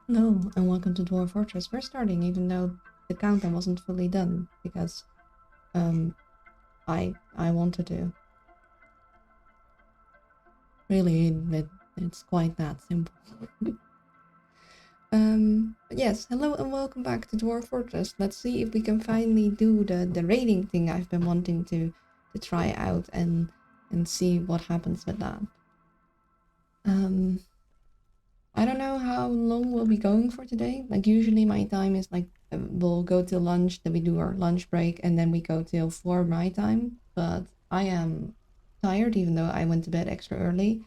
Hello, and welcome to Dwarf Fortress. We're starting even though the countdown wasn't fully done because um I wanted to. Really, it's quite that simple. But yes, hello and welcome back to Dwarf Fortress. Let's see if we can finally do the raiding thing I've been wanting to try out and see what happens with that. Um I don't know how long we'll be going for today. Like usually my time is like we'll go till lunch, then we do our lunch break, and then we go till 4 my time. But I am tired, even though I went to bed extra early.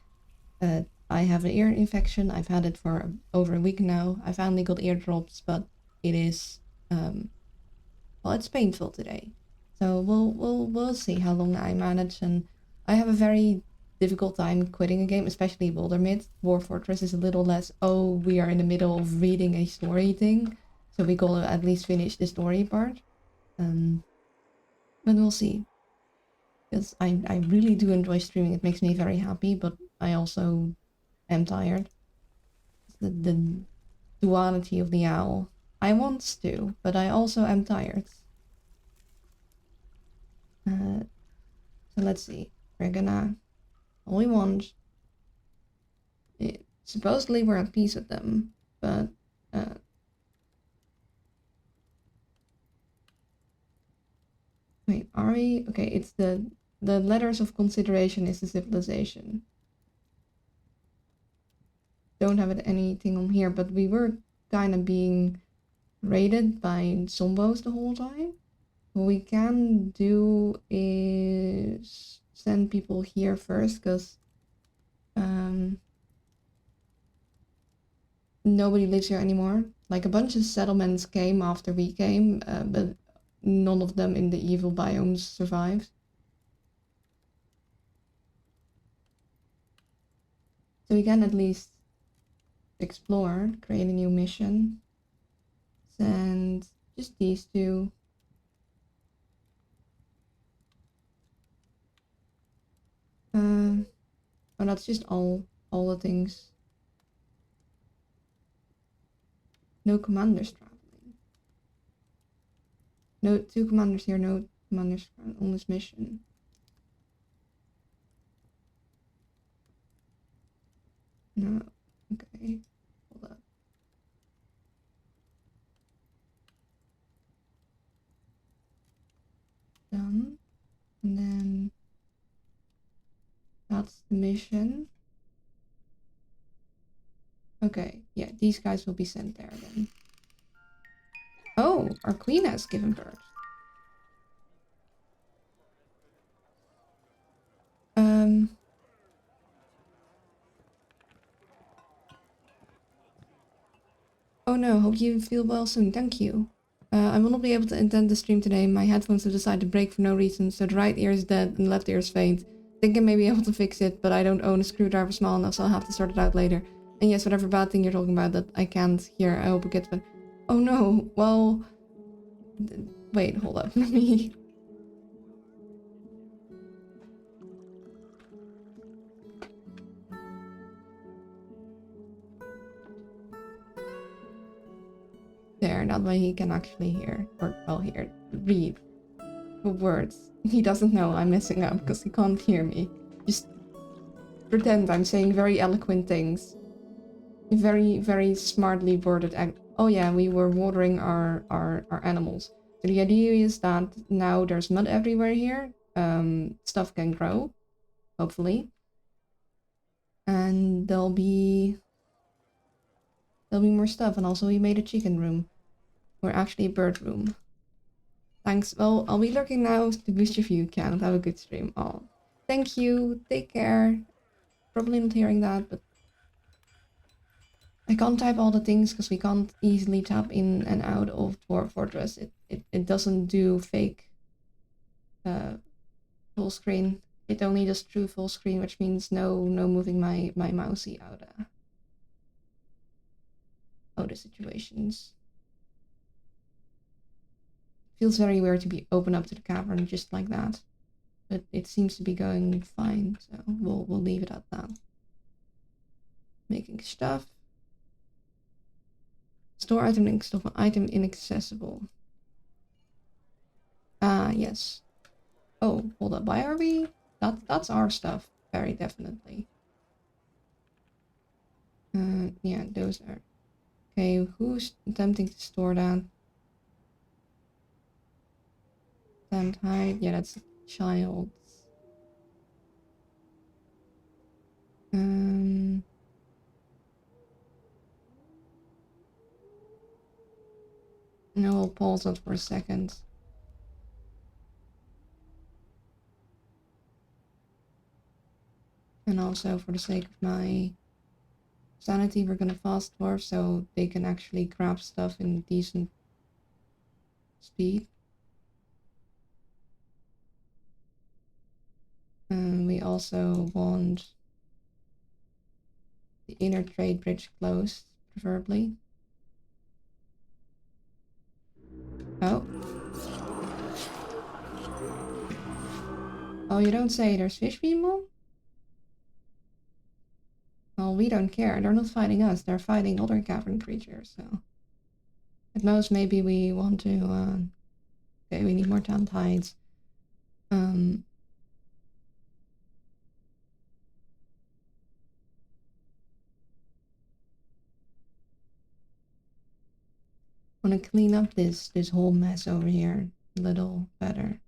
Uh, I have an ear infection. I've had it for over a week now. I finally got eardrops, but it is well, it's painful today. So we'll see how long I manage. And I have a very difficult time quitting a game, especially Wildermyth. War Fortress is a little less, oh, we are in the middle of reading a story thing, so we gotta at least finish the story part. Um, but we'll see. Because I really do enjoy streaming. It makes me very happy, but I also am tired. The duality of the owl. I want to, but I also am tired. Uh, so let's see. We're gonna all we want. Supposedly we're at peace with them, but uh, wait, are we? Okay, it's the letters of consideration is the civilization. Don't have it anything on here, but we were kind of being raided by zombos the whole time. What we can do is send people here first, because nobody lives here anymore. Like a bunch of settlements came after we came, but none of them in the evil biomes survived. So we can at least explore, create a new mission, send just these two. Oh, that's just all the things. No commanders traveling. No, two commanders here, no commanders on this mission. No, okay. Hold up. Done. And then that's the mission. Okay, yeah, these guys will be sent there then. Oh, our queen has given birth. Um, oh no, hope you feel well soon, thank you. I will not be able to attend the stream today. My headphones have decided to break for no reason, so the right ear is dead and the left ear is faint. Think I may be able to fix it, but I don't own a screwdriver small enough, so I'll have to sort it out later. And yes, whatever bad thing you're talking about that I can't hear, I hope it gets better. Oh no, well... Wait, hold up, let me... There, that way he can actually hear, or, well, hear, read the words. He doesn't know I'm messing up because he can't hear me. Just pretend I'm saying very eloquent things. Very, very smartly worded. Oh yeah, we were watering our animals. So the idea is that now there's mud everywhere here. Stuff can grow, hopefully. And there'll be more stuff. And also we made a chicken room. Or actually a bird room. Thanks. Well, I'll be lurking now to boost your view count. Have a good stream. Oh, thank you. Take care. Probably not hearing that, but I can't type all the things because we can't easily tap in and out of Dwarf Fortress. It doesn't do fake uh, full screen. It only does true full screen, which means no moving my mousey out of situations. Feels very weird to be open up to the cavern just like that, but it seems to be going fine, so we'll leave it at that. Making stuff. Store item inaccessible. Ah, yes. Oh, hold up. Why are we? That's our stuff. Very definitely. Yeah, those are. Okay, who's attempting to store that? Attempt hide. Yeah, that's a child. No, I'll pause that for a second. And also for the sake of my sanity, we're gonna fast dwarf so they can actually grab stuff in decent speed. And we also want the inner trade bridge closed, preferably. Oh. Oh, you don't say there's fish people? Well, we don't care. They're not fighting us. They're fighting other cavern creatures, so... At most, maybe we want to, okay, we need more tanned hides. Want to clean up this whole mess over here a little better.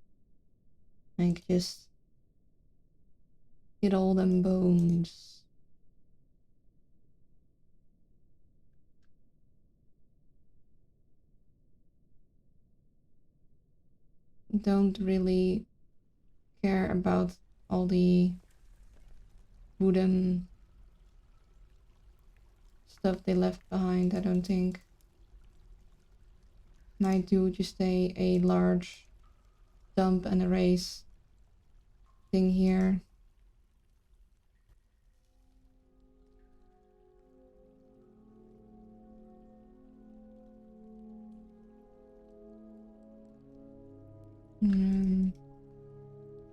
Like, just... get all them bones. Don't really care about all the wooden stuff they left behind, I don't think. And I do just a large dump and erase thing here.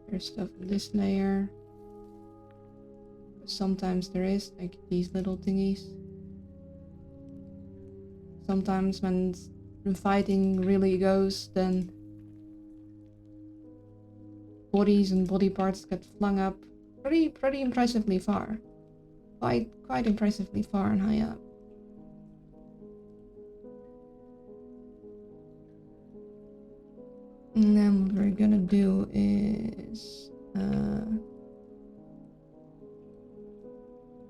There's stuff in this layer. Sometimes there is, like these little thingies. Sometimes when fighting really goes, then bodies and body parts get flung up pretty impressively far. Quite impressively far and high up. And then what we're gonna do is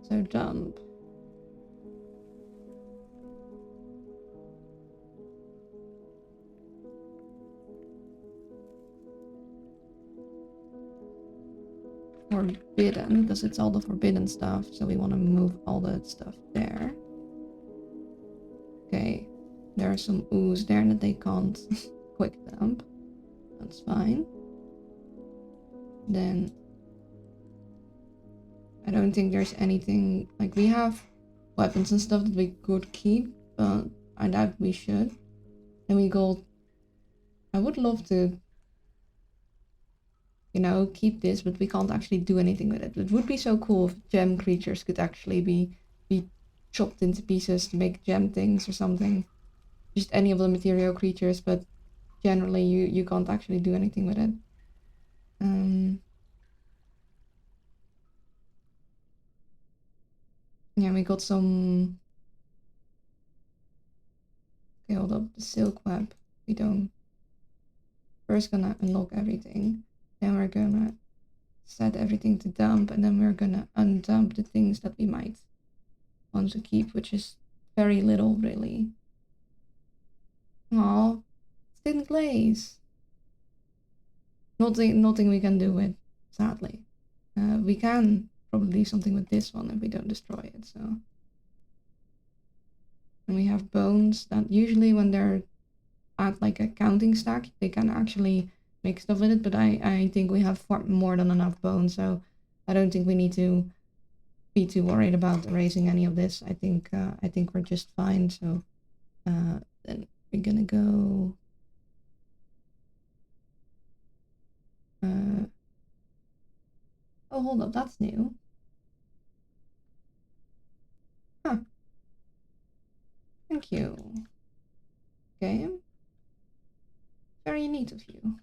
so dump. Forbidden, because it's all the forbidden stuff, so we want to move all that stuff there. Okay, there are some ooze there that they can't quick dump. That's fine. Then I don't think there's anything, like we have weapons and stuff that we could keep, but I doubt we should. Then we go, I would love to, you know, keep this, but we can't actually do anything with it. It would be so cool if gem creatures could actually be chopped into pieces to make gem things or something. Just any of the material creatures, but generally you can't actually do anything with it. Yeah, we got some... Okay, hold up, the silk web. We don't... First gonna unlock everything, then we're gonna set everything to dump, and then we're gonna undump the things that we might want to keep, which is very little, really. Aw, it's thin glaze. Nothing we can do with, sadly. We can probably do something with this one if we don't destroy it, so... And we have bones that usually when they're at like a counting stack, they can actually make stuff with it, but I think we have far more than enough bones, so I don't think we need to be too worried about erasing any of this. I think we're just fine, so then we're gonna go... Oh, hold up, that's new. Huh. Thank you. Okay. Very neat of you.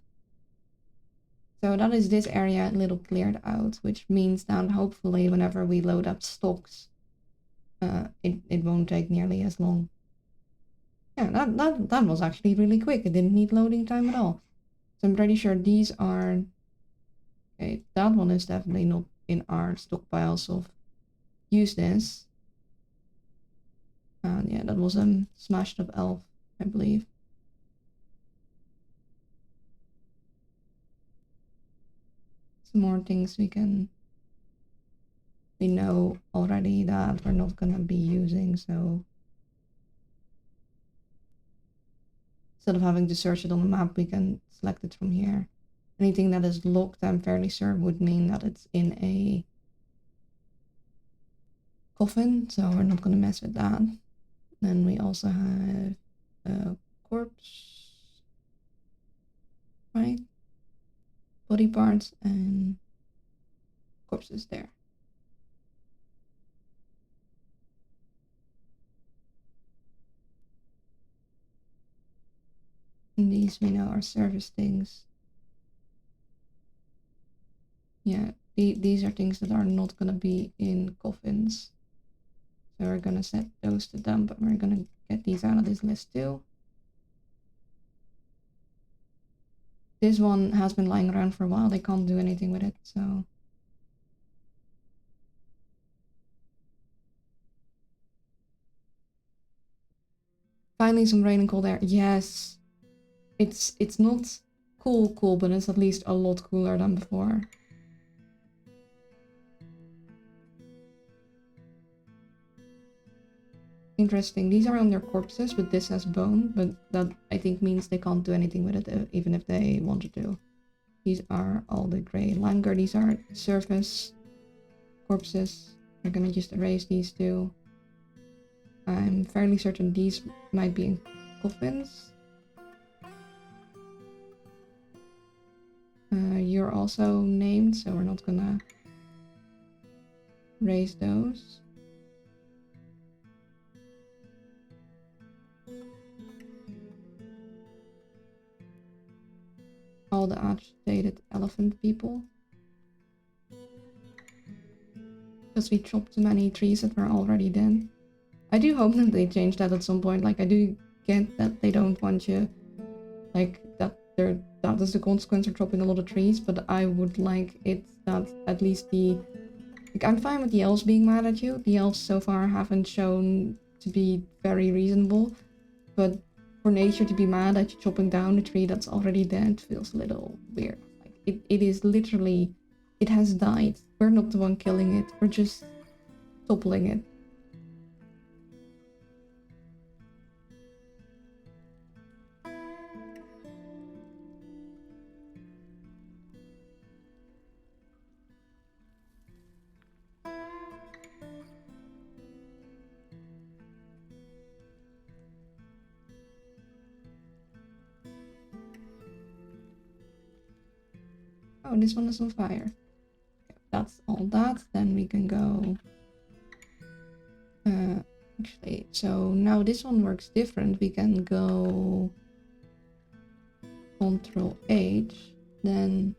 So that is this area a little cleared out, which means that hopefully whenever we load up stocks, it won't take nearly as long. Yeah, that was actually really quick. It didn't need loading time at all. So I'm pretty sure these are... Okay, that one is definitely not in our stockpiles of use this. And yeah, that was a smashed up elf, I believe. Some more things we know already that we're not gonna be using, so instead of having to search it on the map, we can select it from here. Anything that is locked, I'm fairly sure, would mean that it's in a coffin, so we're not gonna mess with that. Then we also have a corpse, right? Body parts and corpses there. And these we know are service things. Yeah, these are things that are not gonna be in coffins. So we're gonna set those to dump, but we're gonna get these out of this list too. This one has been lying around for a while, they can't do anything with it, so... Finally some rain and cold air. Yes! It's not cool, but it's at least a lot cooler than before. Interesting. These are on their corpses, but this has bone, but that I think means they can't do anything with it, even if they wanted to. These are all the grey langur. These are surface corpses. We're gonna just erase these two. I'm fairly certain these might be in coffins. You're also named, so we're not gonna raise those. All the agitated elephant people. Because we chopped too many trees that were already dead. I do hope that they change that at some point. Like, I do get that they don't want you... Like, that is the consequence of chopping a lot of trees, but I would like it that at least the... Like, I'm fine with the elves being mad at you. The elves so far haven't shown to be very reasonable, but for nature to be mad at you chopping down a tree that's already dead feels a little weird. Like, it is literally... It has died. We're not the one killing it. We're just toppling it. Oh, this one is on fire. That's all that. Then we can go... actually, so now this one works different. We can go... Control H, then...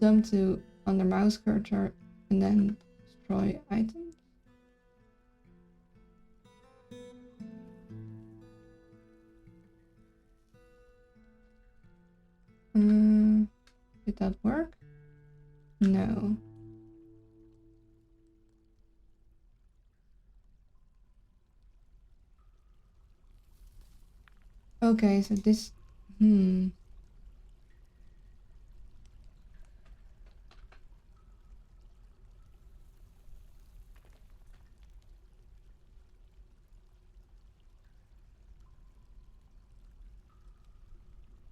Jump to under mouse cursor and then destroy items. Did that work? No. Okay, so this...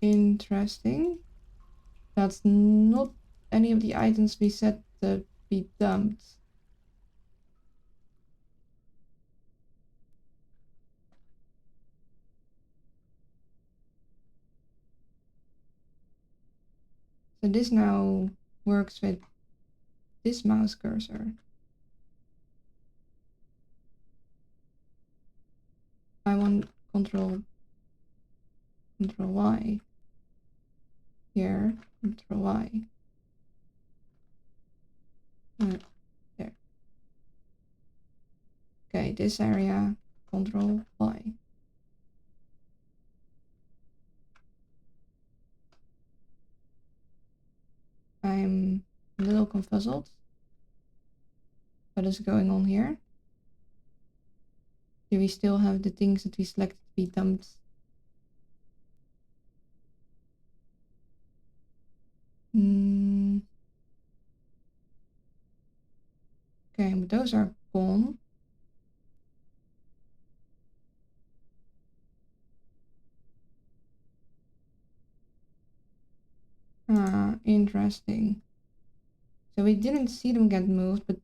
Interesting. That's not any of the items we set to be dumped. So this now works with this mouse cursor. I want Control Y. Here, Control Y. There. Okay, this area, Control Y. I'm a little confuzzled. What is going on here? Do we still have the things that we selected to be dumped? Okay, but those are gone. Interesting. So we didn't see them get moved, but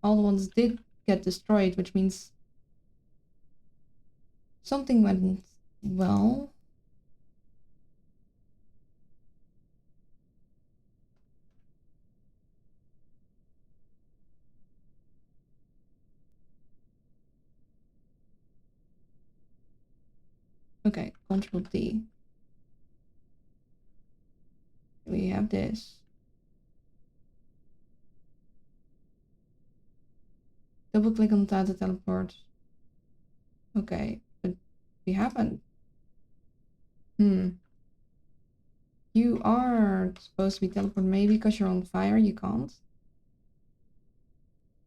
all the ones did get destroyed, which means something went well. Okay, Control D. We have this. Double click on data teleport. Okay, but we haven't. You are supposed to be teleported. Maybe because you're on fire, you can't.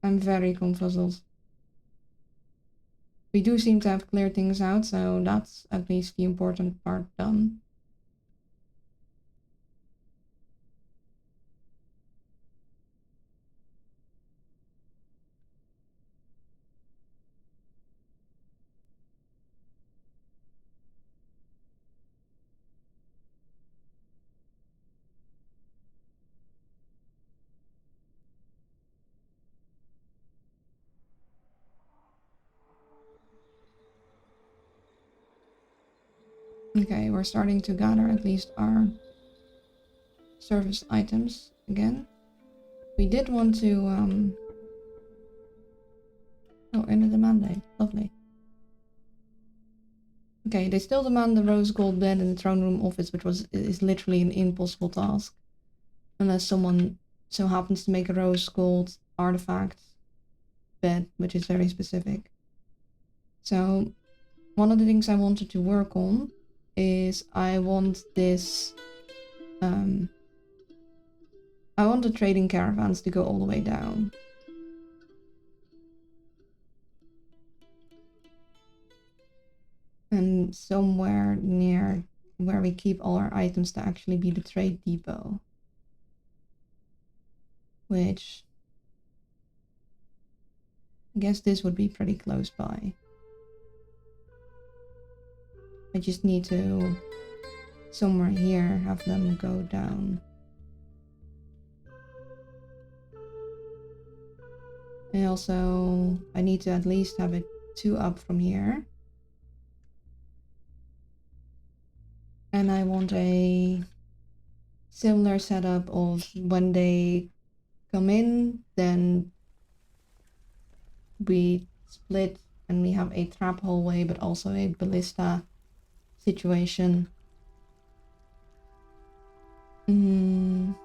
I'm very confuzzled. We do seem to have cleared things out, so that's at least the important part done. Okay, we're starting to gather at least our service items again. We did want to, oh, in a demand day. Lovely. Okay, they still demand the rose gold bed in the throne room office, which is literally an impossible task. Unless someone so happens to make a rose gold artifact bed, which is very specific. So, one of the things I wanted to work on is I want this, I want the trading caravans to go all the way down. And somewhere near where we keep all our items to actually be the trade depot. Which, I guess this would be pretty close by. I just need to, somewhere here, have them go down. And also, I need to at least have it 2 up from here. And I want a similar setup of when they come in, then we split and we have a trap hallway, but also a ballista situation. I'm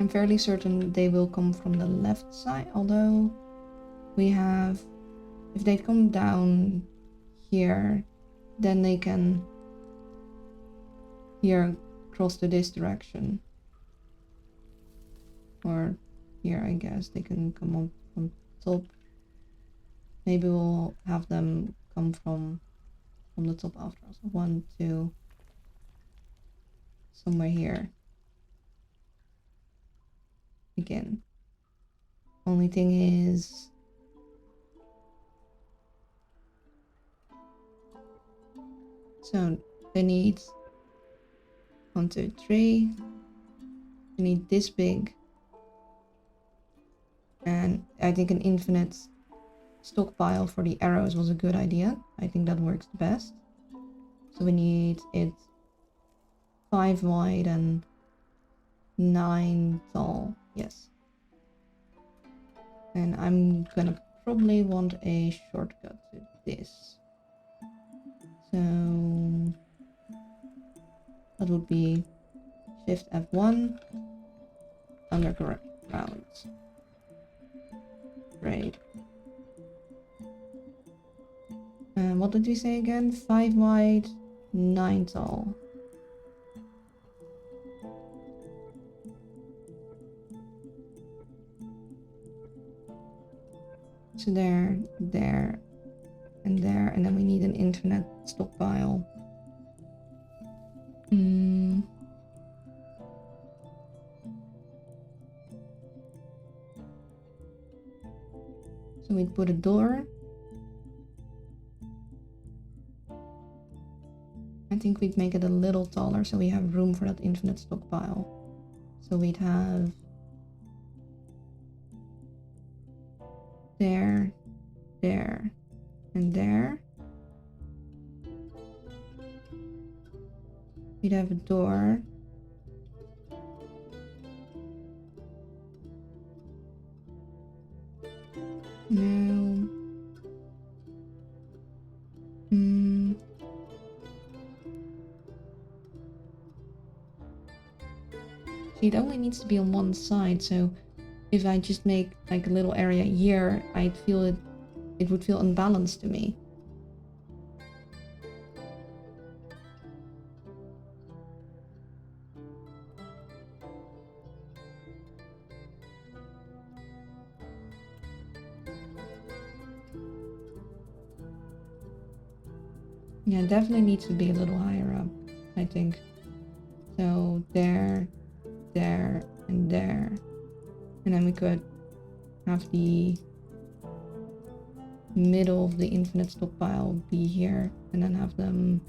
fairly certain they will come from the left side, although we have, if they come down here, then they can here cross to this direction. Or here, I guess they can come up from top. Maybe we'll have them come from the top after. So 1, 2, somewhere here. Again. Only thing is, so they need 1, 2, 3. They need this big. And I think an infinite stockpile for the arrows was a good idea. I think that works the best. So we need it 5 wide and 9 tall. Yes. And I'm gonna probably want a shortcut to this. So that would be Shift F1 underground. Great. And what did we say again? 5 wide, 9 tall. So there, and then we need an internet stockpile. So we'd put a door. I think we'd make it a little taller so we have room for that infinite stockpile. So we'd have there, and there. We'd have a door. No. See, it only needs to be on one side, so if I just make like a little area here, I'd feel it would feel unbalanced to me. Yeah, it definitely needs to be a little higher up, I think. So there, and there. And then we could have the middle of the infinite stockpile be here, and then have them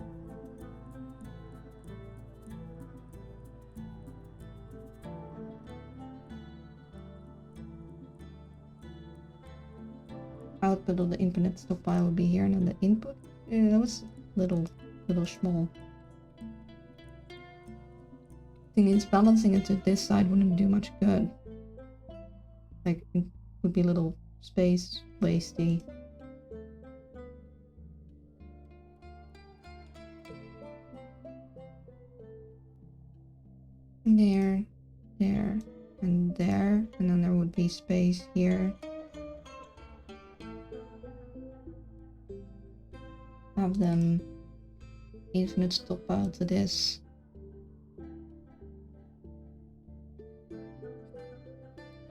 output of the infinite stockpile would be here, and then the input. Yeah, that was little small. Thing is, balancing it to this side wouldn't do much good. Like, it would be a little space wasty. There, and there, and then there would be space here. Have them infinite stockpile to this.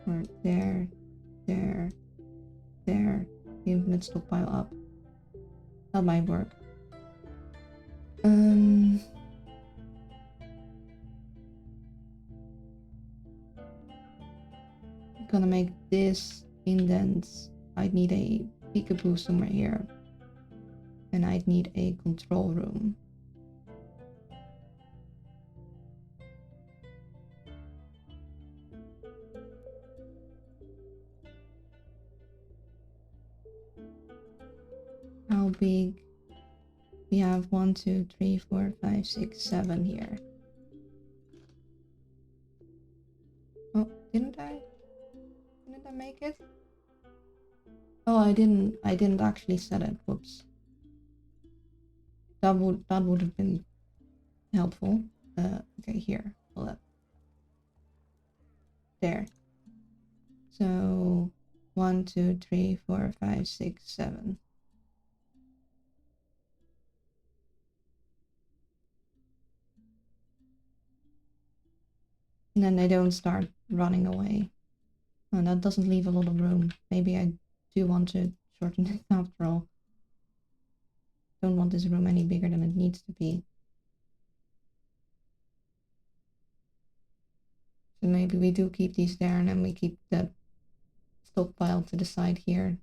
Or there, infinite stockpile up. That might work. Gonna make this indents. I'd need a peekaboo somewhere here. And I'd need a control room. How big? We have 1, 2, 3, 4, 5, 6, 7 here. Oh, didn't I make it? Oh, I didn't actually set it. Whoops. That would have been helpful. Okay, here. Hold up. There. So 1, 2, 3, 4, 5, 6, 7. And then they don't start running away. Oh, that doesn't leave a lot of room. Maybe I do want to shorten it after all. Don't want this room any bigger than it needs to be. So maybe we do keep these there, and then we keep the stockpile to the side here.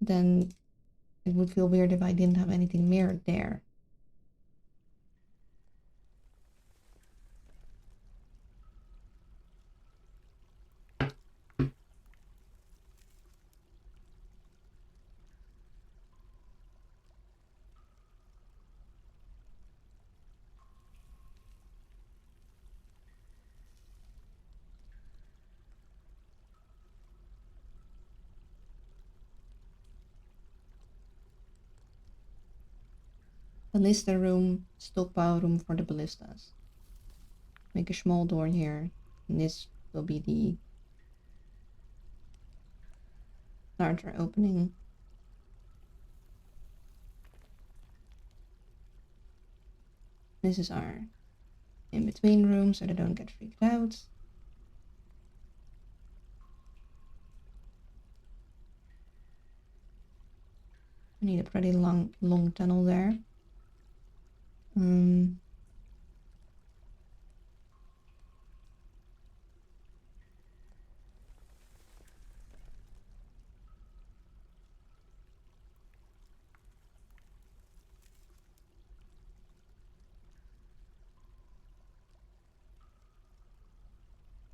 Then it would feel weird if I didn't have anything mirrored there. ballista room, stockpile room for the ballistas. Make a small door here, and this will be the larger opening. This is our in-between room so they don't get freaked out. I need a pretty long tunnel there.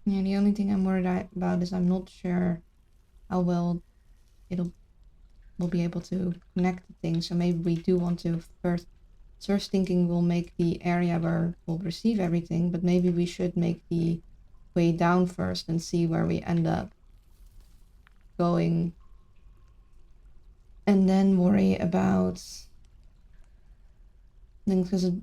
Yeah, the only thing I'm worried about is I'm not sure how well we'll be able to connect the things. So maybe we do want to first thinking we'll make the area where we'll receive everything, but maybe we should make the way down first and see where we end up going, and then worry about things, because it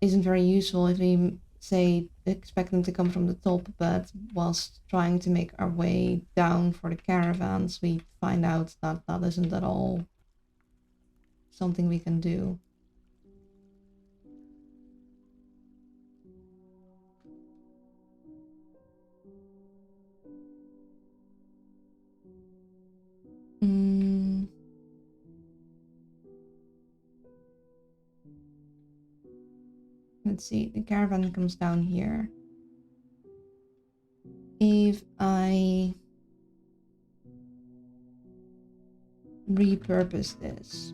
isn't very useful if we say expect them to come from the top, but whilst trying to make our way down for the caravans we find out that that isn't at all something we can do. Let's see, the caravan comes down here. If I repurpose this,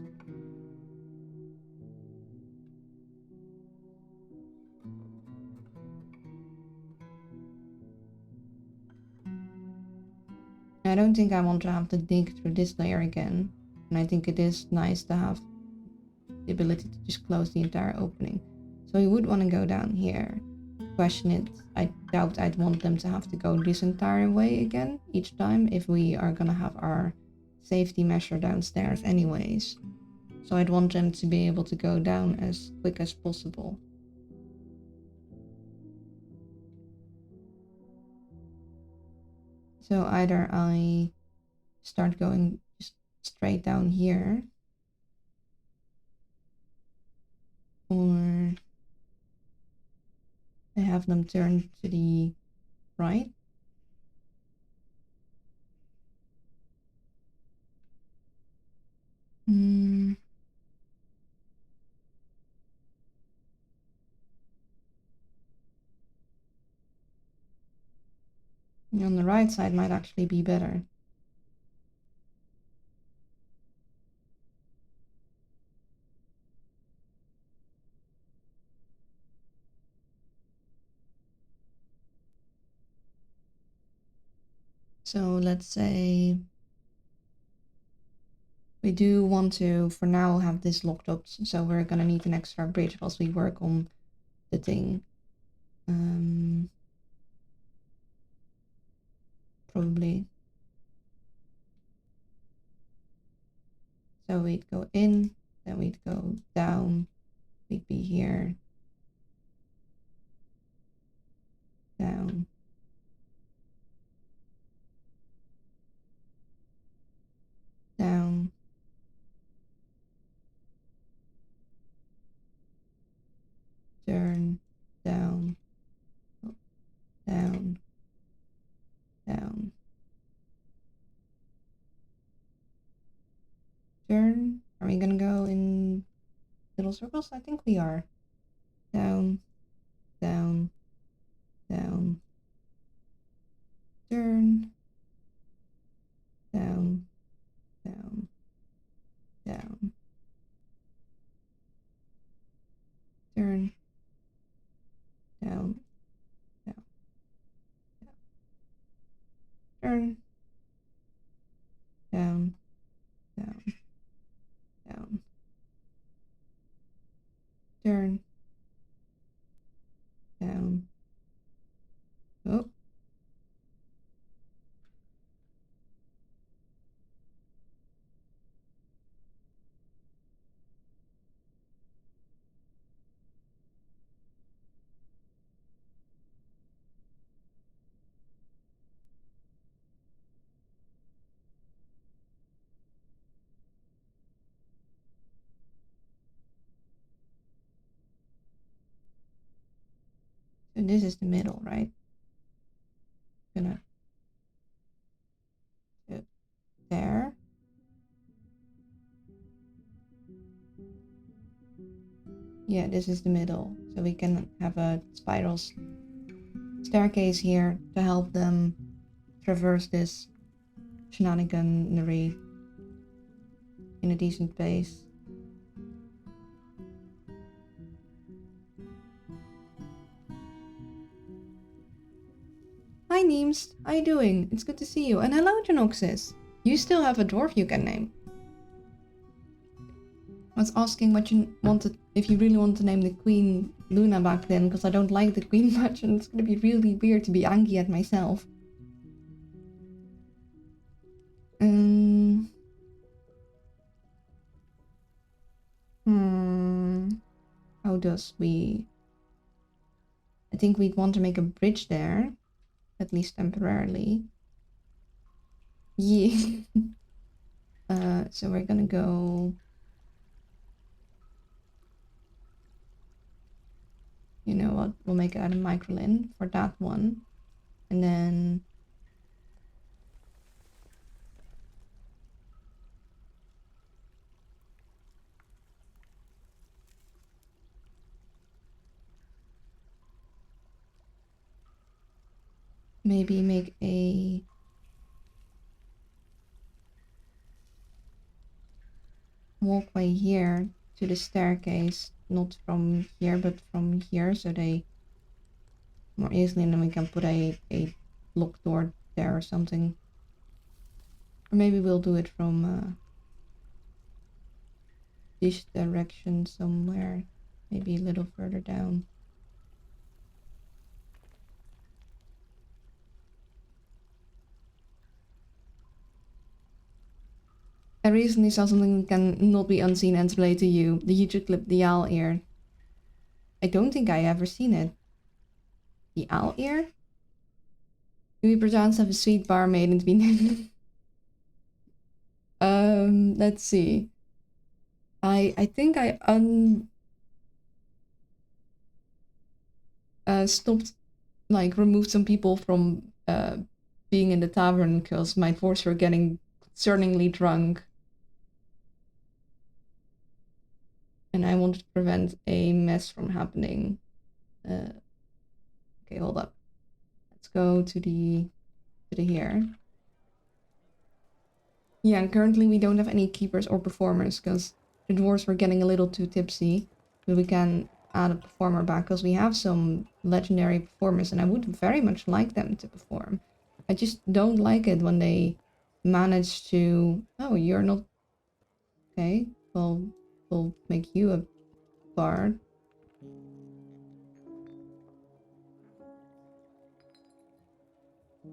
I don't think I want to have to dig through this layer again, and I think it is nice to have the ability to just close the entire opening. So we would want to go down here. Question it, I doubt I'd want them to have to go this entire way again each time if we are gonna have our safety measure downstairs anyways. So I'd want them to be able to go down as quick as possible. So either I start going just straight down here, or I have them turn to the right. On the right side might actually be better. So let's say we do want to, for now, have this locked up, so we're gonna need an extra bridge whilst we work on the thing. Probably. So we'd go in, then we'd go down, we'd be here, down, down, turn, down, down, down, turn. Are we gonna go in little circles? I think we are. Down, down, down, turn, down, down, down, turn, down, down, down, turn, down, down, down, turn, down. Oh, this is the middle, right? Gonna do there. Yeah, this is the middle. So we can have a spiral staircase here to help them traverse this shenaniganery in a decent pace. Hi Neems, how you doing? It's good to see you. And hello Genoxis. You still have a dwarf you can name. I was asking what you wanted, if you really want to name the queen Luna back then, because I don't like the queen much and it's gonna be really weird to be angry at myself. How does we... I think we'd want to make a bridge there, at least temporarily. Yeah. So we're gonna go... You know what, we'll make it out of microlin for that one. And then... maybe make a... walkway here to the staircase, not from here but from here, so they more easily, and then we can put a locked door there or something. Or maybe we'll do it from this direction somewhere, maybe a little further down. I recently saw something that can not be unseen and relate to you. The YouTube clip, the owl ear. I don't think I ever seen it. The owl ear? Do we perchance have a sweet barmaid to be named? Let's see. I think I stopped, like, removed some people from being in the tavern because my dwarves were getting concerningly drunk. And I wanted to prevent a mess from happening. Okay, hold up. Let's go to the here. Yeah, currently we don't have any keepers or performers because the dwarves were getting a little too tipsy. But we can add a performer back because we have some legendary performers and I would very much like them to perform. I just don't like it when they manage to... Oh, you're not... Okay, well, we'll make you a bard.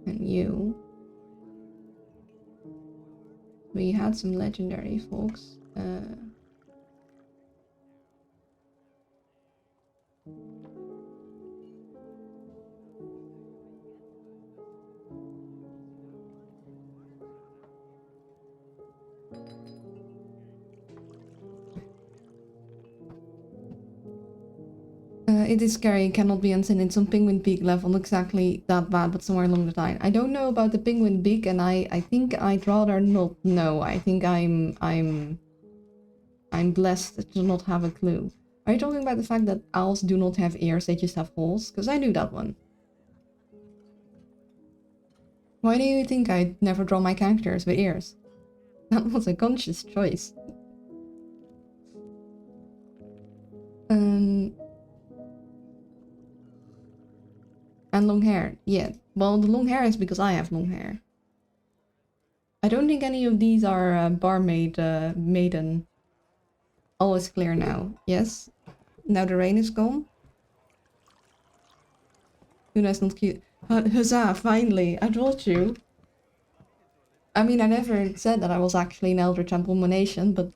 And you. We had some legendary folks. It is scary, cannot be unseen. It's on Penguin Peak level, not exactly that bad, but somewhere along the line. I don't know about the Penguin Peak, and I think I'd rather not know. I think I'm blessed to not have a clue. Are you talking about the fact that owls do not have ears, they just have holes? Because I knew that one. Why do you think I'd never draw my characters with ears? That was a conscious choice. And long hair. Yeah, well, the long hair is because I have long hair. I don't think any of these are barmaid maiden. All is clear now. Yes. Now the rain is gone. Luna's not cute. Huzzah, finally. I told you. I mean, I never said that I was actually an Eldritch Abomination, but...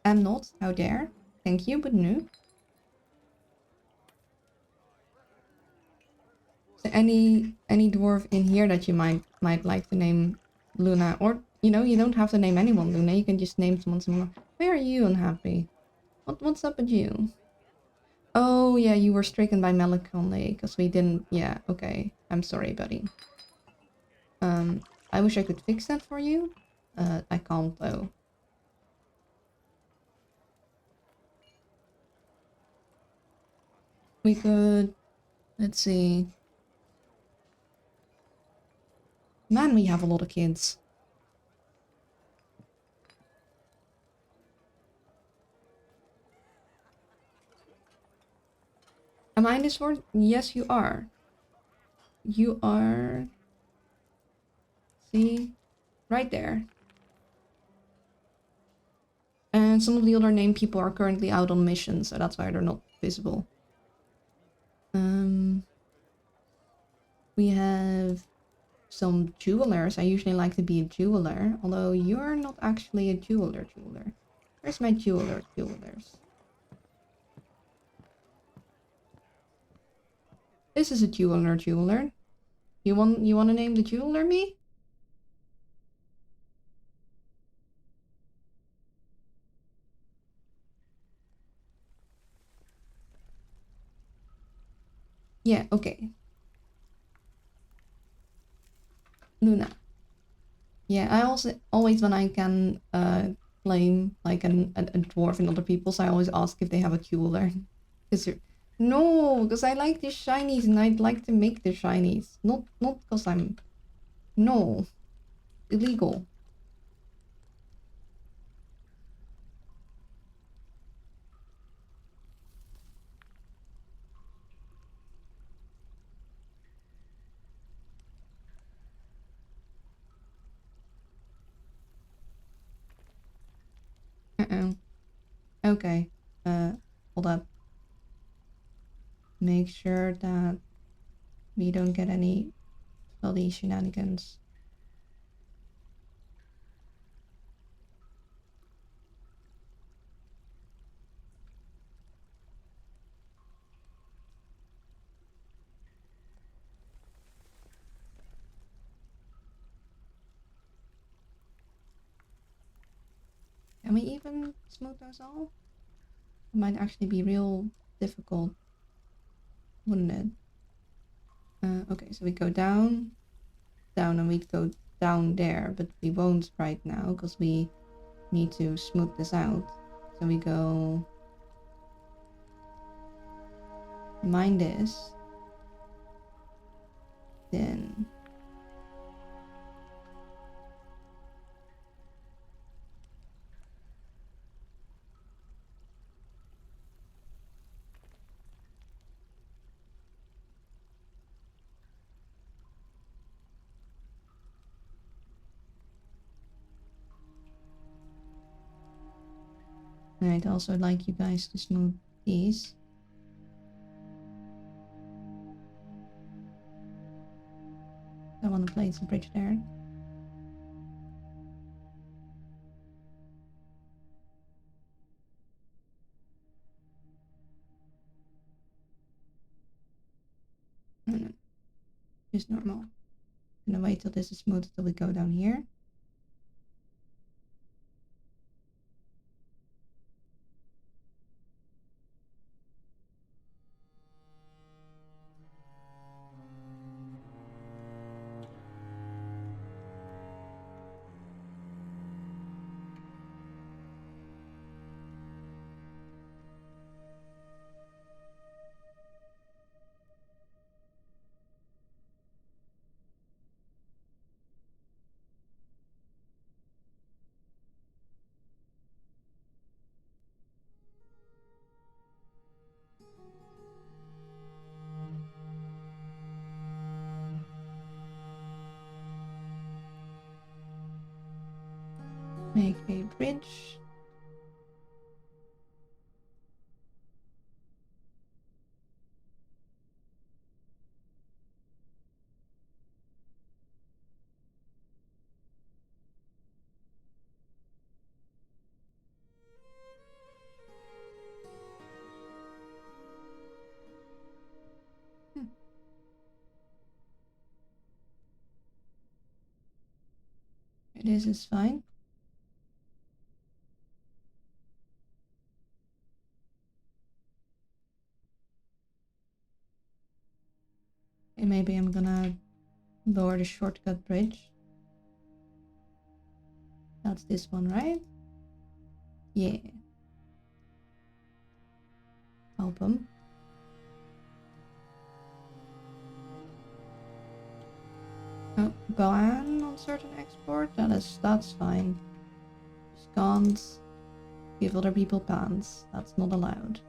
I'm not. How dare. Thank you, but no. So any dwarf in here that you might like to name Luna, or you know, you don't have to name anyone Luna. You can just name someone. Why are you unhappy? What's up with you? Oh, yeah, you were stricken by melancholy because we didn't... Yeah, okay. I'm sorry, buddy. I wish I could fix that for you. I can't, though. We could... Let's see. Man, we have a lot of kids. Am I in this world? Yes, you are. You are... See? Right there. And some of the other named people are currently out on mission, so that's why they're not visible. We have some jewelers. I usually like to be a jeweler, although you're not actually a jeweler. Where's my jewelers? This is a jeweler. You want to name the jeweler me? Yeah, okay. Luna. Yeah, I also always when I can claim like a dwarf in other people's, I always ask if they have a jeweler. Cause no, because I like the shinies and I'd like to make the shinies. Not because I'm no illegal. Uh-oh. Okay. Hold up. Make sure that we don't get any bloody shenanigans. Can we even smooth those all? It might actually be real difficult, wouldn't it? Okay, so we go down, and we go down there, but we won't right now because we need to smooth this out. So we go mine this, then I'd also like you guys to smooth these. I want to place a bridge there. No, just normal. I'm gonna wait till this is smooth till we go down here. Make a bridge. This is fine. lower the shortcut bridge. That's this one, right? Yeah. Help him. Oh, ban on certain export? That's fine. Just can't give other people bans. That's not allowed.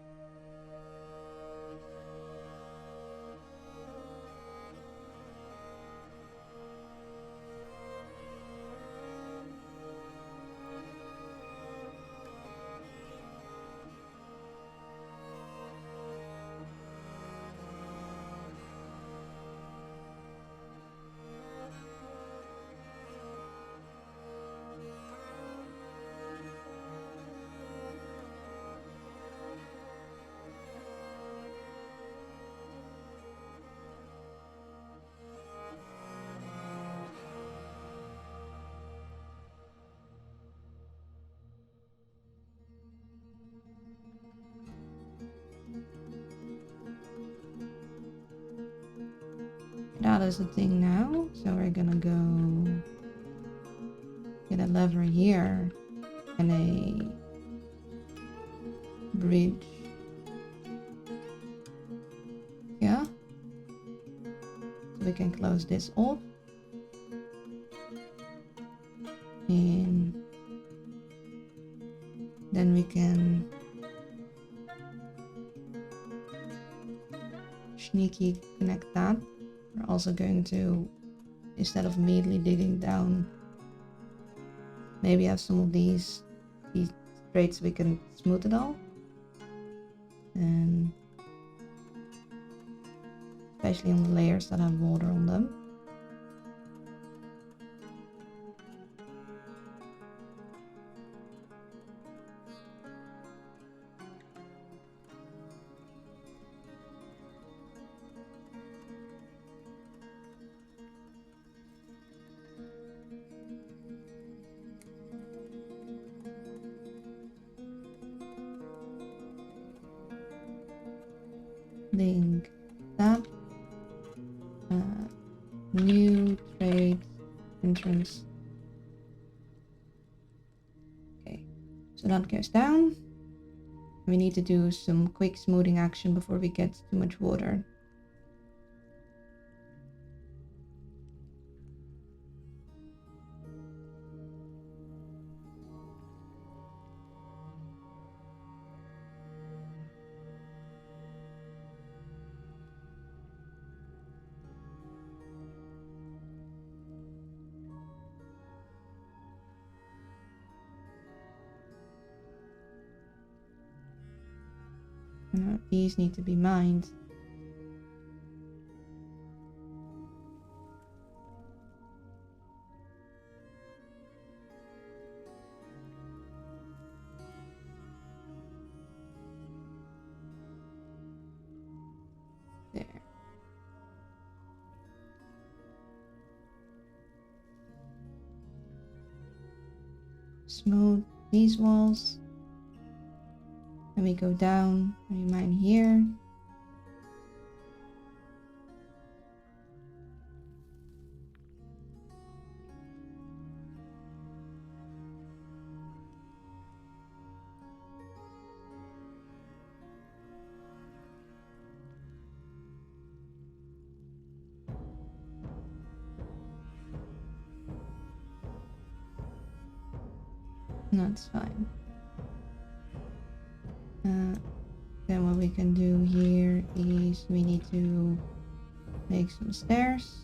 That is the thing now. So we're gonna go get a lever here and a bridge. Yeah. So we can close this off. And then we can sneaky connect that. We're also going to, instead of immediately digging down, maybe have some of these straight so we can smooth it all. And especially on the layers that have water on them. Link that. New trade entrance. Okay, so that goes down. We need to do some quick smoothing action before we get too much water. These need to be mined. There. Smooth these walls. Then we go down and we mine here. That's fine. Then what we can do here is we need to make some stairs.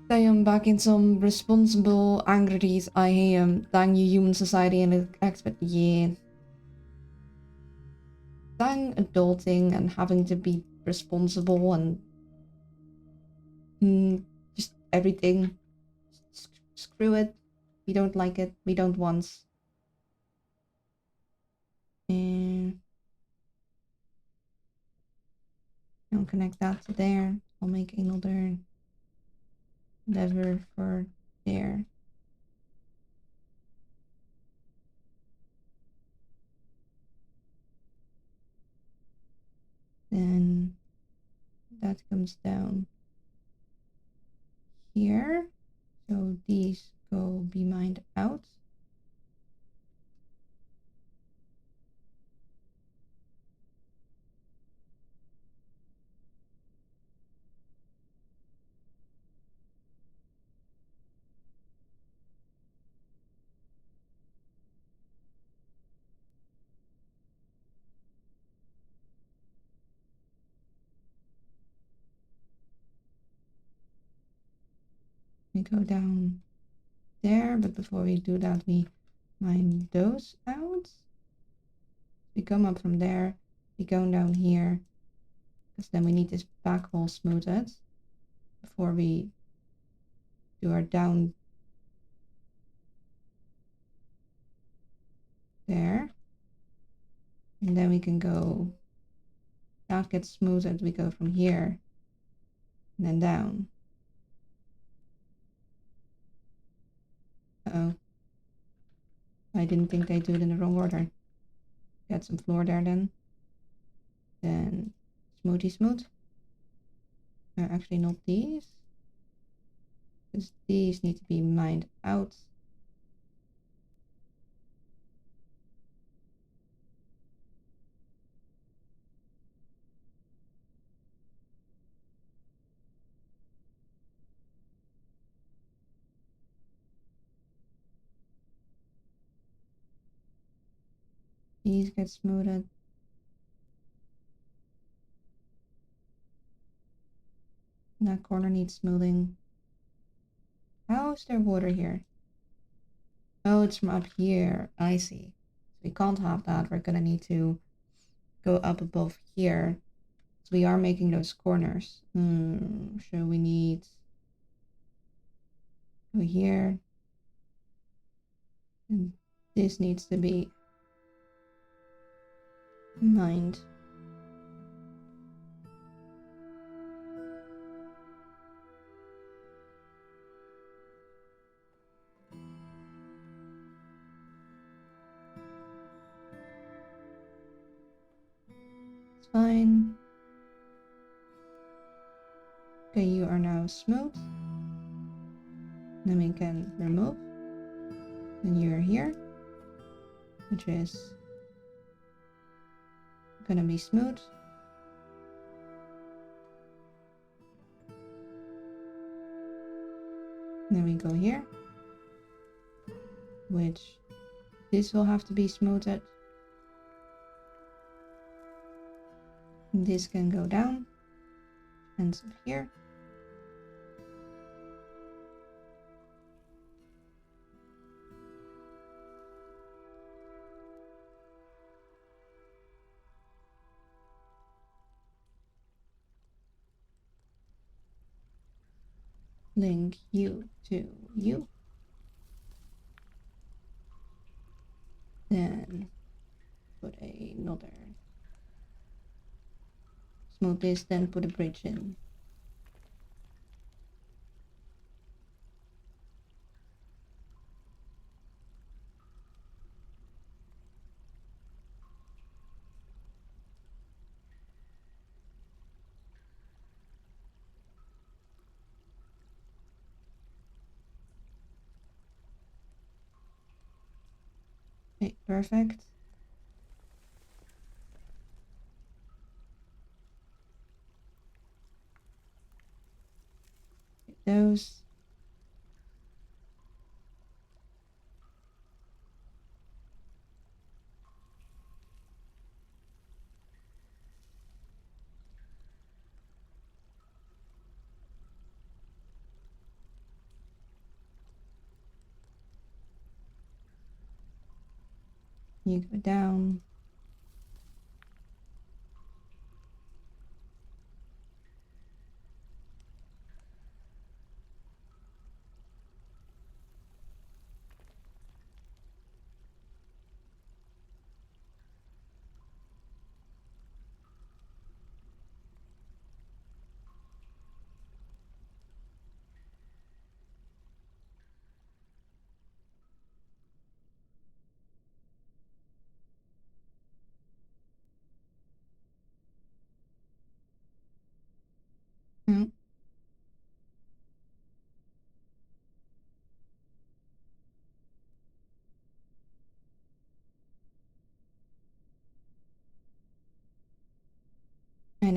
I am back in some responsible angrities. I am dang you human society and expert. Yeah. Dang adulting and having to be responsible and just everything. Screw it. We don't like it. We don't want. And connect that to there. I'll make another lever for there. Then that comes down here. So these go be mined out. We go down there, but before we do that, we mine those out. We come up from there, we go down here, because then we need this back wall smoothed before we do our down there. And then we can go, that gets smoothed, we go from here and then down. Uh-oh. I didn't think they do it in the wrong order. Get some floor there then. Then smooth. Actually not these. Because these need to be mined out. These get smoothed. That corner needs smoothing. How is there water here? Oh, it's from up here. I see. So we can't have that. We're gonna need to go up above here. So we are making those corners. So we need go here. And this needs to be mined. It's fine. Okay, you are now smooth. Then we can remove. And you're here, which is gonna be smooth. Then we go here, which this will have to be smoothed. This can go down, ends up here. Link you to you. Then put another smooth this, then put a bridge in. Okay, perfect. Those. You go down.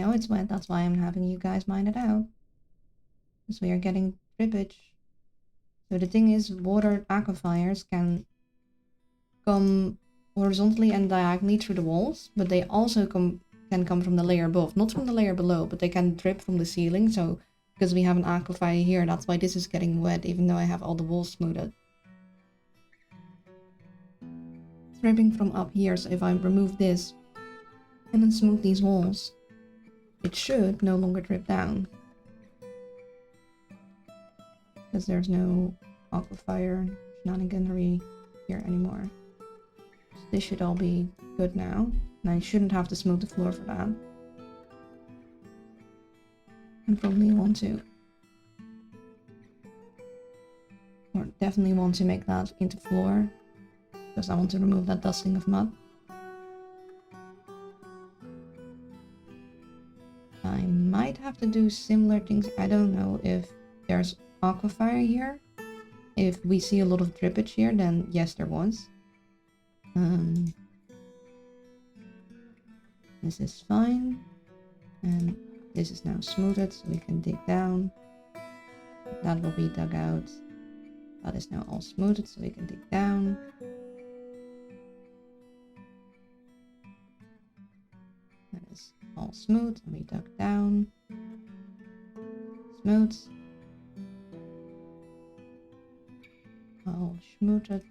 now it's wet. That's why I'm having you guys mine it out. Because we are getting drippage. So the thing is, water aquifers can come horizontally and diagonally through the walls, but they also can come from the layer above. Not from the layer below, but they can drip from the ceiling. So because we have an aquifer here, that's why this is getting wet, even though I have all the walls smoothed. It's dripping from up here, so if I remove this and then smooth these walls, it should no longer drip down. Because there's no aquifer shenaniganery here anymore. So this should all be good now. And I shouldn't have to smooth the floor for that. And probably want to, or definitely want to make that into floor, because I want to remove that dusting of mud. I might have to do similar things. I don't know if there's aquifer here. If we see a lot of drippage here, then yes, there was. This is fine. And this is now smoothed, so we can dig down. That will be dug out. That is now all smoothed, so we can dig down. That is all smooth, and we dug down. Smooth. All smoothed.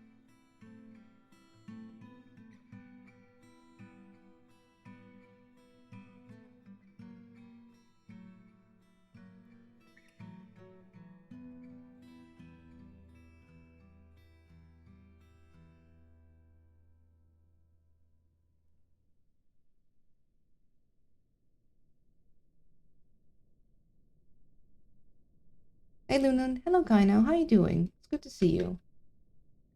Hey Lunan, hello Kaino, how you doing? It's good to see you.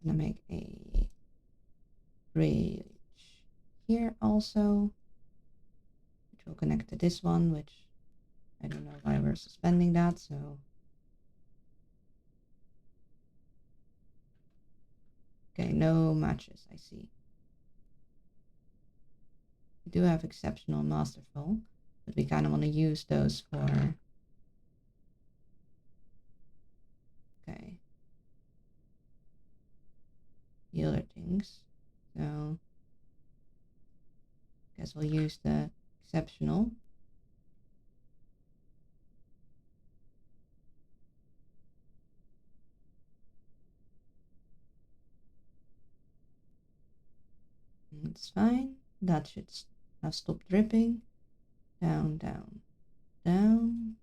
I'm gonna make a bridge here also, which will connect to this one, which I don't know why we're suspending that, so. Okay, no matches, I see. We do have exceptional masterful, but we kind of want to use those for. Okay. The other things. So, guess we'll use the exceptional. It's fine. That should have stopped dripping. Down, down, down.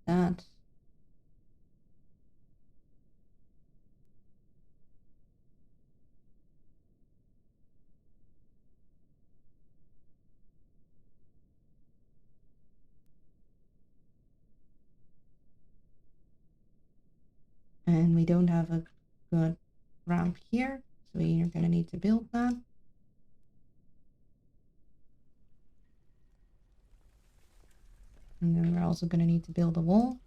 That. And we don't have a good ramp here, so we are going to need to build that. And then we're also going to need to build a wall.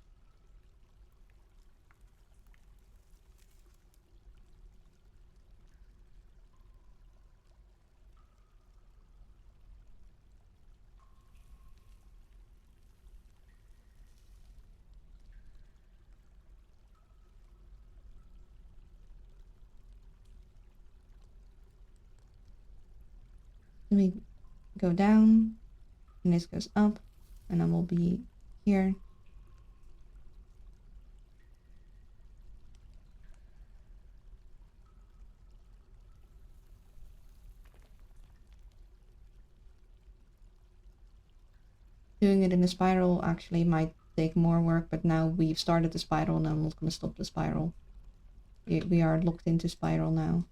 Then we go down, and this goes up, and then we'll be here. Doing it in a spiral actually might take more work, but now we've started the spiral and I'm not going to stop the spiral. We are locked into spiral now.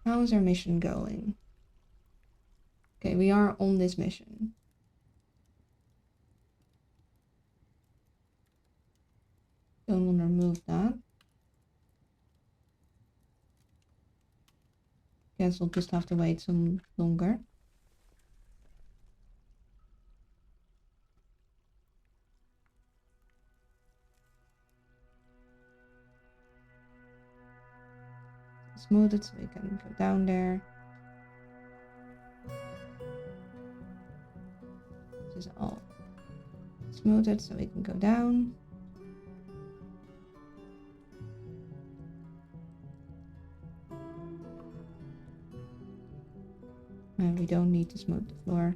How's our mission going? Okay, we are on this mission. Don't want to remove that. Guess we'll just have to wait some longer. Smooth it so we can go down there. This is all smooth it so we can go down. And we don't need to smooth the floor.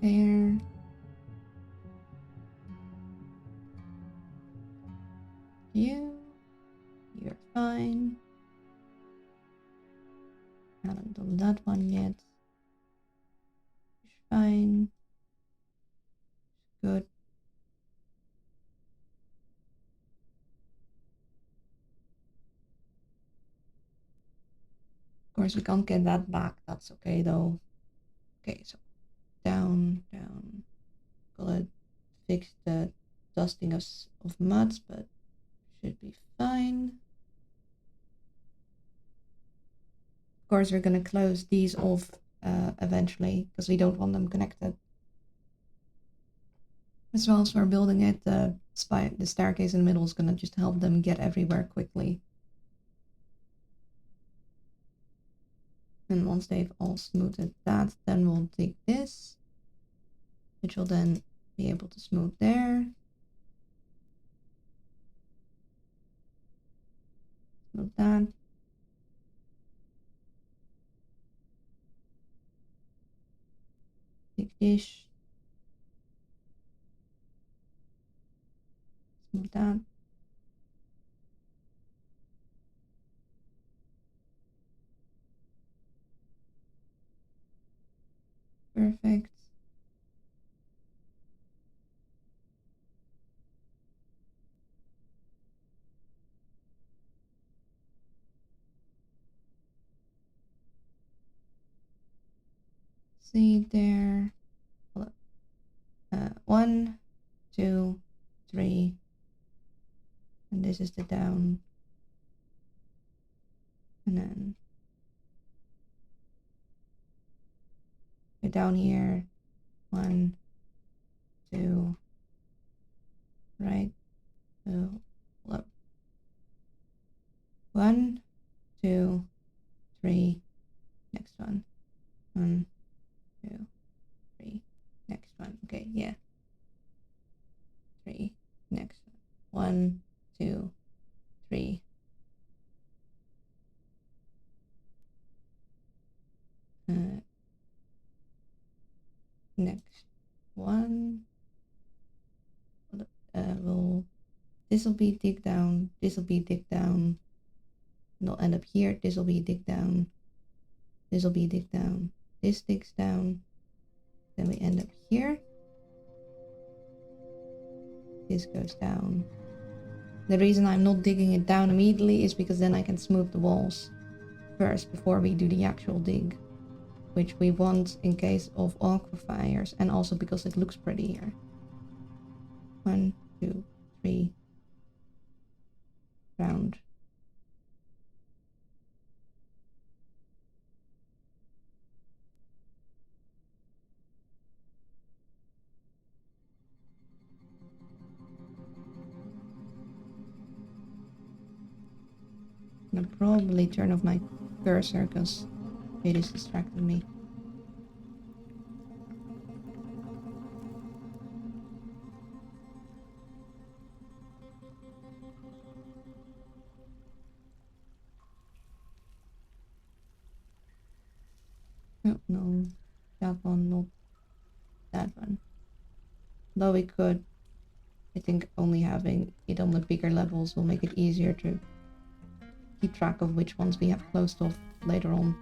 There. You're fine. Haven't done that one yet. You're fine. Good. Of course, we can't get that back. That's okay though. Okay, so down. Gonna fix the dusting of muds, but should be fine. Of course, we're gonna close these off eventually because we don't want them connected. As well as we're building it, the staircase in the middle is gonna just help them get everywhere quickly. And once they've all smoothed that, then we'll take this, which will then be able to smooth there. Smooth that. Take this. Smooth that. Perfect. See there. 1, 2, 3. And this is the down. And then go down here. 1, 2, right. So look. 1, 2, 3. Next one. 1, 2, 3. Next one. Okay, yeah. 3. Next one. 1, 2, 3. Next one. This will be dig down. This will be dig down. And it'll end up here. This will be dig down. This will be dig down. This digs down. Then we end up here. This goes down. The reason I'm not digging it down immediately is because then I can smooth the walls first before we do the actual dig, which we want in case of aquifers and also because it looks prettier. 1, 2, 3. Round. I'm gonna probably turn off my cursor because it is distracting me. Oh, no, that one, not that one. Though we could, I think only having it on the bigger levels will make it easier to keep track of which ones we have closed off later on.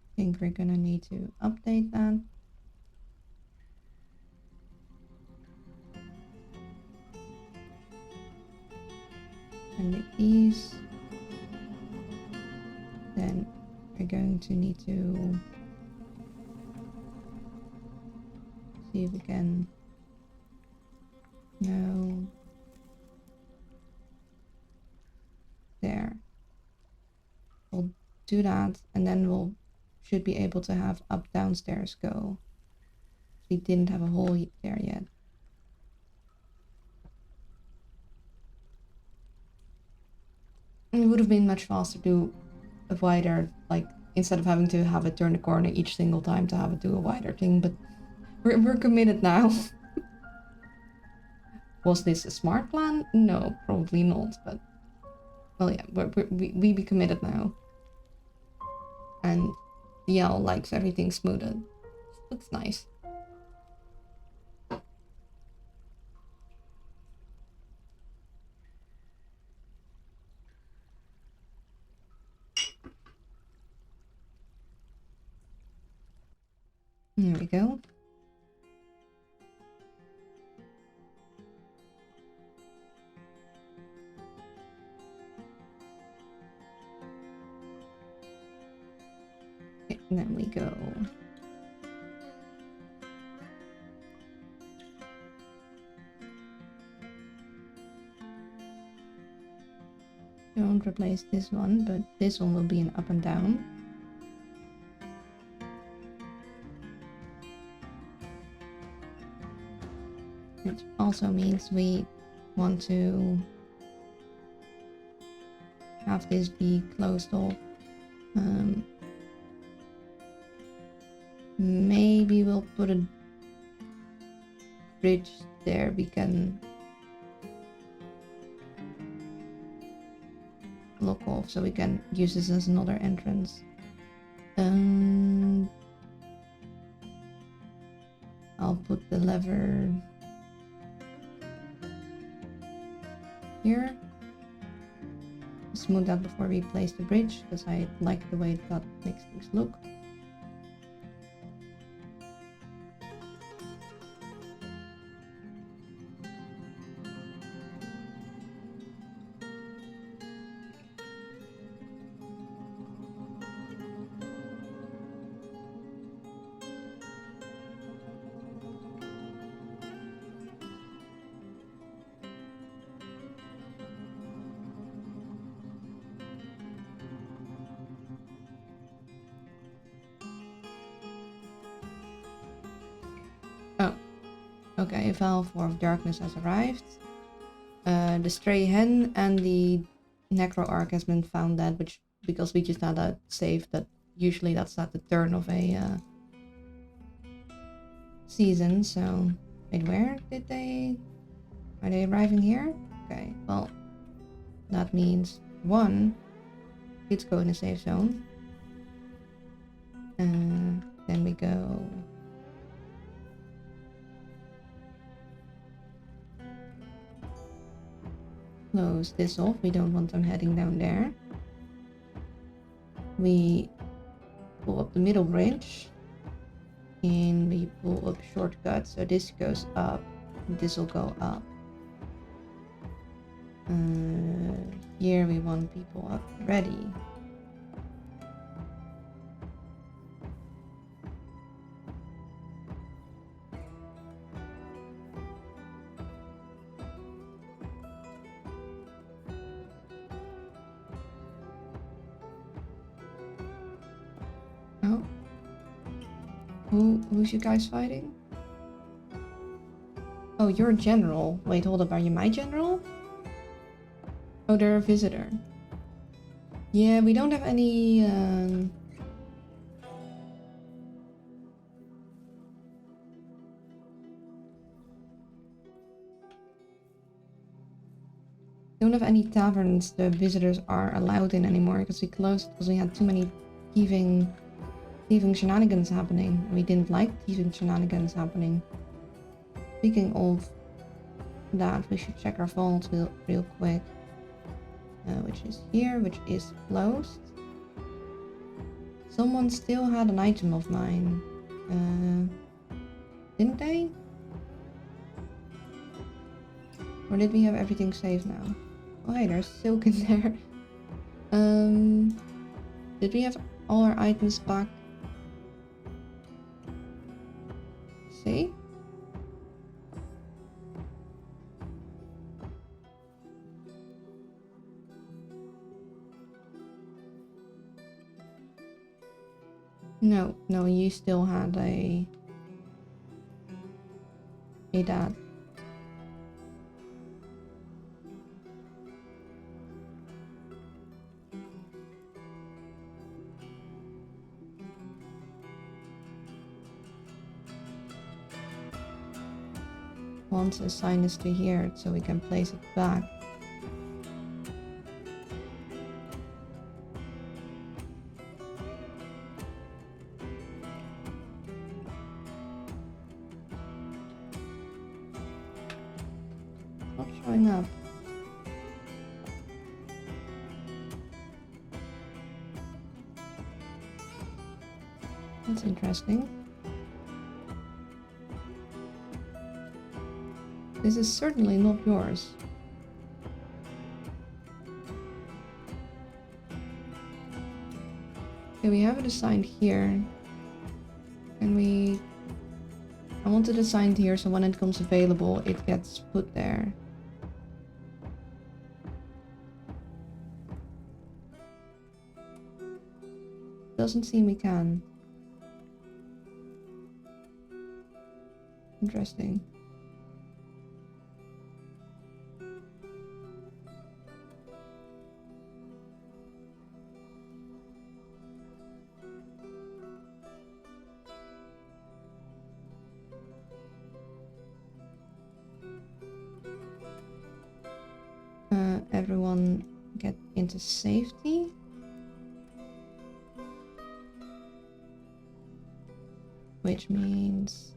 I think we're gonna need to update that. And these, then we're going to need to see if we can, no, there. We'll do that, and then we'll should be able to have up downstairs go. We didn't have a hole there yet. It would have been much faster to a wider, like, instead of having to have it turn the corner each single time to have it do a wider thing, but we're committed now. Was this a smart plan? No, probably not, but well, yeah, we be committed now. And DL likes everything smoothed. That's nice. There we go. Okay, and then we go. Don't replace this one, but this one will be an up and down. Which also means we want to have this be closed off. Maybe we'll put a bridge there. We can lock off so we can use this as another entrance. I'll put the lever here. Smooth that before we place the bridge, because I like the way that makes things look. Okay, Valve War of Darkness has arrived. The Stray Hen and the Necro Arc has been found dead, which, because we just had a save that usually that's at the turn of a season, so... Wait, where did they... Are they arriving here? Okay, well, that means, one, kids go in a safe zone. Then we go... Close this off, we don't want them heading down there. We pull up the middle bridge. And we pull up shortcut, so this goes up, this will go up. Here we want people up ready. Oh. Who's you guys fighting? Oh, you're a general. Wait, hold up, are you my general? Oh, they're a visitor. Yeah, we don't have any... Don't have any taverns the visitors are allowed in anymore because we closed because we had too many thieving shenanigans happening. We didn't like thieving shenanigans happening. Speaking of that, we should check our vault real quick. Which is here, which is closed. Someone still had an item of mine. Didn't they? Or did we have everything saved now? Oh hey, there's silk in there. Did we have all our items back? See? No, you still had a dad. Want to assign this to here so we can place it back. Not showing up. That's interesting. This is certainly not yours. Okay, we have it assigned here. Can we... I want it assigned here so when it comes available, it gets put there. Doesn't seem we can. Interesting. Everyone get into safety. Which means...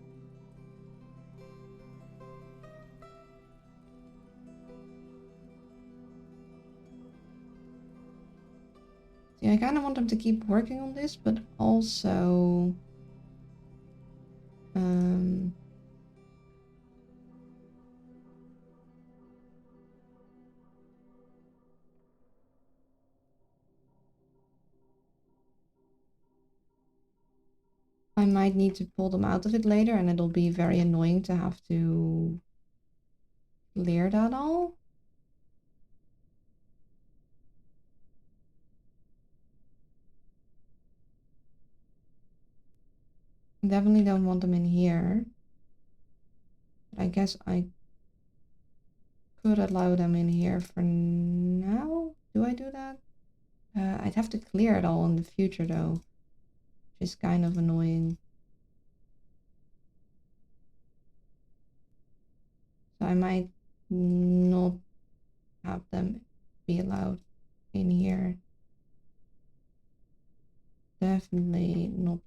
See, I kind of want them to keep working on this, but also... I might need to pull them out of it later, and it'll be very annoying to have to clear that all. Definitely don't want them in here. But I guess I could allow them in here for now. Do I do that? I'd have to clear it all in the future though, which is kind of annoying. So I might not have them be allowed in here. Definitely not.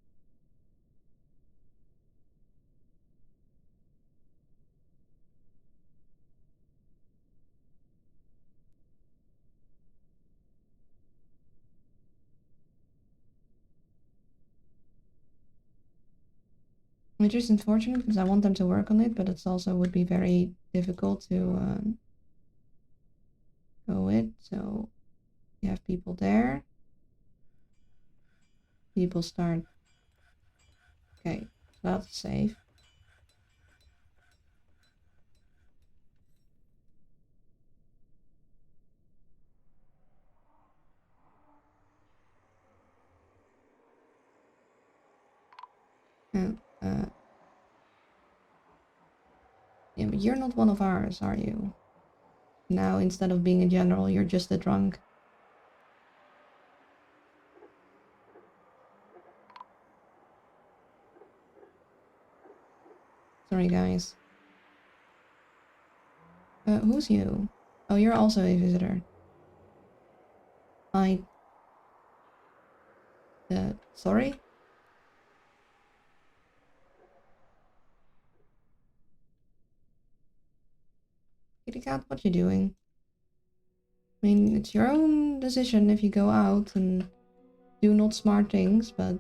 Which is unfortunate because I want them to work on it, but it's also would be very difficult to go with. So you have people there. People start. Okay, so that's safe. Yeah, but you're not one of ours, are you? Now, instead of being a general, you're just a drunk. Sorry, guys. Who's you? Oh, you're also a visitor. Sorry? Kitty cat, what you doing? I mean, it's your own decision if you go out and do not smart things, but...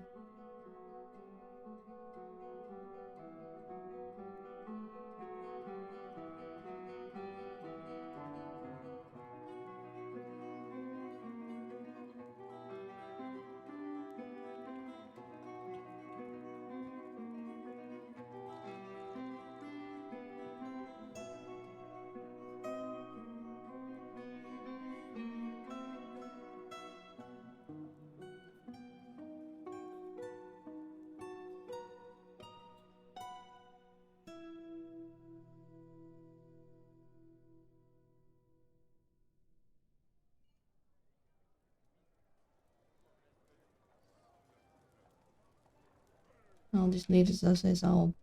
I'll just leave this as is. I'll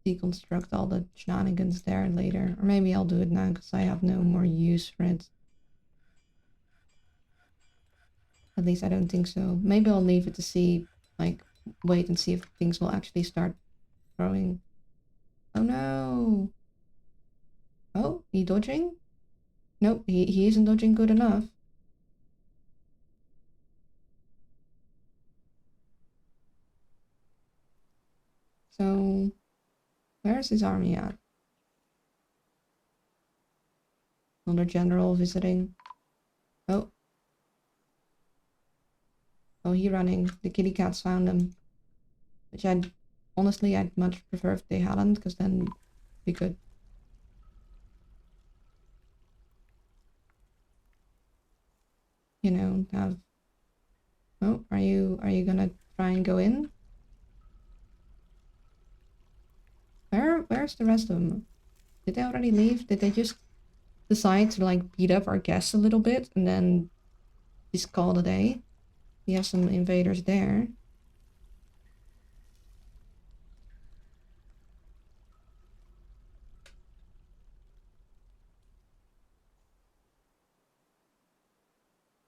deconstruct all the shenanigans there later. Or maybe I'll do it now because I have no more use for it. At least I don't think so. Maybe I'll leave it to see, like, wait and see if things will actually start growing. Oh no! Oh, he dodging? Nope, he isn't dodging good enough. So, where's his army at? Another general visiting. Oh. Oh, he running. The kitty cats found him. Which honestly, I'd much prefer if they hadn't, because then we could... You know, have... Oh, are you gonna try and go in? Where's the rest of them? Did they already leave? Did they just decide to like beat up our guests a little bit and then just call it a day? We have some invaders there.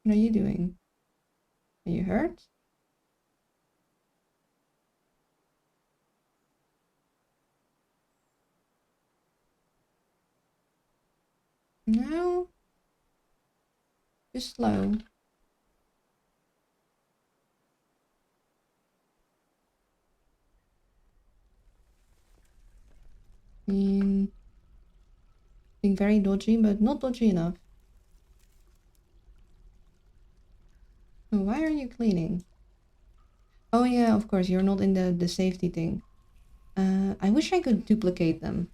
What are you doing? Are you hurt? No. Just slow. Being very dodgy, but not dodgy enough. Oh, why are you cleaning? Oh yeah, of course, you're not in the safety thing. I wish I could duplicate them.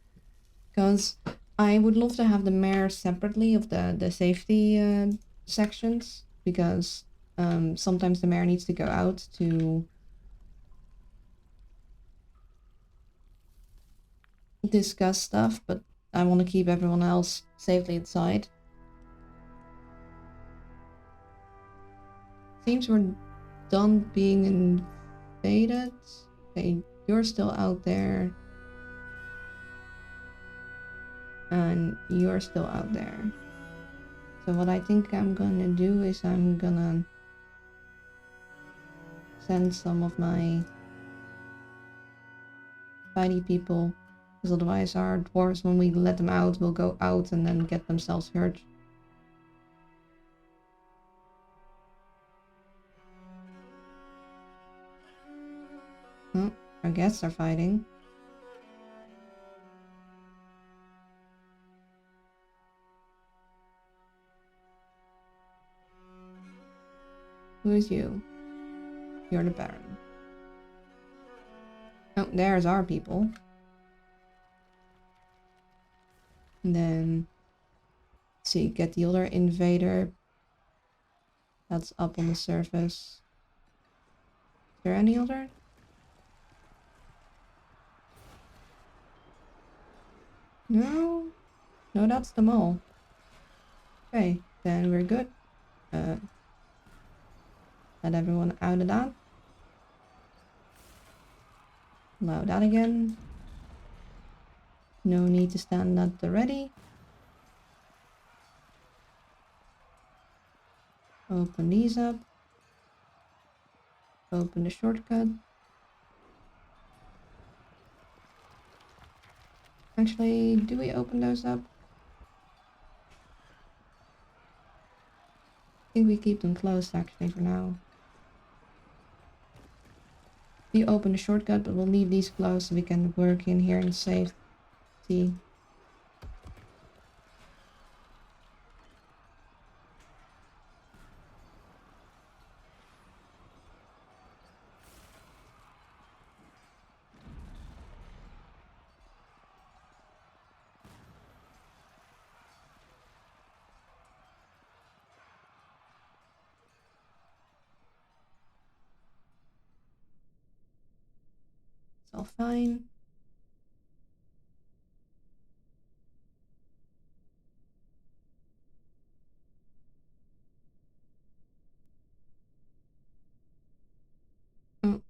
Because I would love to have the mayor separately of the safety sections. Because sometimes the mayor needs to go out to discuss stuff, but I want to keep everyone else safely inside. Seems we're done being invaded. Okay, you're still out there. And you're still out there. So what I think I'm gonna do is I'm gonna send some of my fighty people, because otherwise our dwarves, when we let them out, will go out and then get themselves hurt. Oh, our guests are fighting. Who is you? You're the Baron. Oh, there's our people. And then, let's see, get the other invader. That's up on the surface. Is there any other? No? No, that's them all. Okay, then we're good. Let everyone out of that. Allow that again. No need to stand at the ready. Open these up. Open the shortcut. Actually, do we open those up? I think we keep them closed actually for now. We open the shortcut, but we'll leave these closed so we can work in here in safety. It's all fine. Oh.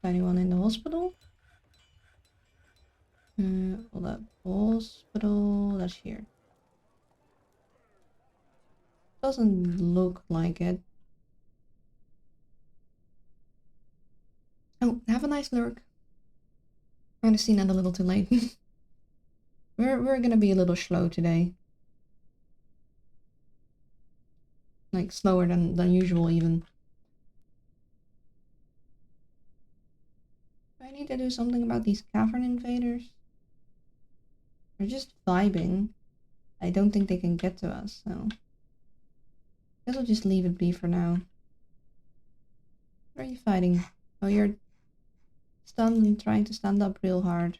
Anyone in the hospital? Hold up. Hospital. That's here. Doesn't look like it. Oh, have a nice lurk. Might have seen that a little too late. we're gonna be a little slow today. Like slower than usual even. Do I need to do something about these cavern invaders? They're just vibing. I don't think they can get to us, so guess I'll just leave it be for now. What are you fighting? Oh, you're stunned and trying to stand up real hard.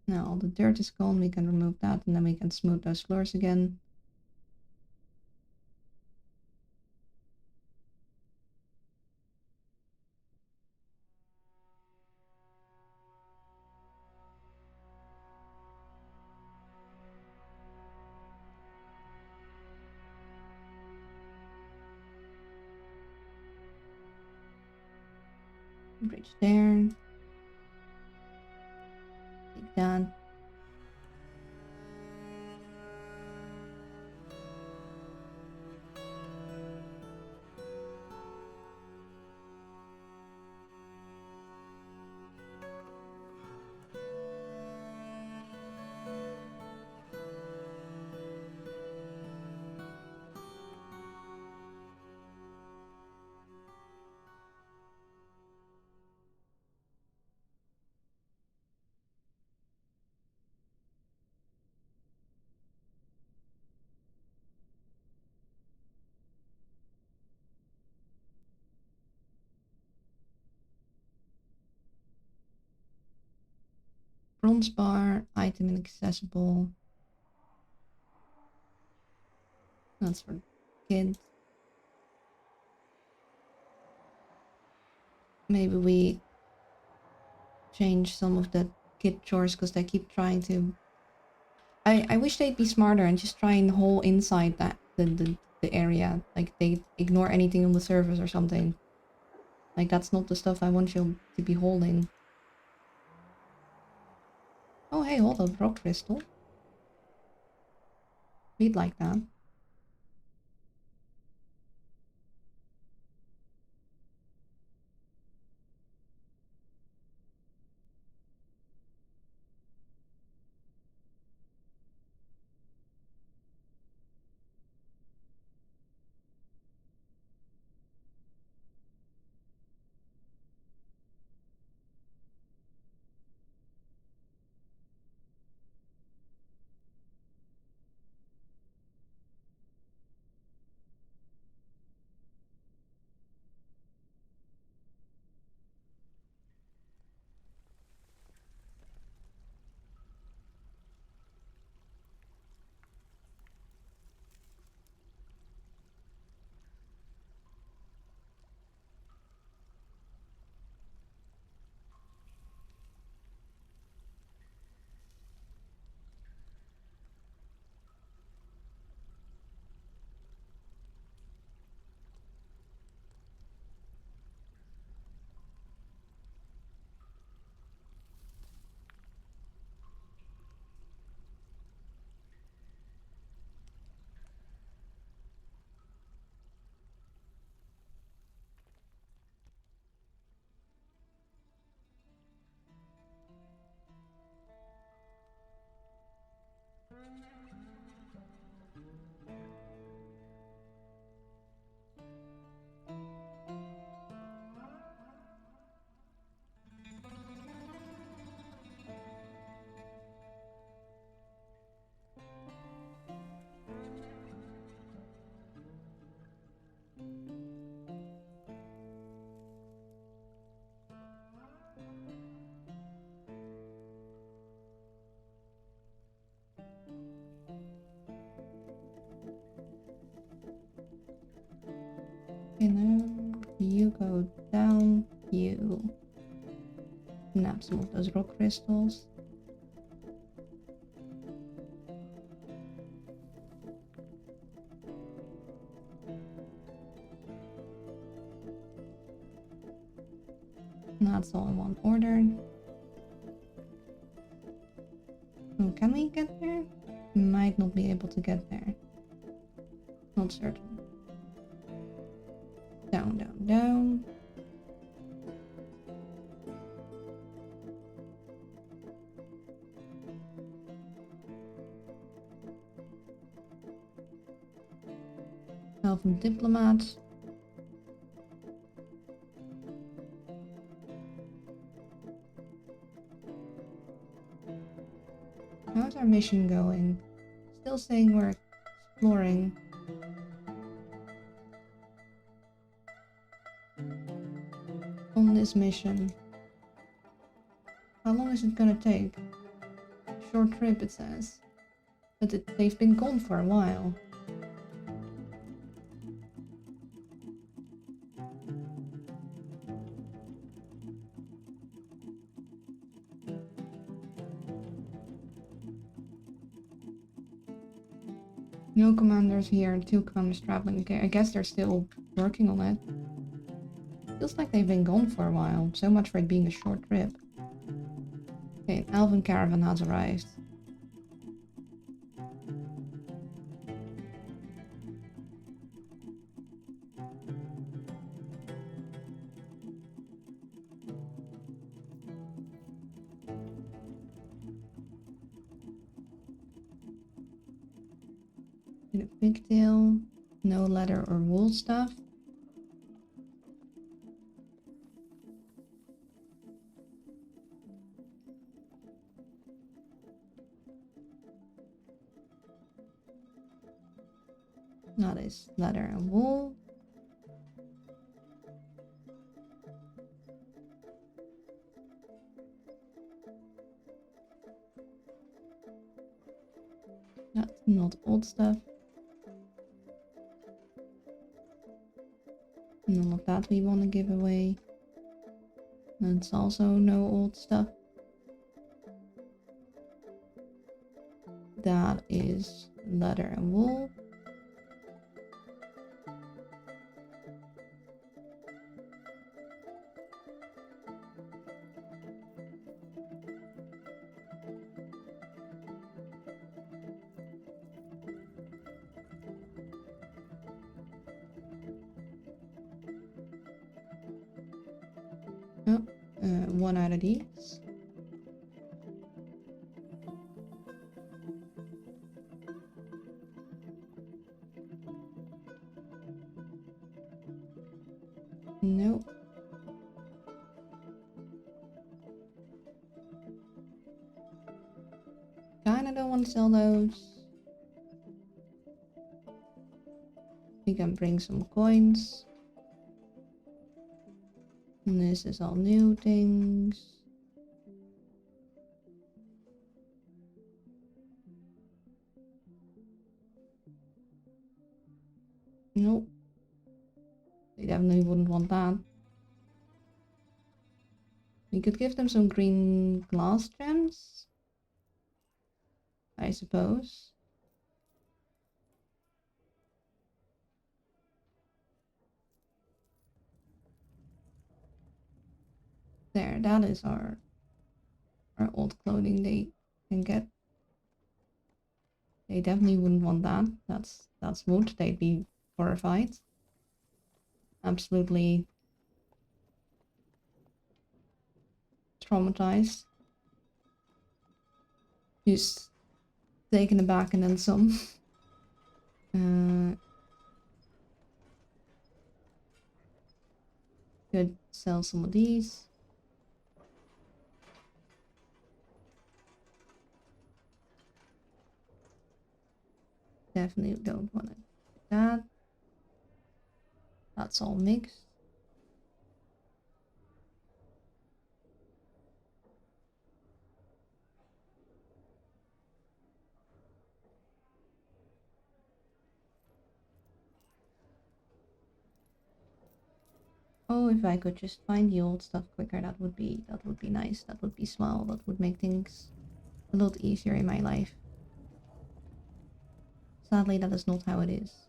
Now all the dirt is gone, we can remove that and then we can smooth those floors again. Bridge there. Take that. Bronze bar, item inaccessible. That's for kids. Maybe we change some of the kid chores because they keep trying to. I wish they'd be smarter and just try and hole inside that the area. Like they ignore anything on the surface or something. Like that's not the stuff I want you to be holding. Oh hey, hold up, rock crystal. We'd like that. Okay, now you go down, you nab some of those rock crystals. That's all in one order. Oh, can we get there? Might not be able to get there. Not certain. Down, down, down. Elven diplomat. How's our mission going? Still saying we're exploring. On this mission. How long is it gonna take? Short trip, it says. But they've been gone for a while. No commanders here, 2 commanders traveling. Okay, I guess they're still working on it. Feels like they've been gone for a while. So much for it being a short trip. Okay, an elven caravan has arrived. In a pigtail, no leather or wool stuff. That is leather and wool. That's not old stuff. None of that we want to give away. That's also no old stuff. That is leather and wool. Oh, one out of these. Nope. Kinda don't want to sell those. We can bring some coins. And this is all new things. Nope. They definitely wouldn't want that. We could give them some green glass gems, I suppose. There, that is our old clothing they can get. They definitely wouldn't want that. That's wood. They'd be horrified. Absolutely traumatized. Just taken aback and then some. Could sell some of these. Definitely don't want to do that. That's all mixed. Oh, if I could just find the old stuff quicker, that would be nice. That would be swell. That would make things a lot easier in my life. Sadly, that is not how it is.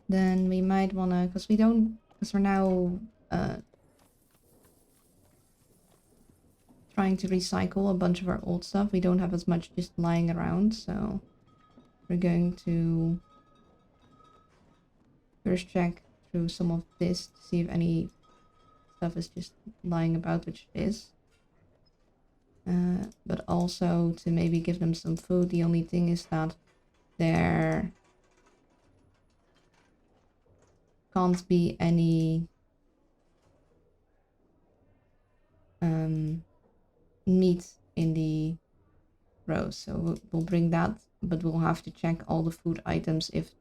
Then we might wanna, because we're now trying to recycle a bunch of our old stuff. We don't have as much just lying around, so we're going to first check through some of this to see if any stuff is just lying about, which it is. But also to maybe give them some food. The only thing is that there can't be any meat in the rows, so we'll bring that, but we'll have to check all the food items if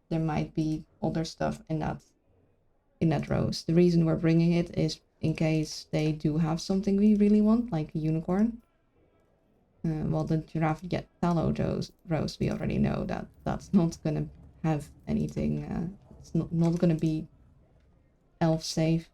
there might be other stuff in that rows. The reason we're bringing it is in case they do have something we really want, like a unicorn. Well, the giraffe get tallow roast, we already know that that's not gonna have anything. It's not gonna be elf safe.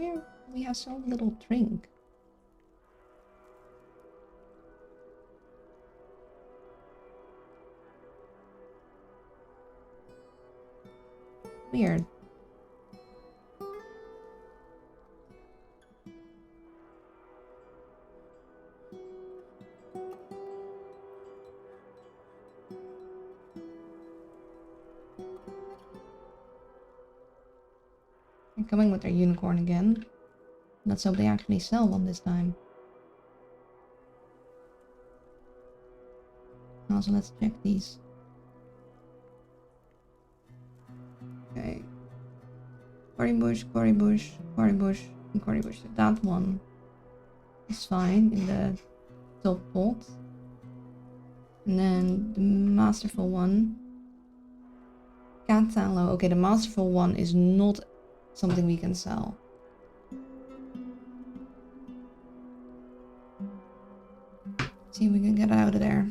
Why we have so little drink? Weird. They're coming with their unicorn again. Let's hope they actually sell one this time. Also, let's check these. Okay. Quarry bush, quarry bush, quarry bush, and quarry bush. That one is fine in the top pot. And then the masterful one. Cat tallow. Okay, the masterful one is not something we can sell. See if we can get out of there.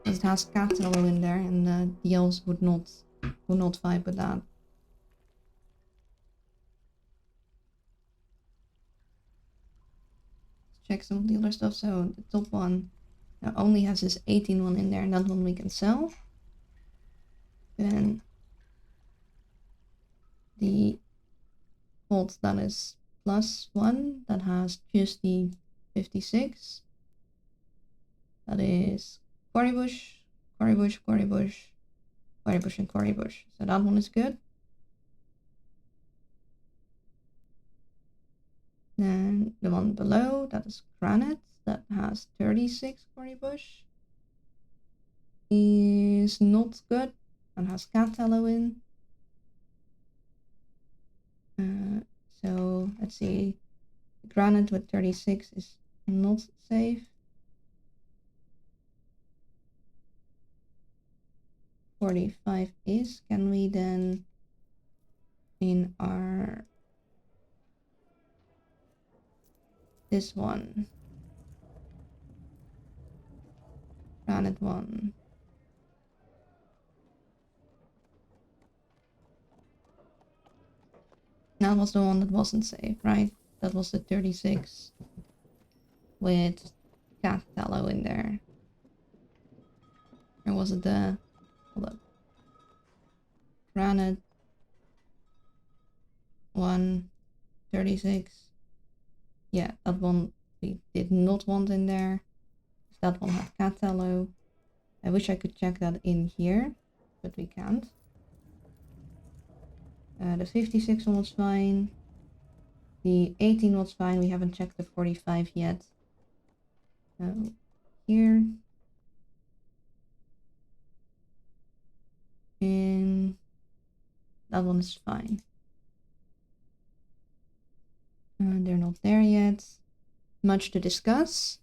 Because it has cat tallow in there, and the elves would not fight with that. Let's check some of the other stuff. So the top one only has this 18 one in there, and that one we can sell. Then the pot that is +1 that has just the 56. That is quarry bush, quarry bush, quarry bush, quarry bush, and quarry bush. So that one is good. Then the one below, that is granite, that has 36 quarry bush, is not good and has cat tallow in. So let's see, granite with 36 is not safe. 45 is. Can we then in our this one, granite one, that was the one that wasn't safe, right? That was the 36 with cat tallow in there. Or was it the, hold up, granite 136? Yeah, that one we did not want in there. That one had cat tallow. I wish I could check that in here, but we can't. The 56 one was fine. The 18 was fine. We haven't checked the 45 yet. Here. And that one is fine. They're not there yet. Much to discuss.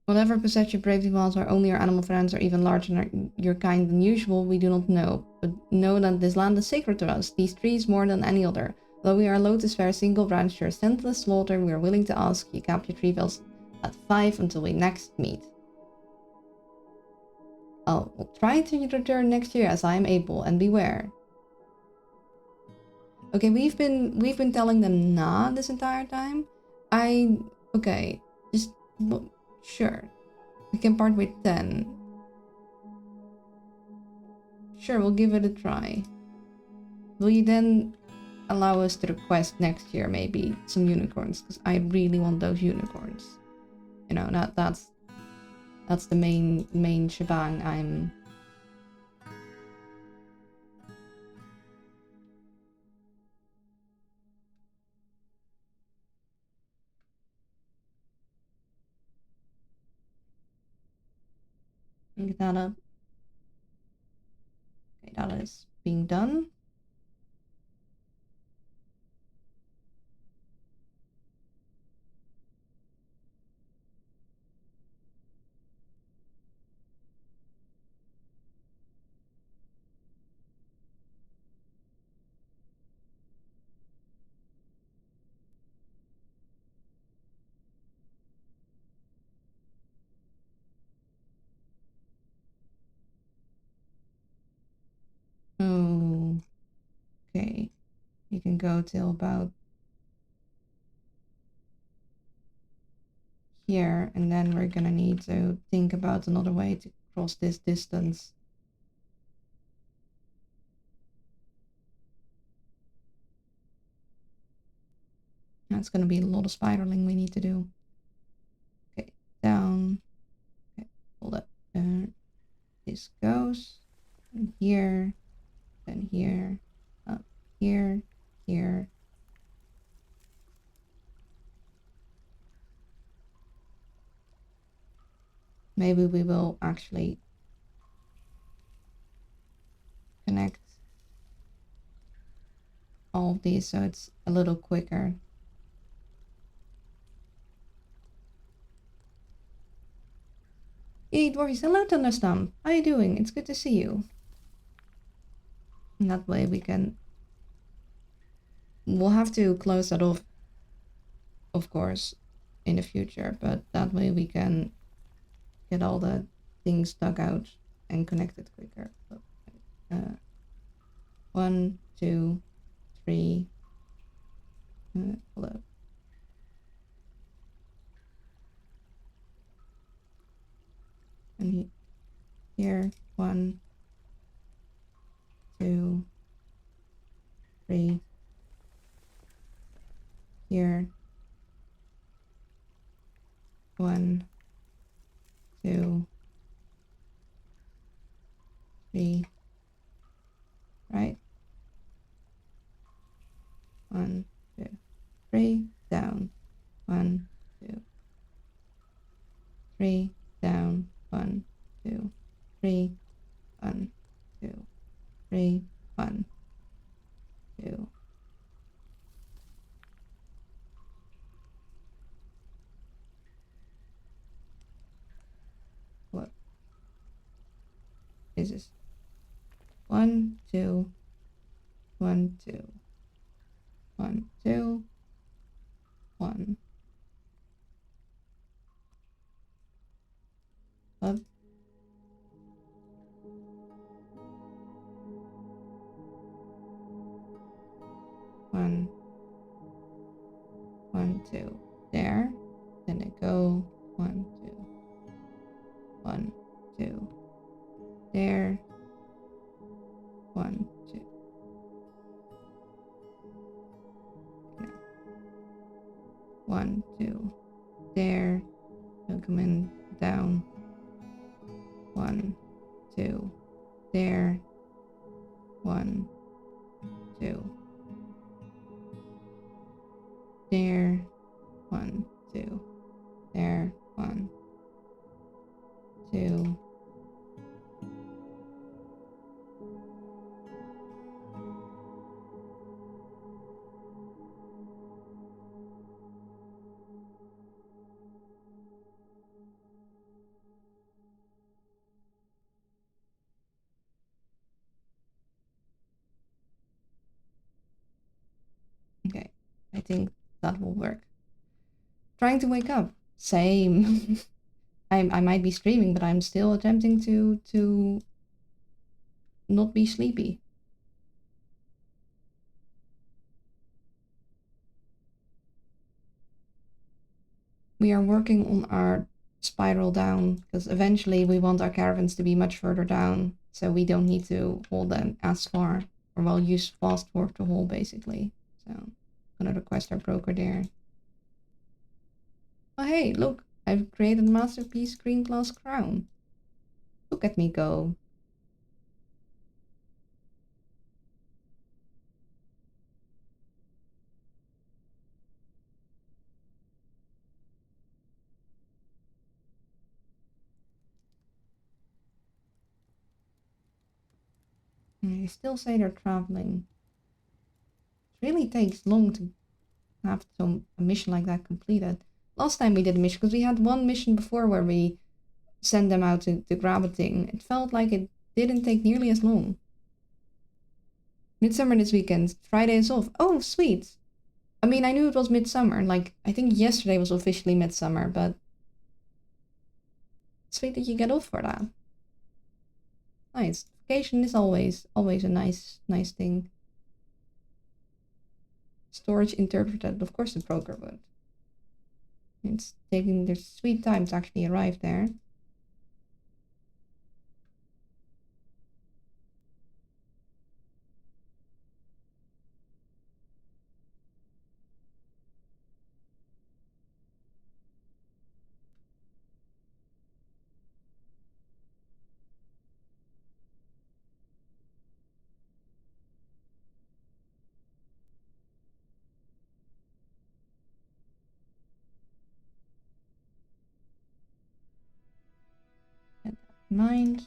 Whatever possessed your bravely whilst are only our animal friends or even larger than your kind than usual, we do not know. But know that this land is sacred to us, these trees more than any other. Though we are loath to spare a single branch to your senseless slaughter, we are willing to ask you capture tree bells at 5 until we next meet. I'll try to return next year as I am able, and beware. Okay, we've been telling them nah this entire time. Okay, just sure. We can part with 10. Sure, we'll give it a try. Will you then allow us to request next year maybe some unicorns? Because I really want those unicorns. You know, that's the main shebang I'm... Get that up. Okay, that is being done. Oh, okay. You can go till about here, and then we're gonna need to think about another way to cross this distance. That's gonna be a lot of spiraling we need to do. Okay, down. Okay, hold up. This goes and here, then here, up here, here. Maybe we will actually connect all of these so it's a little quicker. Hey, Dwarfies, hello Thunderstorm. How are you doing? It's good to see you. And that way we can... We'll have to close that off, of course, in the future, but that way we can get all the things dug out and connected quicker. So, 1, 2, 3. Hello. And here, 1, 2, 3. Here, 1, 2, 3. Right? 1, 2, 3. Down. 1, 2, 3. Down. 1, 2, 3. 1, 2, 3. 1, 2. What is this? 1, 2, 1, 2, 1, 2, 1. Up. 1, 1, 2. There. Then I go 1, 2, 1, 2. There. 1, 2. No. 1, 2. There. Don't come in. Down. 1, 2. There. 1, 2. There. 1, 2. There. 1. Okay, I think that will work. Trying to wake up. Same. I might be streaming, but I'm still attempting to not be sleepy. We are working on our spiral down because eventually we want our caravans to be much further down, so we don't need to haul them as far, or we'll use fast work to haul basically. So I'm gonna request our broker there. Oh hey, look, I've created a masterpiece green glass crown. Look at me go. They still say they're traveling. It really takes long to have a mission like that completed. Last time we did a mission, because we had one mission before where we sent them out to grab a thing. It felt like it didn't take nearly as long. Midsummer this weekend. Friday is off. Oh, sweet. I mean, I knew it was midsummer. Like, I think yesterday was officially midsummer, but sweet that you get off for that. Nice. Vacation is always a nice thing. Storage interpreted. Of course the broker would. It's taking their sweet time to actually arrive there. Keep that in mind.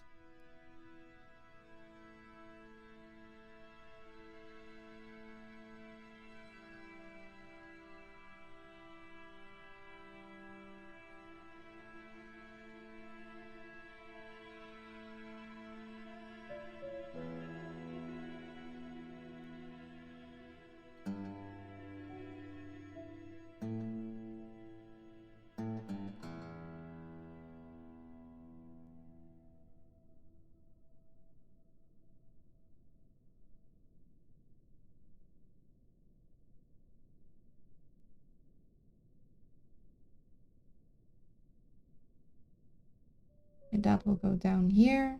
And that will go down here.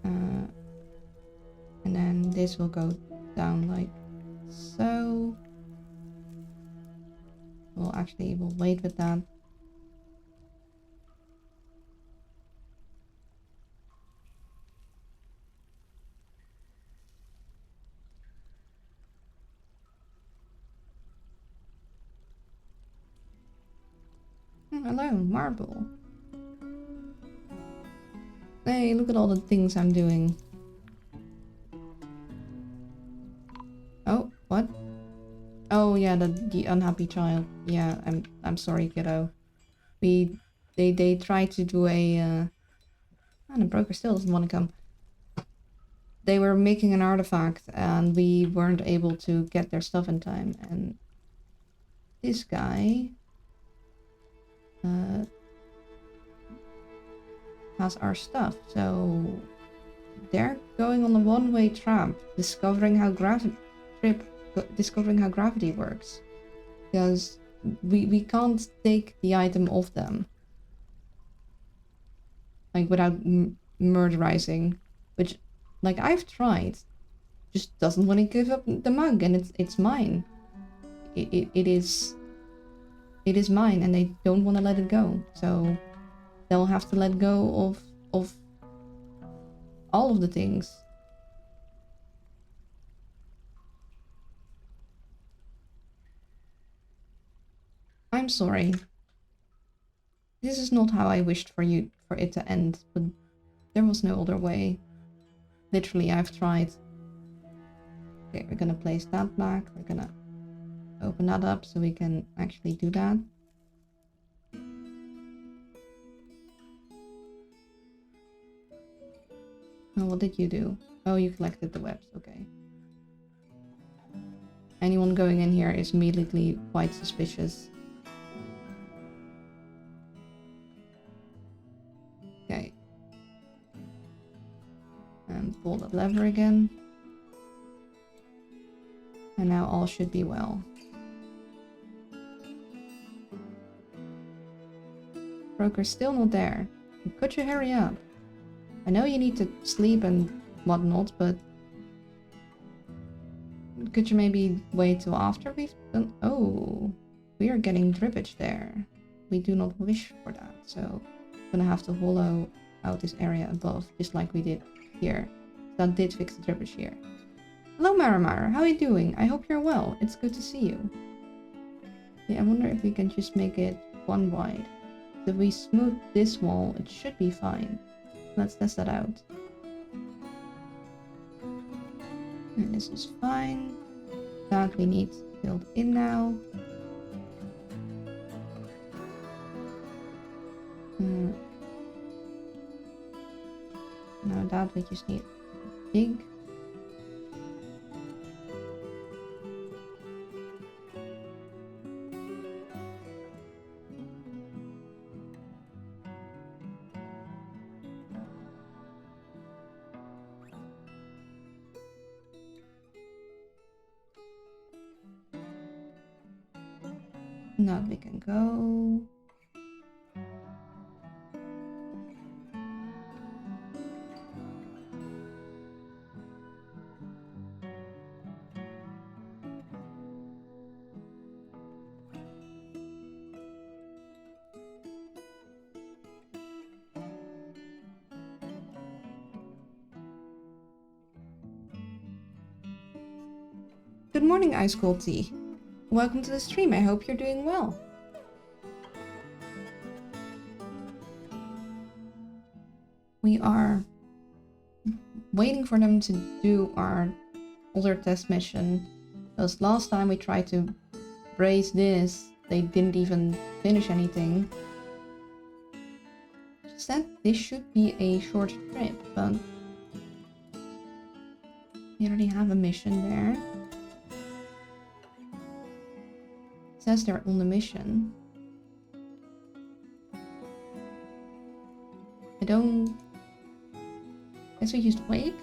And then this will go down like so. We'll wait with that. Hello, marble. Hey, look at all the things I'm doing. Oh, what? Oh yeah, the unhappy child. Yeah, I'm sorry, kiddo. They tried to do a and the broker still doesn't want to come. They were making an artifact and we weren't able to get their stuff in time, and this guy has our stuff, so they're going on a one-way trap, discovering how gravity works, because we can't take the item off them, like without murderizing, which, like, I've tried, just doesn't want to give up the mug, and it's mine. It is mine, and they don't want to let it go, so they'll have to let go of all of the things. I'm sorry. This is not how I wished for it to end, but there was no other way. Literally, I've tried. Okay, we're gonna place that back. We're gonna open that up so we can actually do that. Oh, what did you do? Oh, you collected the webs. Okay. anyone going in here is immediately quite suspicious. Okay. And pull the lever again. And now all should be well. Broker's still not there. Could you hurry up? I know you need to sleep and whatnot, but could you maybe wait till after we've done? Oh, we are getting drippage there. We do not wish for that, so I'm gonna have to hollow out this area above, just like we did here. That did fix the drippage here. Hello, Maramara. How are you doing? I hope you're well. It's good to see you. Yeah, I wonder if we can just make it one wide. If we smooth this wall, it should be fine. Let's test that out. And this is fine. That we need filled in now. Now that we just need big. Now we can go. Good morning, Ice Cold Tea. Welcome to the stream. I hope you're doing well. We are waiting for them to do our other test mission. Because last time we tried to brace this, they didn't even finish anything. Said this should be a short trip, but we already have a mission there. Says they're on the mission. I don't... Guess we used wake?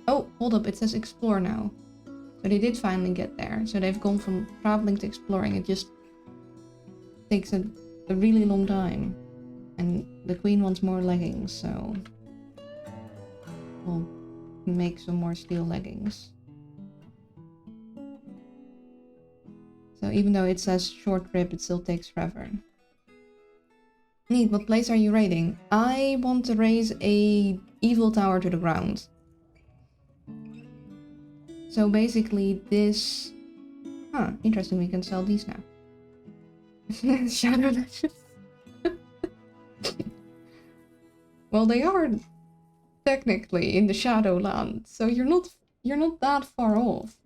Oh, hold up, it says explore now. So they did finally get there. So they've gone from traveling to exploring. It just takes a really long time. And the queen wants more leggings, so we'll make some more steel leggings. So even though it says short trip, it still takes forever. Neat, what place are you raiding? I want to raise a evil tower to the ground. So basically this... Huh, interesting, we can sell these now. Shadow Legends. Well, they are technically in the Shadowland, so you're not that far off.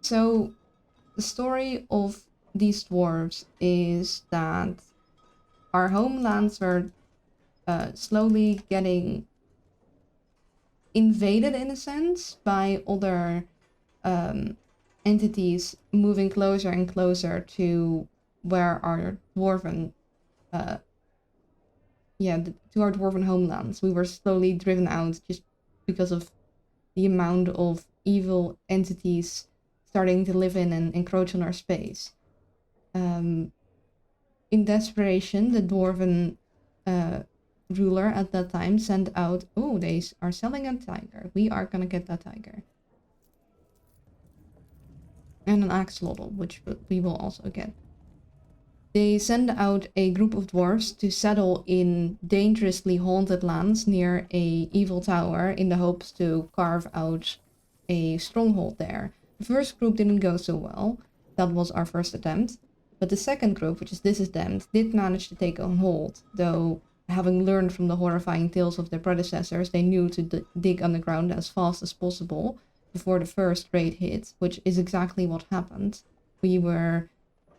So the story of these dwarves is that our homelands were slowly getting invaded, in a sense, by other entities moving closer and closer to where our dwarven to our dwarven homelands. We were slowly driven out just because of the amount of evil entities starting to live in and encroach on our space. In desperation, the dwarven ruler at that time sent out, oh, they are selling a tiger. We are gonna get that tiger. And an axolotl, which we will also get. They send out a group of dwarves to settle in dangerously haunted lands near a evil tower in the hopes to carve out a stronghold there. The first group didn't go so well. That was our first attempt. But the second group, which is this attempt, did manage to take a hold, though having learned from the horrifying tales of their predecessors, they knew to dig underground as fast as possible before the first raid hit, which is exactly what happened. We were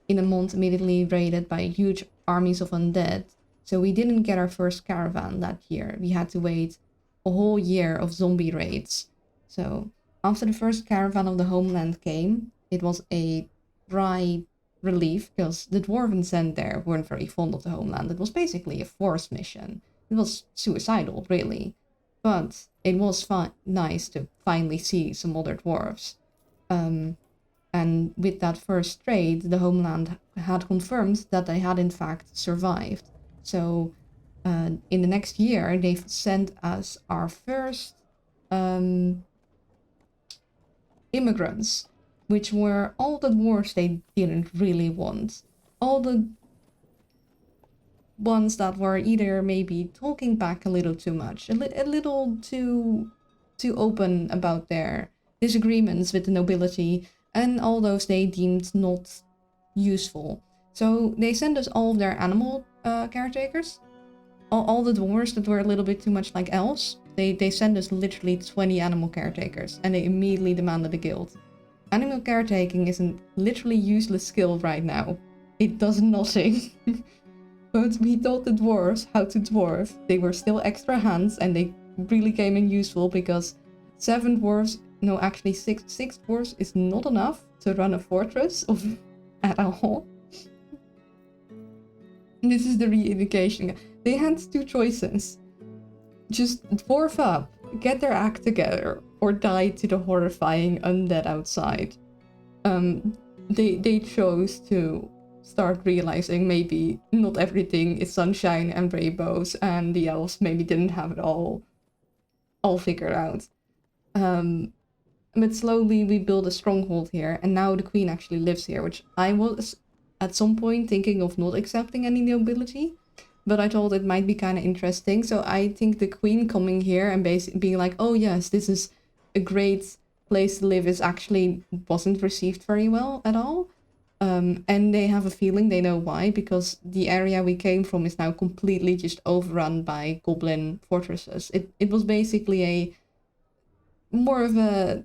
in a month immediately raided by huge armies of undead, so we didn't get our first caravan that year. We had to wait a whole year of zombie raids. So After the first caravan of the homeland came, it was a dry relief because the dwarven sent there weren't very fond of the homeland. It was basically a forced mission. It was suicidal, really. But it was nice to finally see some other dwarves. And with that first trade, the homeland had confirmed that they had in fact survived. So in the next year, they've sent us our first immigrants, which were all the dwarves they didn't really want. All the ones that were either maybe talking back a little too much, a little too open about their disagreements with the nobility, and all those they deemed not useful. So they sent us all of their animal caretakers, all the dwarves that were a little bit too much like elves. They sent us literally 20 animal caretakers, and they immediately demanded a guild. Animal caretaking is a literally useless skill right now. It does nothing. But we taught the dwarves how to dwarf. They were still extra hands, and they really came in useful because 7 dwarves, no, actually 6 dwarves is not enough to run a fortress at all. This is the re-education. They had 2 choices. Just dwarf up, get their act together, or die to the horrifying undead outside. They chose to start realizing maybe not everything is sunshine and rainbows, and the elves maybe didn't have it all figured out. But slowly we build a stronghold here, and now the queen actually lives here, which I was at some point thinking of not accepting any nobility, but I thought it might be kind of interesting. So I think the queen coming here and basically being like, oh yes, this is a great place to live, is actually wasn't received very well at all. And they have a feeling, they know why, because the area we came from is now completely just overrun by goblin fortresses. It was basically a more of a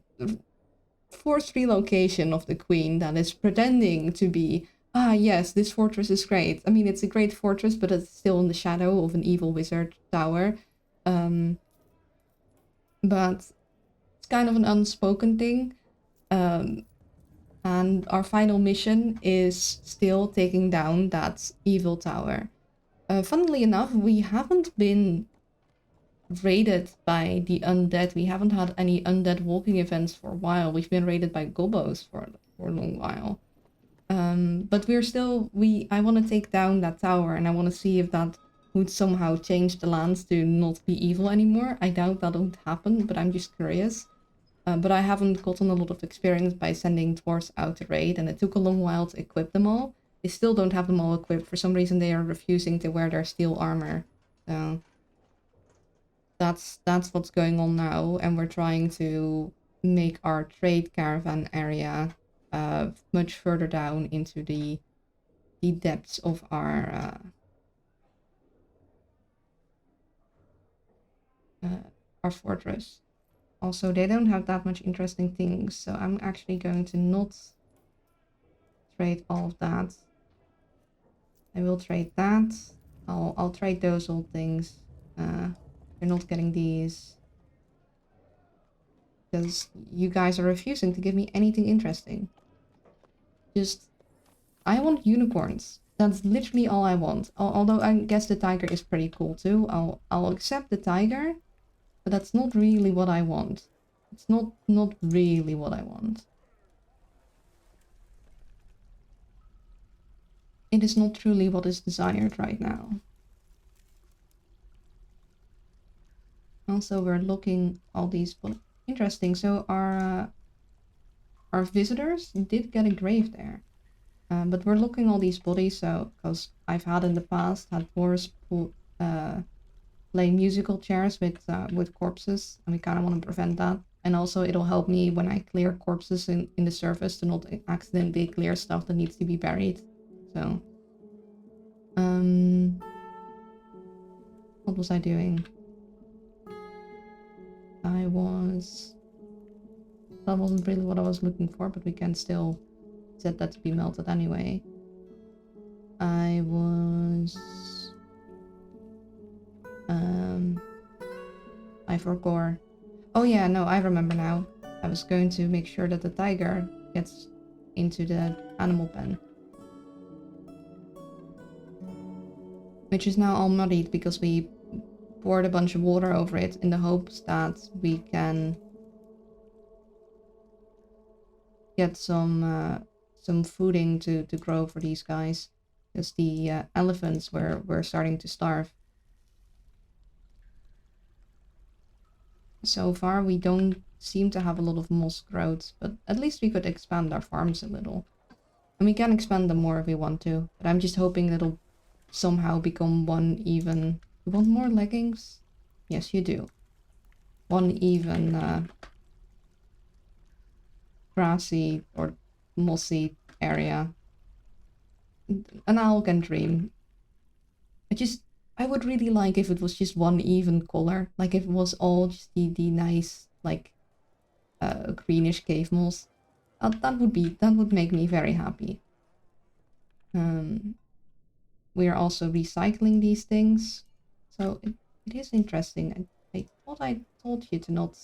forced relocation of the queen that is pretending to be, yes, this fortress is great. I mean, it's a great fortress, but it's still in the shadow of an evil wizard tower. But it's kind of an unspoken thing. And our final mission is still taking down that evil tower. Funnily enough, we haven't been raided by the undead. We haven't had any undead walking events for a while. We've been raided by gobos for a long while. But we're still, I want to take down that tower, and I want to see if that would somehow change the lands to not be evil anymore. I doubt that'll happen, but I'm just curious. But I haven't gotten a lot of experience by sending dwarves out to raid, and it took a long while to equip them all. They still don't have them all equipped. For some reason, they are refusing to wear their steel armor. So that's what's going on now, and we're trying to make our trade caravan area much further down into the depths of our fortress. Also, they don't have that much interesting things, so I'm actually going to not trade all of that. I will trade that. I'll trade those old things. You're not getting these because you guys are refusing to give me anything interesting. Just, I want unicorns. That's literally all I want. Although I guess the tiger is pretty cool too. I'll accept the tiger, but that's not really what I want. It's not really what I want. It is not truly what is desired right now. Also, we're looking all these, interesting. So our visitors did get a grave there, but we're looking all these bodies. So because I've had in the past had dwarves play musical chairs with corpses, and we kind of want to prevent that. And also, it'll help me when I clear corpses in the surface to not accidentally clear stuff that needs to be buried. So, what was I doing? That wasn't really what I was looking for, but we can still set that to be melted anyway. I forgot. Oh yeah, no, I remember now. I was going to make sure that the tiger gets into the animal pen. Which is now all muddied because we poured a bunch of water over it in the hopes that we can get some fooding to grow for these guys. Because the elephants were starting to starve. So far we don't seem to have a lot of moss growth, but at least we could expand our farms a little. And we can expand them more if we want to, but I'm just hoping it'll somehow become one even... You want more leggings? Yes, you do. One even grassy or mossy area. An owl can dream. I would really like if it was just one even color. Like if it was all just the nice, like, greenish cave moss. That would make me very happy. We are also recycling these things. So it is interesting. I thought I told you to not...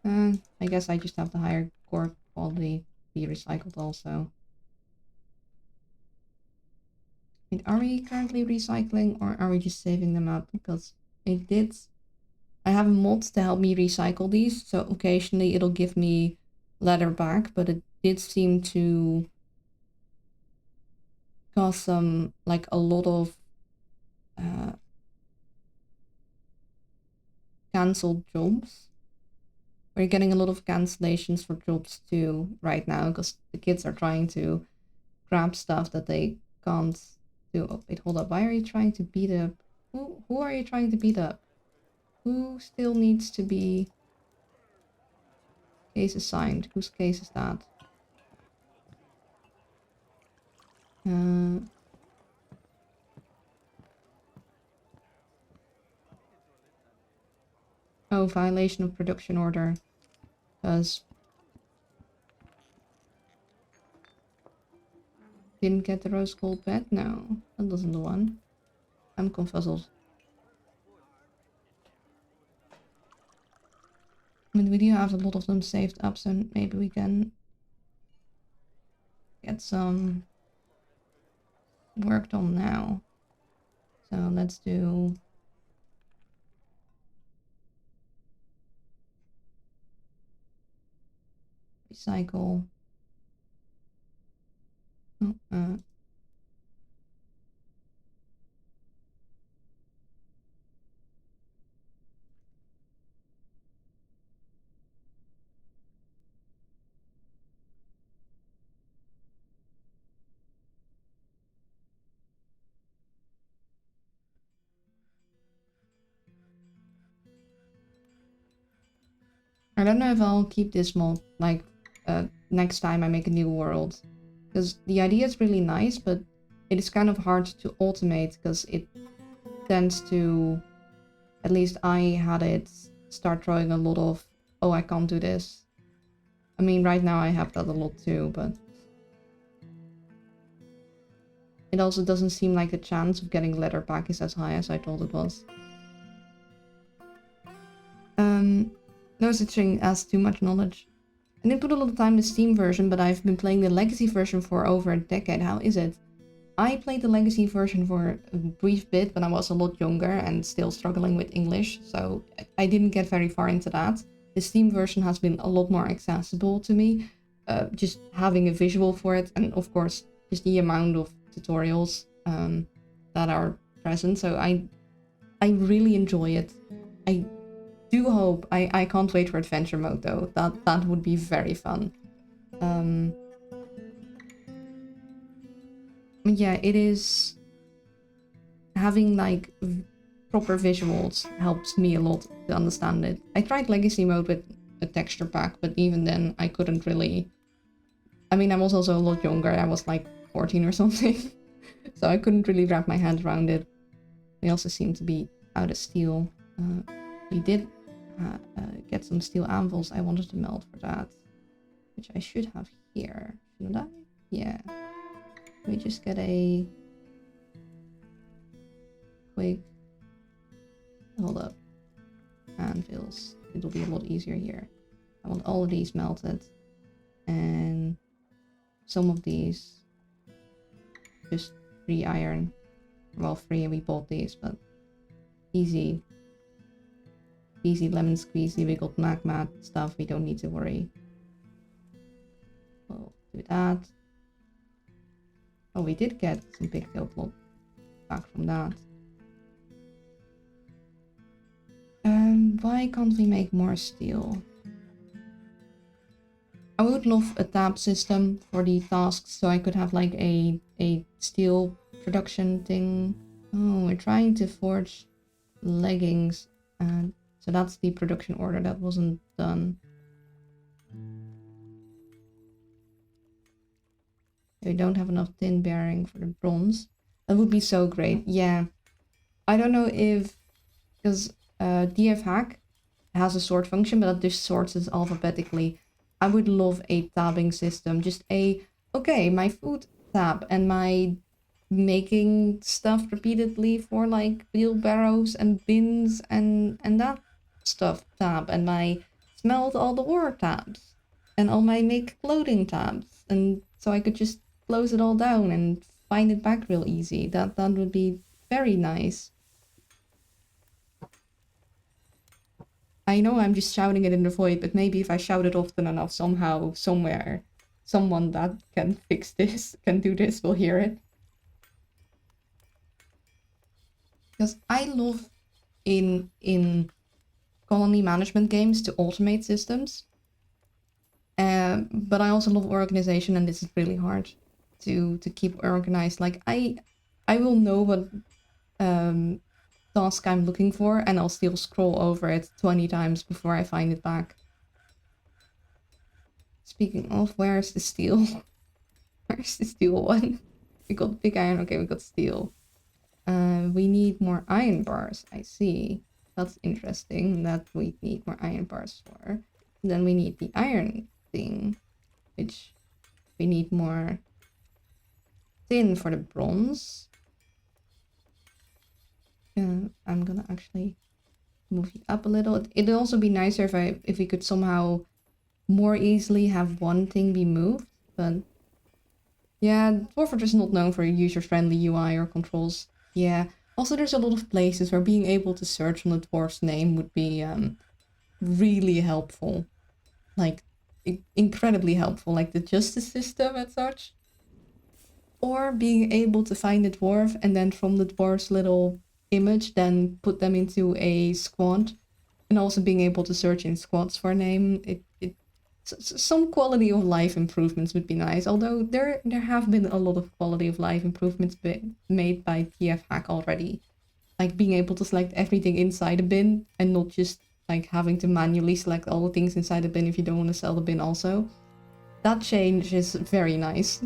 I guess I just have the higher core quality be recycled also. Wait, are we currently recycling or are we just saving them up? Because it did... I have a mod to help me recycle these, so occasionally it'll give me leather back, but it did seem to cause some, like, a lot of cancelled jobs. We're getting a lot of cancellations for jobs too right now because the kids are trying to grab stuff that they can't do. Oh, wait, hold up. Why are you trying to beat up? Who are you trying to beat up? Who still needs to be case assigned? Whose case is that? Oh, violation of production order. Because didn't get the rose gold bed? No, that wasn't the one. I'm confuzzled. I mean, we do have a lot of them saved up, so maybe we can get some worked on now. So let's do... recycle. Oh, I don't know if I'll keep this mod, like, next time I make a new world. Because the idea is really nice, but it is kind of hard to automate, because it tends to... At least I had it start throwing a lot of, oh, I can't do this. I mean, right now I have that a lot too, but... It also doesn't seem like the chance of getting leather back is as high as I thought it was. No such thing as too much knowledge. I didn't put a lot of time in the Steam version, but I've been playing the Legacy version for over a decade. How is it? I played the Legacy version for a brief bit when I was a lot younger and still struggling with English, so I didn't get very far into that. The Steam version has been a lot more accessible to me, just having a visual for it, and of course, just the amount of tutorials that are present, so I really enjoy it. I do hope... I can't wait for adventure mode though. That would be very fun. Yeah, it is... Having, like, proper visuals helps me a lot to understand it. I tried Legacy mode with a texture pack, but even then I couldn't really... I mean, I was also a lot younger. I was like 14 or something. So I couldn't really wrap my head around it. We also seem to be out of steel. We did get some steel anvils. I wanted to melt for that, which I should have here, shouldn't I? Yeah. Let me just get a quick... Hold up. Anvils. it'll be a lot easier here. I want all of these melted. And some of these. Just 3 iron. Well, 3 we bought these, but easy. Easy lemon squeezy. We got magma stuff. We don't need to worry. We'll do that. Oh, we did get some pigtail cloth back from that. Why can't we make more steel? I would love a tab system for the tasks, so I could have like a steel production thing. Oh, we're trying to forge leggings, and so that's the production order that wasn't done. We don't have enough tin bearing for the bronze. That would be so great. Yeah, I don't know if because DF hack has a sort function, but that just sorts it alphabetically. I would love a tabbing system. Just okay, my food tab and my making stuff repeatedly for like wheelbarrows and bins and that stuff tab, and my smelt all the ore tabs, and all my make clothing tabs, and so I could just close it all down and find it back real easy. That would be very nice. I know I'm just shouting it in the void, but maybe if I shout it often enough, somehow, somewhere, someone that can fix this, can do this, will hear it. Because I love in colony management games to automate systems. But I also love organization, and this is really hard to keep organized. Like I will know what task I'm looking for, and I'll still scroll over it 20 times before I find it back. Speaking of, where's the steel? Where's the steel one? We got big iron. Okay, we got steel. We need more iron bars. I see. That's interesting that we need more iron bars for. And then we need the iron thing, which we need more tin for the bronze. I'm gonna actually move you up a little. It'd also be nicer if we could somehow more easily have one thing be moved, but yeah, Dwarf Fortress is not known for a user-friendly UI or controls. Yeah, also there's a lot of places where being able to search on the dwarf's name would be really helpful. Like, incredibly helpful, like the justice system and such. Or being able to find a dwarf and then from the dwarf's little image then put them into a squad, and also being able to search in squads for a name. Some quality of life improvements would be nice, although there have been a lot of quality of life improvements made by TF hack already, like being able to select everything inside a bin and not just like having to manually select all the things inside the bin if you don't want to sell the bin also. That change is very nice.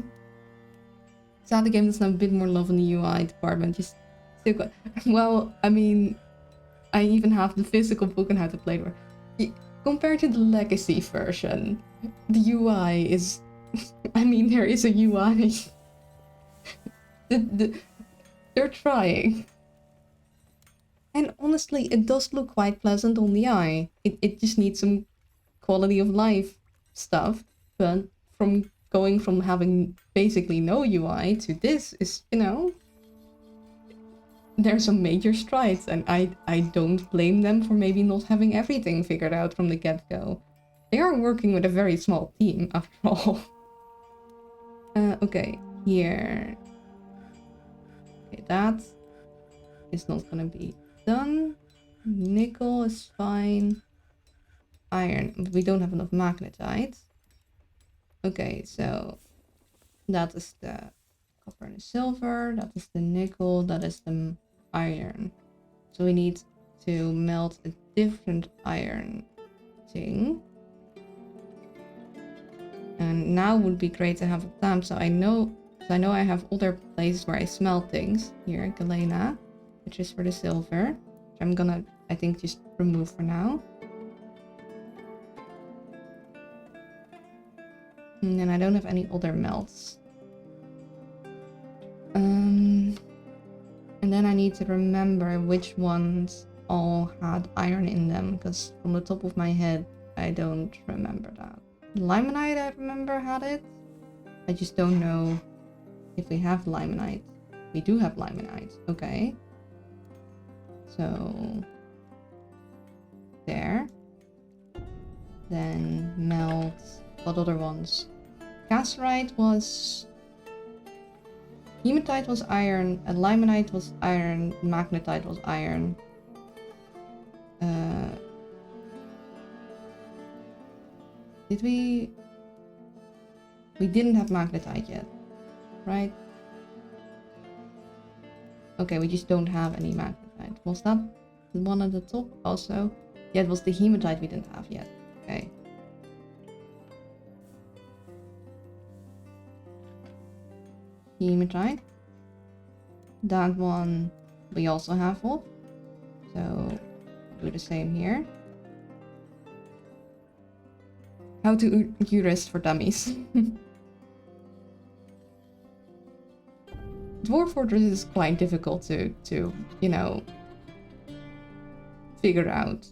Sad the game doesn't have a bit more love in the UI department. Just still, well, I mean, I even have the physical book on how to play it. Compared to the legacy version, the UI is, I mean, there is a UI. They're trying. And honestly, it does look quite pleasant on the eye. It just needs some quality of life stuff, but from going from having basically no UI to this is, you know, there's some major strides, and I don't blame them for maybe not having everything figured out from the get-go. They are working with a very small team, after all. Okay, here. Okay, that is not gonna be done. Nickel is fine. Iron, we don't have enough magnetite. Okay, so that is the copper and the silver, that is the nickel, that is the iron. So we need to melt a different iron thing. And now would be great to have a lamp, so I know I have other places where I smelt things. Here, Galena, which is for the silver, which I'm gonna, I think, just remove for now. And then I don't have any other melts. And then I need to remember which ones all had iron in them, because from the top of my head, I don't remember that. Limonite, I remember had it. I just don't know if we have limonite. We do have limonite, okay. So, there. Then melt, what other ones? Cassiterite was... Hematite was iron, and limonite was iron, magnetite was iron. Did we... We didn't have magnetite yet, right? Okay, we just don't have any magnetite. Was that the one at the top also? Yeah, it was the hematite we didn't have yet. Okay. Hematite. That one we also have of. So do the same here. How to jurist for dummies. Dwarf Fortress is quite difficult to you know, figure out.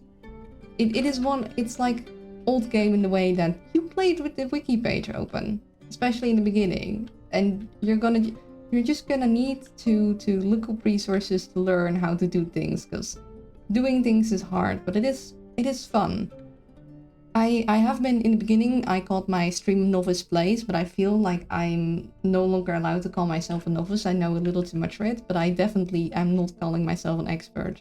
It is one, it's like old game in the way that you played with the wiki page open, especially in the beginning, and you're just gonna need to look up resources to learn how to do things, because doing things is hard, but it is fun. I have been, in the beginning, I called my stream Novice Plays, but I feel like I'm no longer allowed to call myself a novice. I know a little too much for it, but I definitely am not calling myself an expert.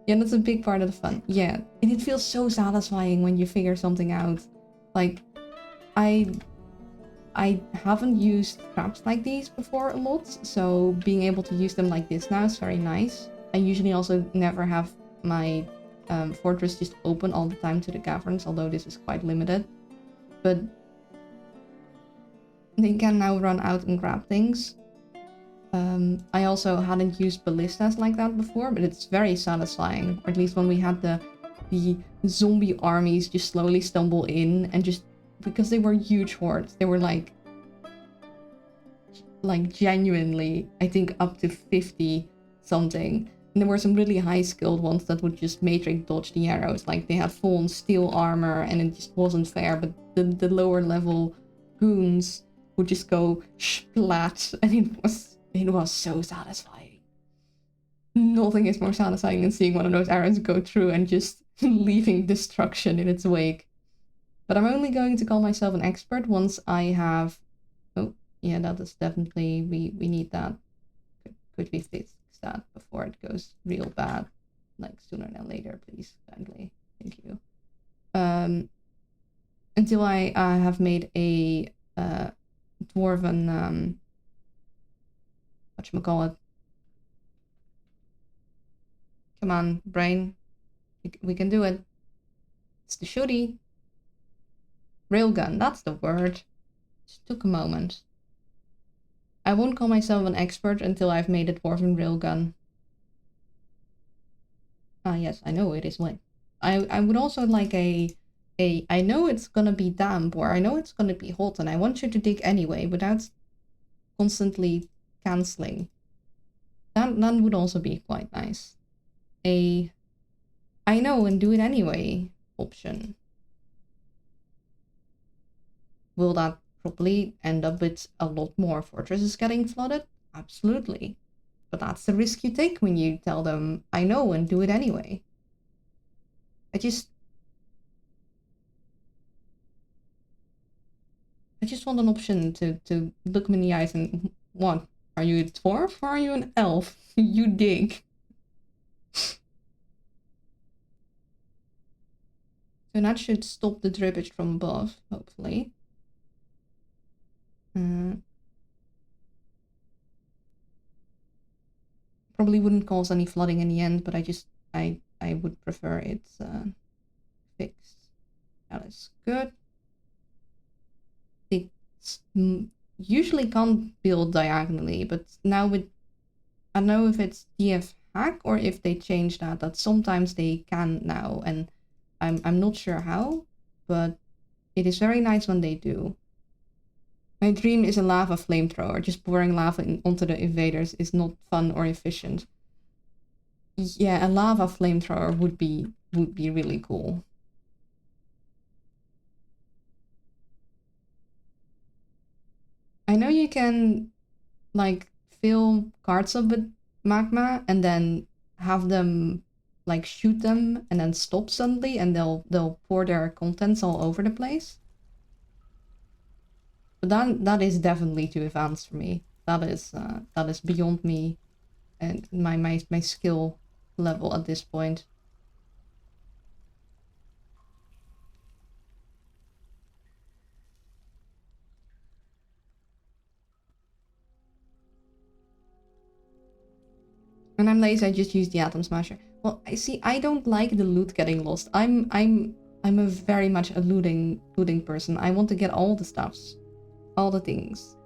Yeah, that's a big part of the fun. Yeah, and it feels so satisfying when you figure something out. Like, I haven't used traps like these before a lot, so being able to use them like this now is very nice. I usually also never have my fortress just open all the time to the caverns, although this is quite limited. But they can now run out and grab things. I also hadn't used ballistas like that before, but it's very satisfying. Or at least when we had the zombie armies just slowly stumble in, and just because they were huge hordes, they were like genuinely, I think up to 50 something. And there were some really high skilled ones that would just matrix dodge the arrows. Like they had full on steel armor and it just wasn't fair, but the lower level goons would just go splat, and it was so satisfying. Nothing is more satisfying than seeing one of those arrows go through and just leaving destruction in its wake. But I'm only going to call myself an expert once I have... Oh, yeah, that is definitely... We need that. Could we fix that before it goes real bad? Like, sooner than later, please. Kindly. Thank you. Until I have made a dwarven... whatchamacallit. Come on, brain. We can do it. It's the shooty. Railgun, that's the word. Just took a moment. I won't call myself an expert until I've made a dwarven railgun. Ah yes, I know it is when. I would also like I know it's gonna be damp, or I know it's gonna be hot, and I want you to dig anyway without constantly cancelling. That would also be quite nice. I know and do it anyway option. Will that probably end up with a lot more fortresses getting flooded? Absolutely. But that's the risk you take when you tell them, I know and do it anyway. I just want an option to look me in the eyes and, what? Are you a dwarf or are you an elf? You dig. So that should stop the drippage from above, hopefully. Probably wouldn't cause any flooding in the end, but I would prefer it fixed. That is good. It usually can't build diagonally, but now with... I don't know if it's DF hack or if they changed that sometimes they can now, and I'm not sure how, but it is very nice when they do. My dream is a lava flamethrower. Just pouring lava onto the invaders is not fun or efficient. Yeah, a lava flamethrower would be really cool. I know you can like fill carts up with magma and then have them like shoot them and then stop suddenly and they'll pour their contents all over the place. But that is definitely too advanced for me. That is beyond me and my skill level at this point. When I'm lazy, I just use the Atom Smasher. Well, I don't like the loot getting lost. I'm a very much a looting person. I want to get all the stuffs, all the things.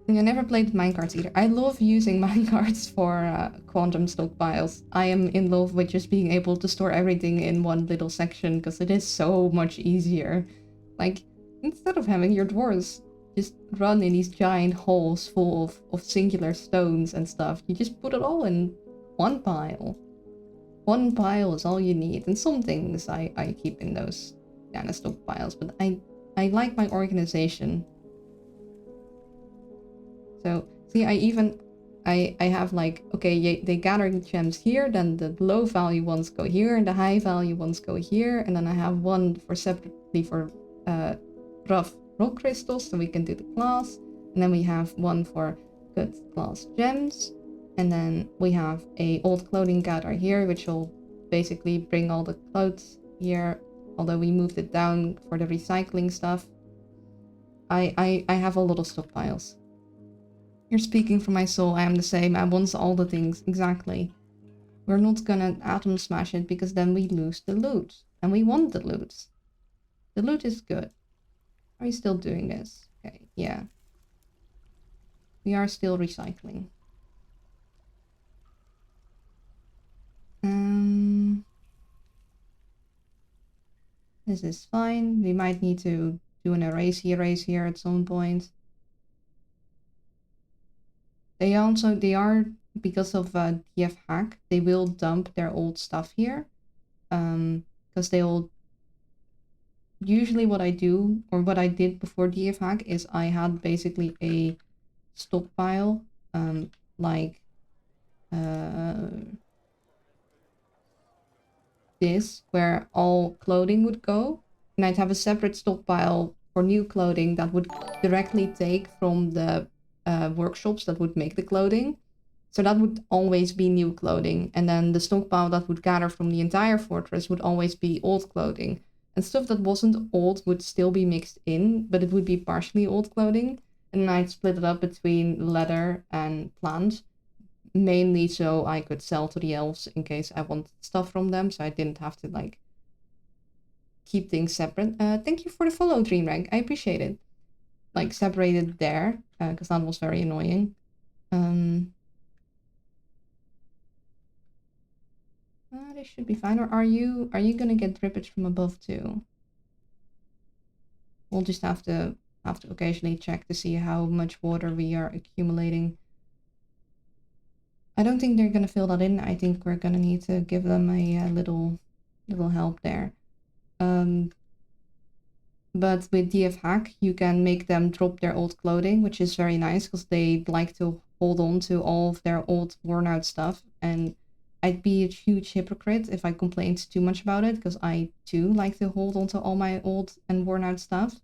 And I never played minecarts either. I love using minecarts for quantum stockpiles. I am in love with just being able to store everything in one little section because it is so much easier. Like, instead of having your dwarves just run in these giant holes full of singular stones and stuff, you just put it all in one pile. One pile is all you need. And some things I keep in those kind of stockpiles, but I like my organization. So, see, I have like, okay, they gather the gems here, then the low value ones go here, and the high value ones go here, and then I have one for separately for rough rock crystals, so we can do the class, and then we have one for good class gems, and then we have a old clothing gather here, which will basically bring all the clothes here, although we moved it down for the recycling stuff. I have a lot of stockpiles. You're speaking for my soul, I am the same, I want all the things, exactly. We're not gonna atom smash it because then we lose the loot. And we want the loot. The loot is good. Are we still doing this? Okay, yeah. We are still recycling. This is fine. We might need to do an erase here at some point. They are, because of DF hack, they will dump their old stuff here. Because they'll... Usually what I do, or what I did before DF hack, is I had basically a stockpile, like this, where all clothing would go, and I'd have a separate stockpile for new clothing that would directly take from the workshops that would make the clothing. So that would always be new clothing, and then the stockpile that would gather from the entire fortress would always be old clothing. And stuff that wasn't old would still be mixed in, but it would be partially old clothing. And then I'd split it up between leather and plant, mainly so I could sell to the elves in case I wanted stuff from them, so I didn't have to, like, keep things separate. Thank you for the follow, Dreamrank. I appreciate it. Like, separated there, because that was very annoying. This should be fine. Or are you gonna get drippage from above too? We'll just have to occasionally check to see how much water we are accumulating. I don't think they're gonna fill that in. I think we're gonna need to give them a little help there. But with DF hack, you can make them drop their old clothing, which is very nice because they like to hold on to all of their old worn out stuff. And I'd be a huge hypocrite if I complained too much about it, because I too like to hold on to all my old and worn out stuff.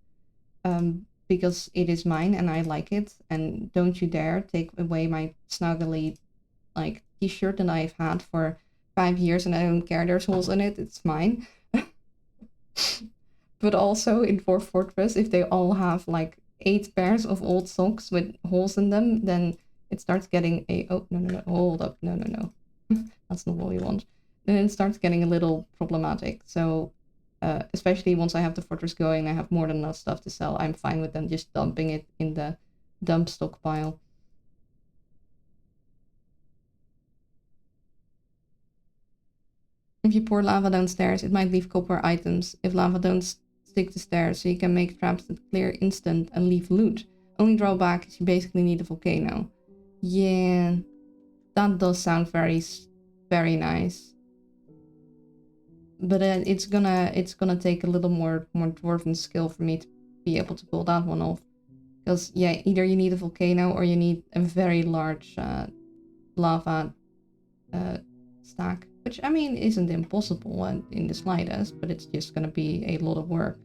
Because it is mine and I like it, and don't you dare take away my snuggly, like, t-shirt that I've had for 5 years and I don't care there's holes in it, it's mine. But also in Dwarf Fortress, if they all have like 8 pairs of old socks with holes in them, then it starts getting a... Oh, no, hold up, no. That's not what we want. Then it starts getting a little problematic. So, especially once I have the fortress going, I have more than enough stuff to sell. I'm fine with them just dumping it in the dump stockpile. If you pour lava downstairs, it might leave copper items. If lava don't stick to stairs, so you can make traps that clear instant and leave loot. Only drawback is you basically need a volcano. Yeah, that does sound very, very nice. But it's gonna take a little more dwarven skill for me to be able to pull that one off. Because yeah, either you need a volcano or you need a very large lava stack, which I mean isn't impossible in the slightest, but it's just gonna be a lot of work.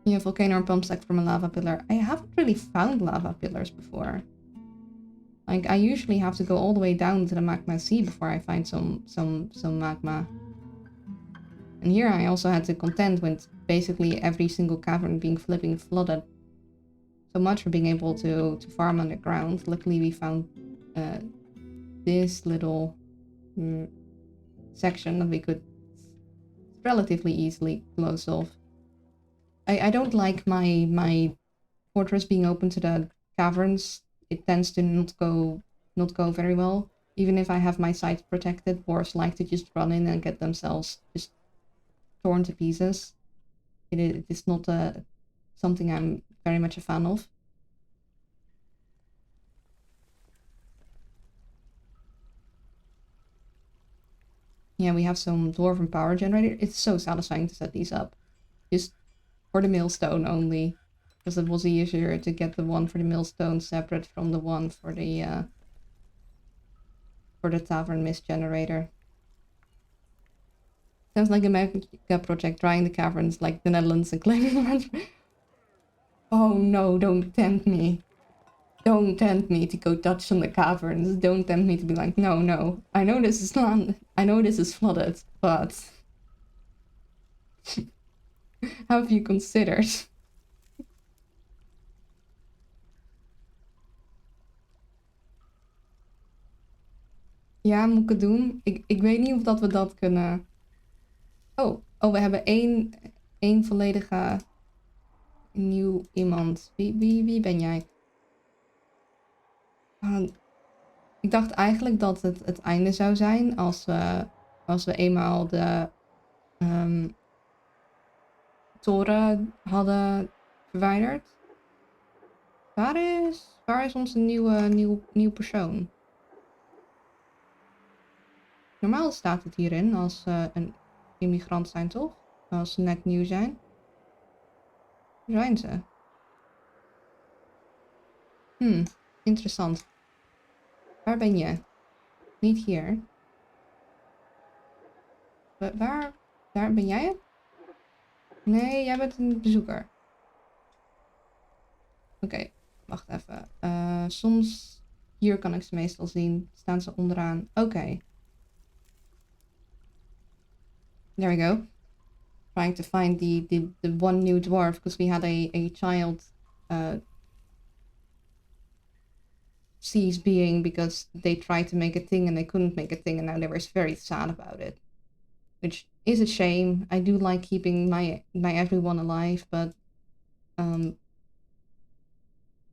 Yeah, volcano or pump stack from a lava pillar. I haven't really found lava pillars before. Like, I usually have to go all the way down to the magma sea before I find some magma. And here I also had to contend with basically every single cavern being flipping flooded. So much for being able to farm underground. Luckily we found this little section that we could relatively easily close off. I don't like my fortress being open to the caverns. It tends to not go very well. Even if I have my sites protected, dwarves like to just run in and get themselves just torn to pieces. It is not something I'm very much a fan of. Yeah, we have some dwarven power generator. It's so satisfying to set these up. Just for the millstone only. Because it was easier to get the one for the millstone separate from the one for the tavern mist generator. Sounds like a mega project trying the caverns like the Netherlands and claiming. Oh no, don't tempt me. Don't tempt me to go touch on the caverns. Don't tempt me to be like, no, no. I know this is land. I know this is flooded, but have you considered? Ja, moet ik het doen? Ik weet niet of dat we dat kunnen. Oh, we hebben één volledige nieuw iemand. Wie ben jij? Ik dacht eigenlijk dat het einde zou zijn als we eenmaal de toren hadden verwijderd. Waar is onze nieuw persoon? Normaal staat het hierin als een immigrant zijn, toch? Als ze net nieuw zijn. Waar zijn ze? Interessant. Waar ben je? Niet hier. Daar ben jij het? Nee, jij bent een bezoeker. Oké, wacht even. Soms hier kan ik ze meestal zien. Staan ze onderaan. Oké. There we go. Trying to find the one new dwarf because we had a child cease being because they tried to make a thing and they couldn't make a thing and now they were very sad about it. Which is a shame. I do like keeping my everyone alive, but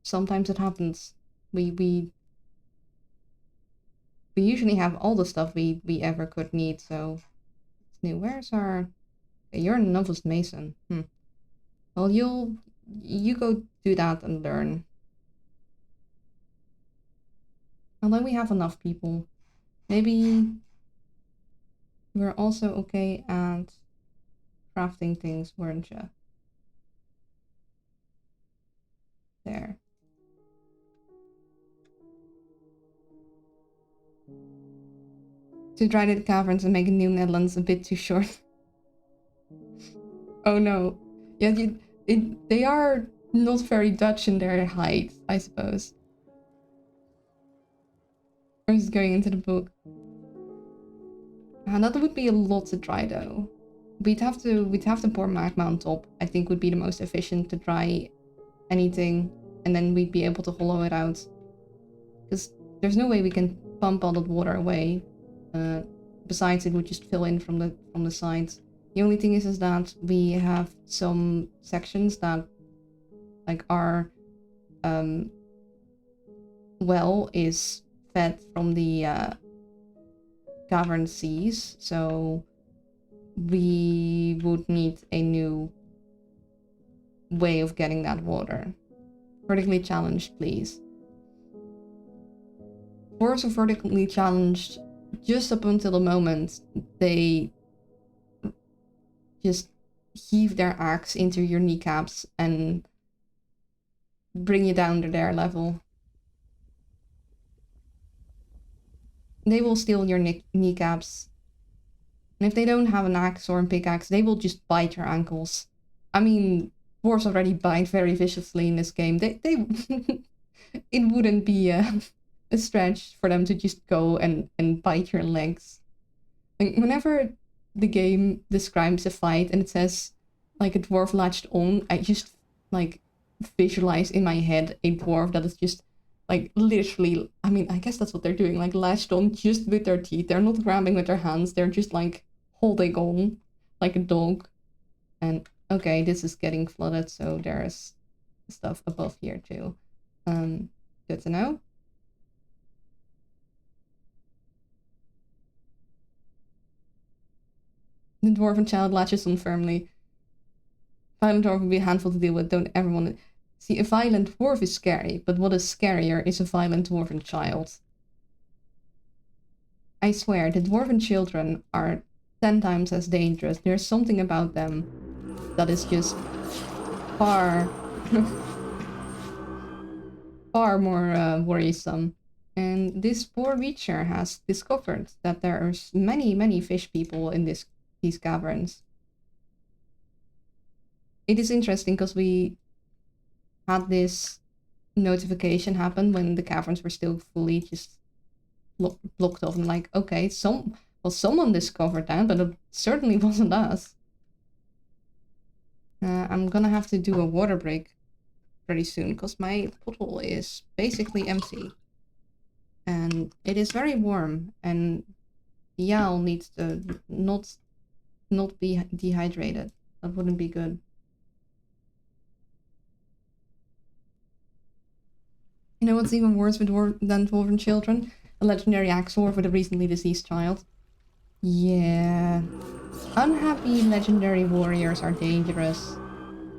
sometimes it happens. We usually have all the stuff we ever could need, so it's new. Where's our... Okay, you're a novice mason. Well, you go do that and learn. Although we have enough people. Maybe we're also okay at crafting things, weren't you? There. To dry the caverns and make a new Netherlands a bit too short. Oh no. Yeah, they are not very Dutch in their height, I suppose. I'm just going into the book. That would be a lot to dry though. We'd have to pour magma on top. I think would be the most efficient to dry anything, and then we'd be able to hollow it out. Because there's no way we can pump all that water away. Besides, it would just fill in from the sides. The only thing is that we have some sections that, like, our well is fed from the cavern seas, so we would need a new way of getting that water. Vertically challenged, please. Dwarves are vertically challenged just up until the moment they just heave their axe into your kneecaps and bring you down to their level. They will steal your kneecaps. And if they don't have an axe or a pickaxe, they will just bite your ankles. I mean, dwarves already bite very viciously in this game. They it wouldn't be a stretch for them to just go and bite your legs. Like, whenever the game describes a fight and it says like a dwarf latched on, I just like visualize in my head a dwarf that is just like literally, I mean, I guess that's what they're doing, like latched on just with their teeth. They're not grabbing with their hands, they're just like holding on like a dog. And okay, this is getting flooded, so there's stuff above here too. Good to know. The dwarven child latches on firmly. Violent dwarf would be a handful to deal with. Don't ever want to... See, a violent dwarf is scary, but what is scarier is a violent dwarven child. I swear, the dwarven children are 10 times as dangerous. There's something about them that is just far... far more worrisome. And this poor Reacher has discovered that there are many, many fish people in these caverns. It is interesting because we had this notification happen when the caverns were still fully just blocked off. And like, okay, someone discovered that, but it certainly wasn't us. I'm gonna have to do a water break pretty soon because my bottle is basically empty. And it is very warm, and Yael needs to not be dehydrated. That wouldn't be good. You know what's even worse than dwarven children? A legendary axe dwarf with a recently deceased child. Yeah. Unhappy legendary warriors are dangerous.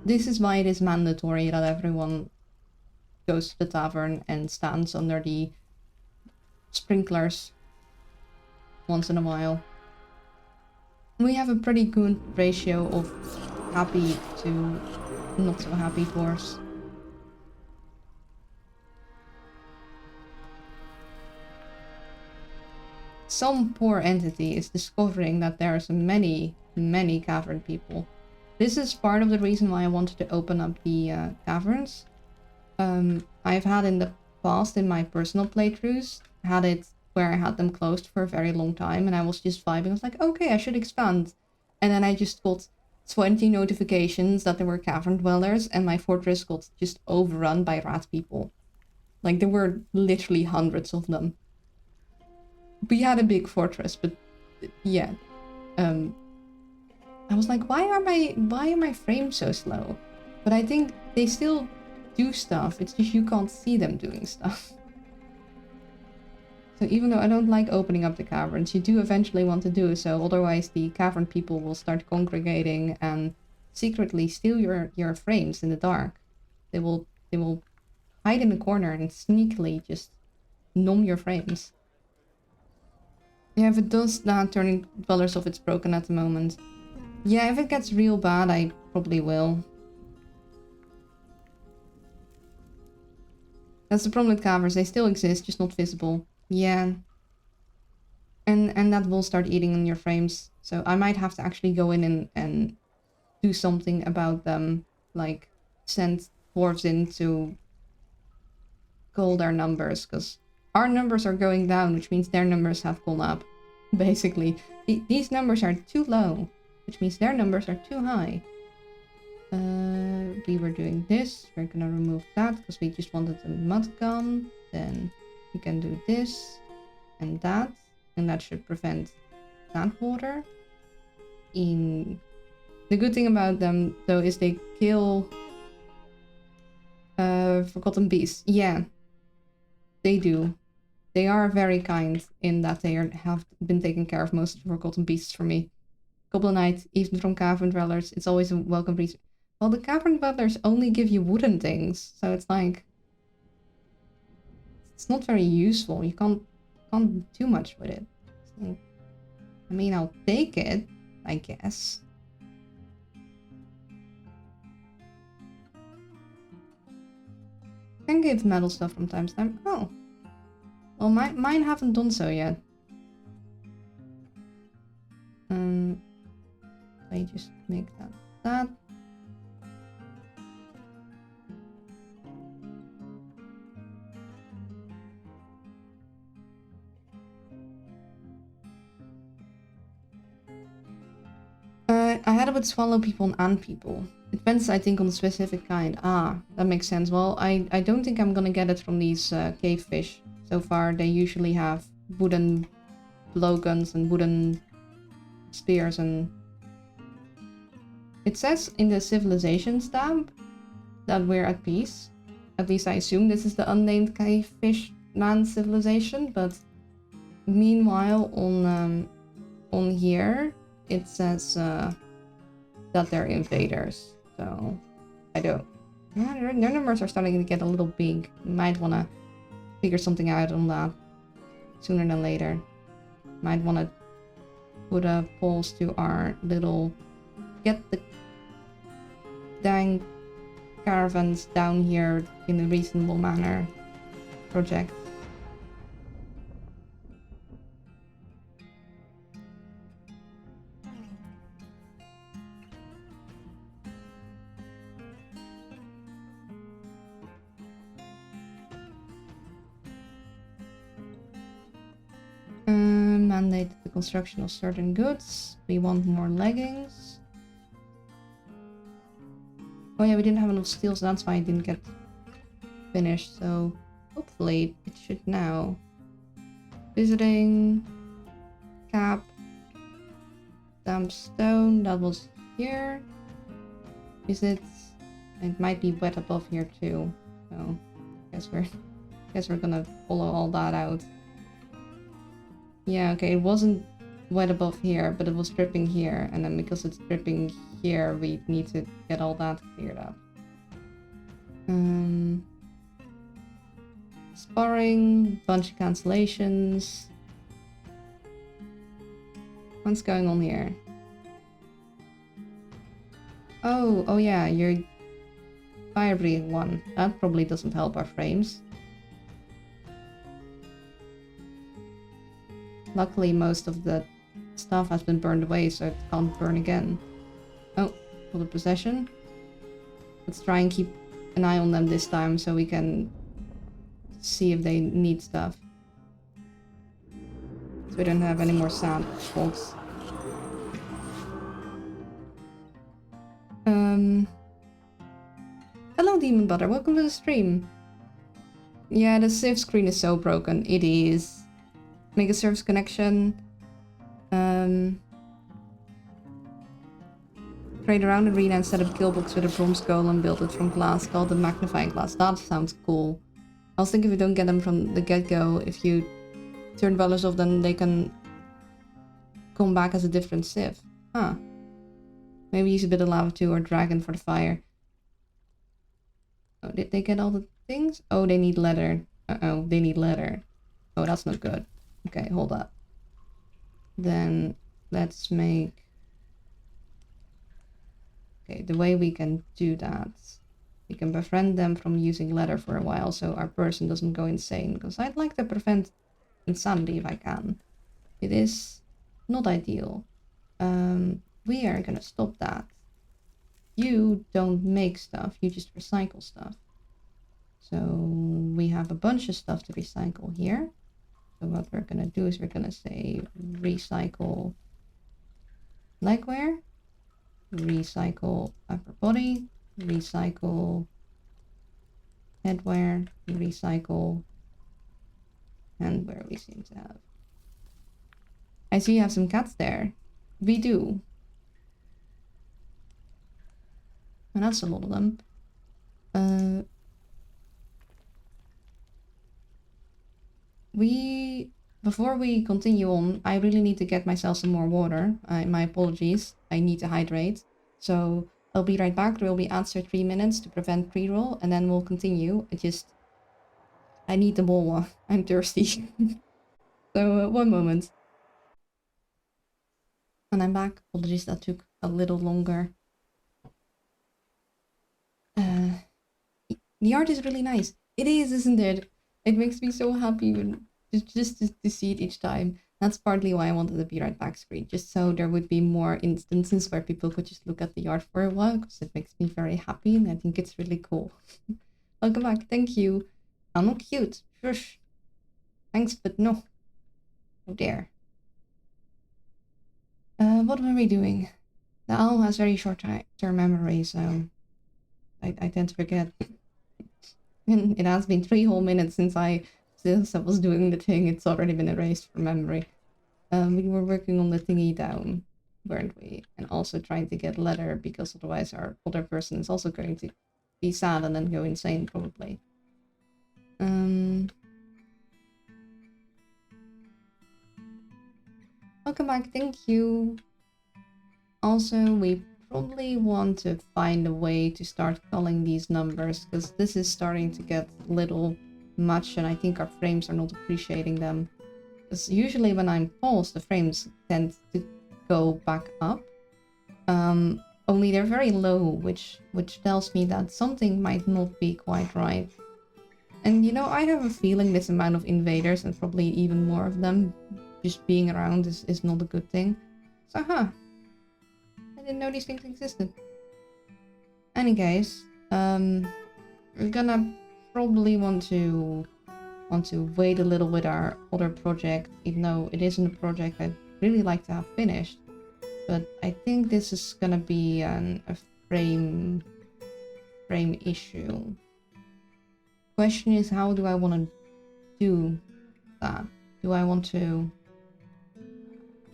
This is why it is mandatory that everyone goes to the tavern and stands under the sprinklers once in a while. We have a pretty good ratio of happy to not so happy dwarves. Some poor entity is discovering that there are so many cavern people. This is part of the reason why I wanted to open up the caverns. I've had in the past, in my personal playthroughs, had it where I had them closed for a very long time and I was just vibing. I was like, okay, I should expand. And then I just got 20 notifications that there were cavern dwellers and my fortress got just overrun by rat people. Like, there were literally hundreds of them. We had a big fortress, but yeah. I was like, why are my frames so slow? But I think they still do stuff, it's just you can't see them doing stuff. So even though I don't like opening up the caverns, you do eventually want to do so, otherwise the cavern people will start congregating and secretly steal your frames in the dark. They will hide in the corner and sneakily just numb your frames. Yeah, if it does that, turning dwellers off, it's broken at the moment. Yeah, if it gets real bad, I probably will. That's the problem with caverns, they still exist, just not visible. Yeah. And that will start eating on your frames. So I might have to actually go in and do something about them. Like, send dwarves in to call their numbers, because our numbers are going down, which means their numbers have gone up. Basically, these numbers are too low, which means their numbers are too high. We were doing this. We're gonna remove that because we just wanted a mud gun. Then we can do this and that should prevent that water. The good thing about them though is they kill forgotten beasts. Yeah, they do. They are very kind in that they have been taking care of most of the forgotten beasts for me. Goblin Knight, even from cavern dwellers, it's always a welcome breeze. Well, the Cavern Butlers only give you wooden things, so it's like... It's not very useful. You can't do too much with it. So, I mean, I'll take it, I guess. Can give metal stuff from time to time. Oh. Well, mine haven't done so yet. I just make that. I had it with swallow people and ant people. It depends, I think, on the specific kind. Ah, that makes sense. Well, I don't think I'm gonna get it from these cave fish. So far, they usually have wooden blowguns and wooden spears and... It says in the civilization stamp that we're at peace. At least I assume this is the unnamed cave fish land civilization, but meanwhile on here it says that they're invaders. So I don't... Yeah, their numbers are starting to get a little big. Might want to figure something out on that sooner than later. Might want to put a pulse to our little... Get the dang caravans down here in a reasonable manner project. Mandate the construction of certain goods. We want more leggings. Oh yeah, we didn't have enough steel, so that's why it didn't get finished. So hopefully it should now. Visiting. Cap. Damp stone. That was here. Is it? It might be wet above here too. So guess we're gonna follow all that out. Yeah, okay, it wasn't wet above here, but it was dripping here, and then because it's dripping here, we need to get all that cleared up. Sparring, bunch of cancellations. What's going on here? Oh yeah, you're fire breathing one. That probably doesn't help our frames. Luckily, most of the stuff has been burned away, so it can't burn again. Oh, for the possession. Let's try and keep an eye on them this time so we can see if they need stuff. So we don't have any more sand, folks. Hello, Demon Butter. Welcome to the stream. Yeah, the save screen is so broken. It is. Make a service connection. Trade around arena and set up kill box with a bronze golem, build it from glass, called the magnifying glass. That sounds cool. I was thinking if you don't get them from the get-go, if you turn Valors off, then they can come back as a different civ. Huh. Maybe use a bit of lava too, or dragon for the fire. Oh, did they get all the things? Oh, they need leather. Uh-oh, they need leather. Oh, that's not good. Okay, hold up. Then let's make... Okay, the way we can do that, we can befriend them from using leather for a while so our person doesn't go insane, because I'd like to prevent insanity if I can. It is not ideal. We are gonna stop that. You don't make stuff, you just recycle stuff. So we have a bunch of stuff to recycle here. So what we're gonna do is we're gonna say recycle legwear, recycle upper body, recycle headwear, recycle handwear we seem to have. I see you have some cats there. We do. And that's a lot of them. Before we continue on, I really need to get myself some more water. My apologies. I need to hydrate. So I'll be right back. There will be ads for 3 minutes to prevent pre-roll, and then we'll continue. I need the more. I'm thirsty. So, 1 moment. And I'm back. Apologies, that took a little longer. The art is really nice. It is, isn't it? It makes me so happy when just to see it each time. That's partly why I wanted the Be Right Back screen, just so there would be more instances where people could just look at the art for a while, because it makes me very happy, and I think it's really cool. Welcome back, thank you. I'm not cute, shush. Thanks, but no. Oh dear. What were we doing? The owl has very short-term memory, so I tend to forget. And it has been 3 whole minutes since I was doing the thing. It's already been erased from memory. We were working on the thingy down, weren't we? And also trying to get leather, because otherwise our other person is also going to be sad and then go insane, probably. Welcome back, thank you. Also, we probably want to find a way to start calling these numbers, because this is starting to get a little much, and I think our frames are not appreciating them. Because usually when I'm paused, the frames tend to go back up. Only they're very low, which tells me that something might not be quite right. And you know, I have a feeling this amount of invaders, and probably even more of them, just being around is not a good thing. So, I didn't know these things existed. Any case, we're gonna probably want to wait a little with our other project, even though it isn't a project I'd really like to have finished. But I think this is gonna be a frame issue. Question is, how do I want to do that? Do I want to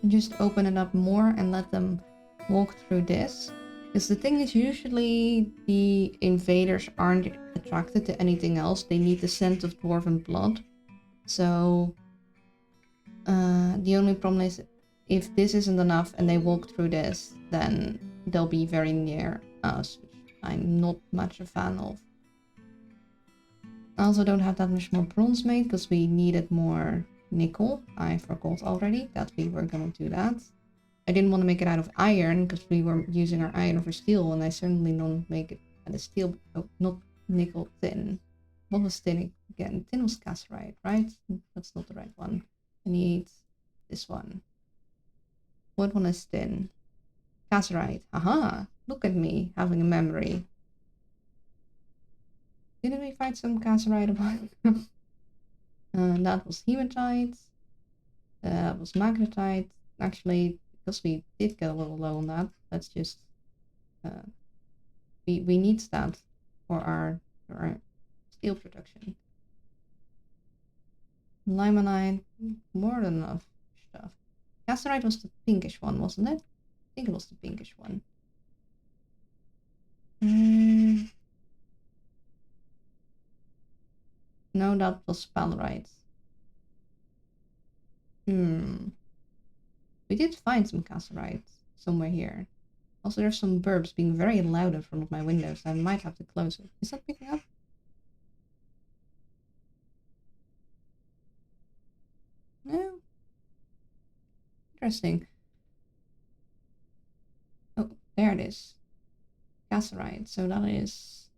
just open it up more and let them walk through this? Because the thing is, usually the invaders aren't attracted to anything else. They need the scent of dwarven blood. So the only problem is, if this isn't enough and they walk through this, then they'll be very near us, which I'm not much a fan of. I also don't have that much more bronze made, because we needed more nickel. I forgot already that we were gonna do that. I didn't want to make it out of iron, because we were using our iron for steel, and I certainly don't make it out of steel. Oh, not nickel, tin. What was tin again? Tin was cassiterite, right? That's not the right one. I need this one. What one is tin? Cassiterite. Aha! Look at me, having a memory. Didn't we find some cassiterite about? That was hematite. That was magnetite. Actually, because we did get a little low on that, let's just we need that for our steel production. Limonite, more than enough stuff. Cassiterite was the pinkish one, wasn't it? I think it was the pinkish one. No, that was sphalerite. We did find some cassiterite somewhere here. Also, there's some birds being very loud in front of my window, so I might have to close it. Is that picking up? No. Interesting. Oh, there it is. Cassiterite. So that is...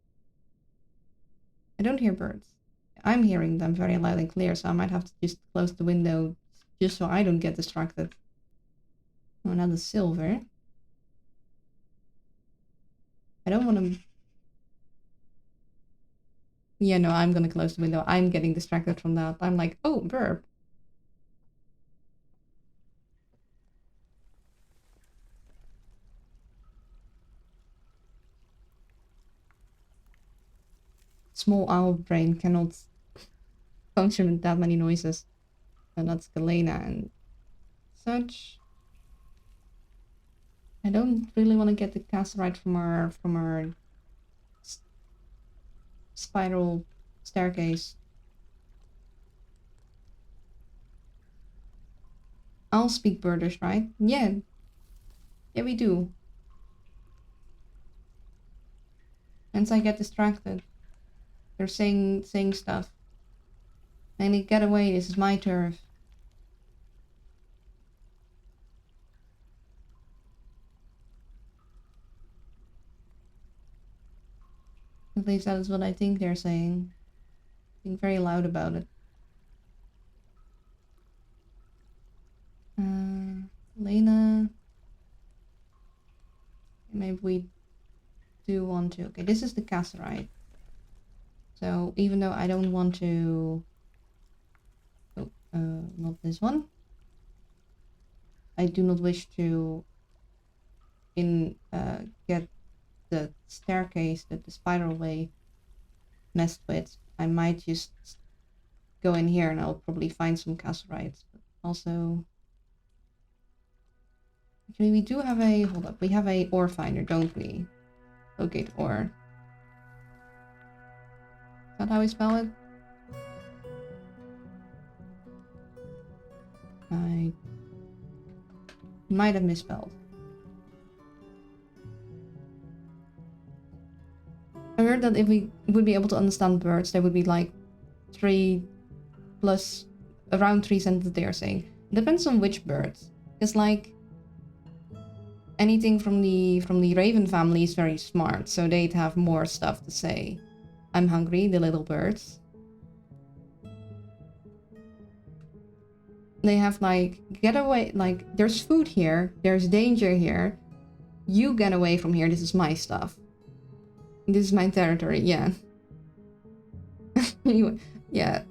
I don't hear birds. I'm hearing them very loud and clear, so I might have to just close the window just so I don't get distracted. Oh, another silver. I don't want to... Yeah, no, I'm gonna close the window. I'm getting distracted from that. I'm like, oh, burp. Small owl brain cannot function with that many noises. And that's Galena and such. I don't really want to get the cassiterite from our spiral staircase. I'll speak birdish, right? Yeah. Yeah, we do. Hence I get distracted. They're saying stuff. I need to get away, this is my turf. At least that is what I think they're saying. Being very loud about it. Lena. Maybe we do want to. Okay, this is the Cassiterite. So even though I don't want to... Oh, not this one. I do not wish to get the staircase, the spiral way messed with. I might just go in here and I'll probably find some Cassiterite. But also... Actually, we do have a... Hold up, we have a ore finder, don't we? Locate ore. Is that how we spell it? I might have misspelled. I heard that if we would be able to understand birds, there would be like 3 plus around 3 sentences they are saying. It depends on which birds. Because like anything from the raven family is very smart, so they'd have more stuff to say. I'm hungry, the little birds. They have like, get away, like there's food here, there's danger here. You get away from here, this is my stuff. This is my territory, yeah. Yeah,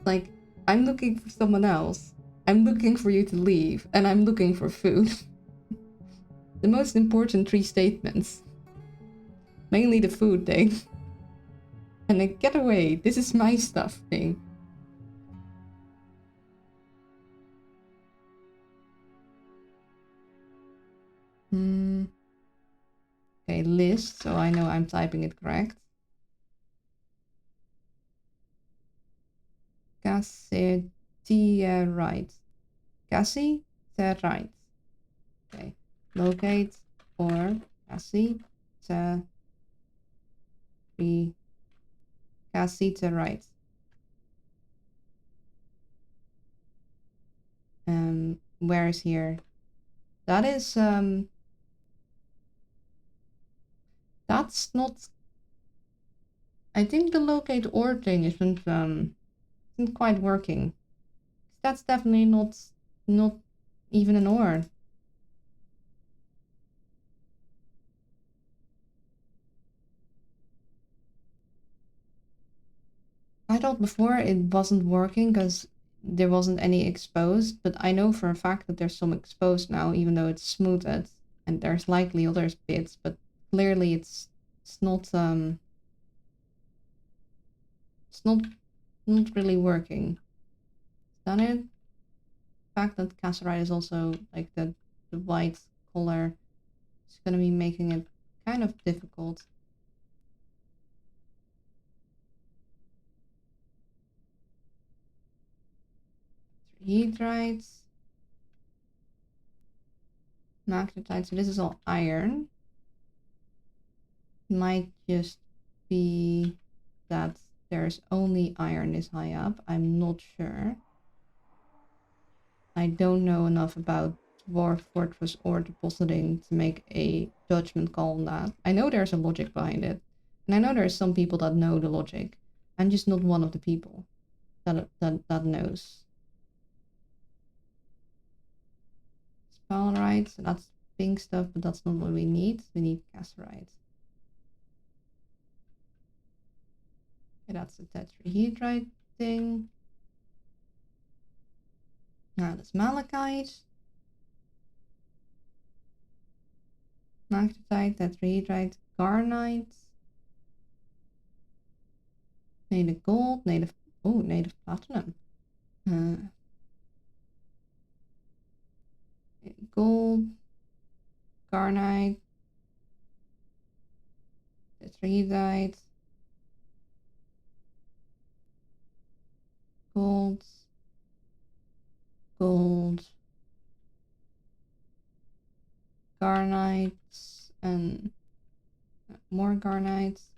like, I'm looking for someone else. I'm looking for you to leave, and I'm looking for food. The most important 3 statements. Mainly the food thing. And the get away, this is my stuff thing. Okay, list, so I know I'm typing it correct. Cassiterite. Cassiterite. Okay. Locate or cassiterite. Where is here? That is that's not... I think the locate ore thing isn't quite working. That's definitely not even an ore. I thought before it wasn't working because there wasn't any exposed, but I know for a fact that there's some exposed now, even though it's smoothed, and there's likely other bits, but clearly it's not really working. Is that it? The fact that Cassiterite is also like the white color is gonna be making it kind of difficult. Heatrites. Magnetite, so this is all iron. Might just be that there's only iron this high up. I'm not sure. I don't know enough about Dwarf Fortress ore depositing to make a judgment call on that. I know there's a logic behind it. And I know there's some people that know the logic. I'm just not one of the people that knows. Sphalerite, so that's pink stuff, but that's not what we need. We need Cassiterite. Okay, that's the tetrahedrite thing. Now that's malachite. Magnetite, tetrahedrite, garnite. Native gold, native platinum. Gold, garnite, tetrahedrite, gold, garnites, and more garnites.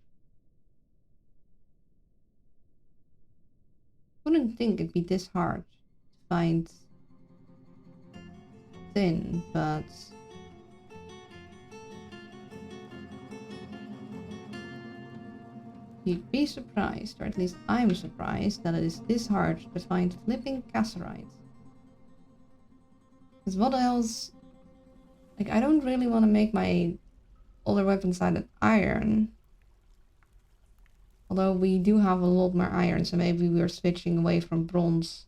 Wouldn't think it'd be this hard to find tin, but you'd be surprised, or at least I'm surprised, that it is this hard to find flipping cassiterite. Because what else? Like, I don't really want to make my older weapons out of iron. Although we do have a lot more iron, so maybe we're switching away from bronze.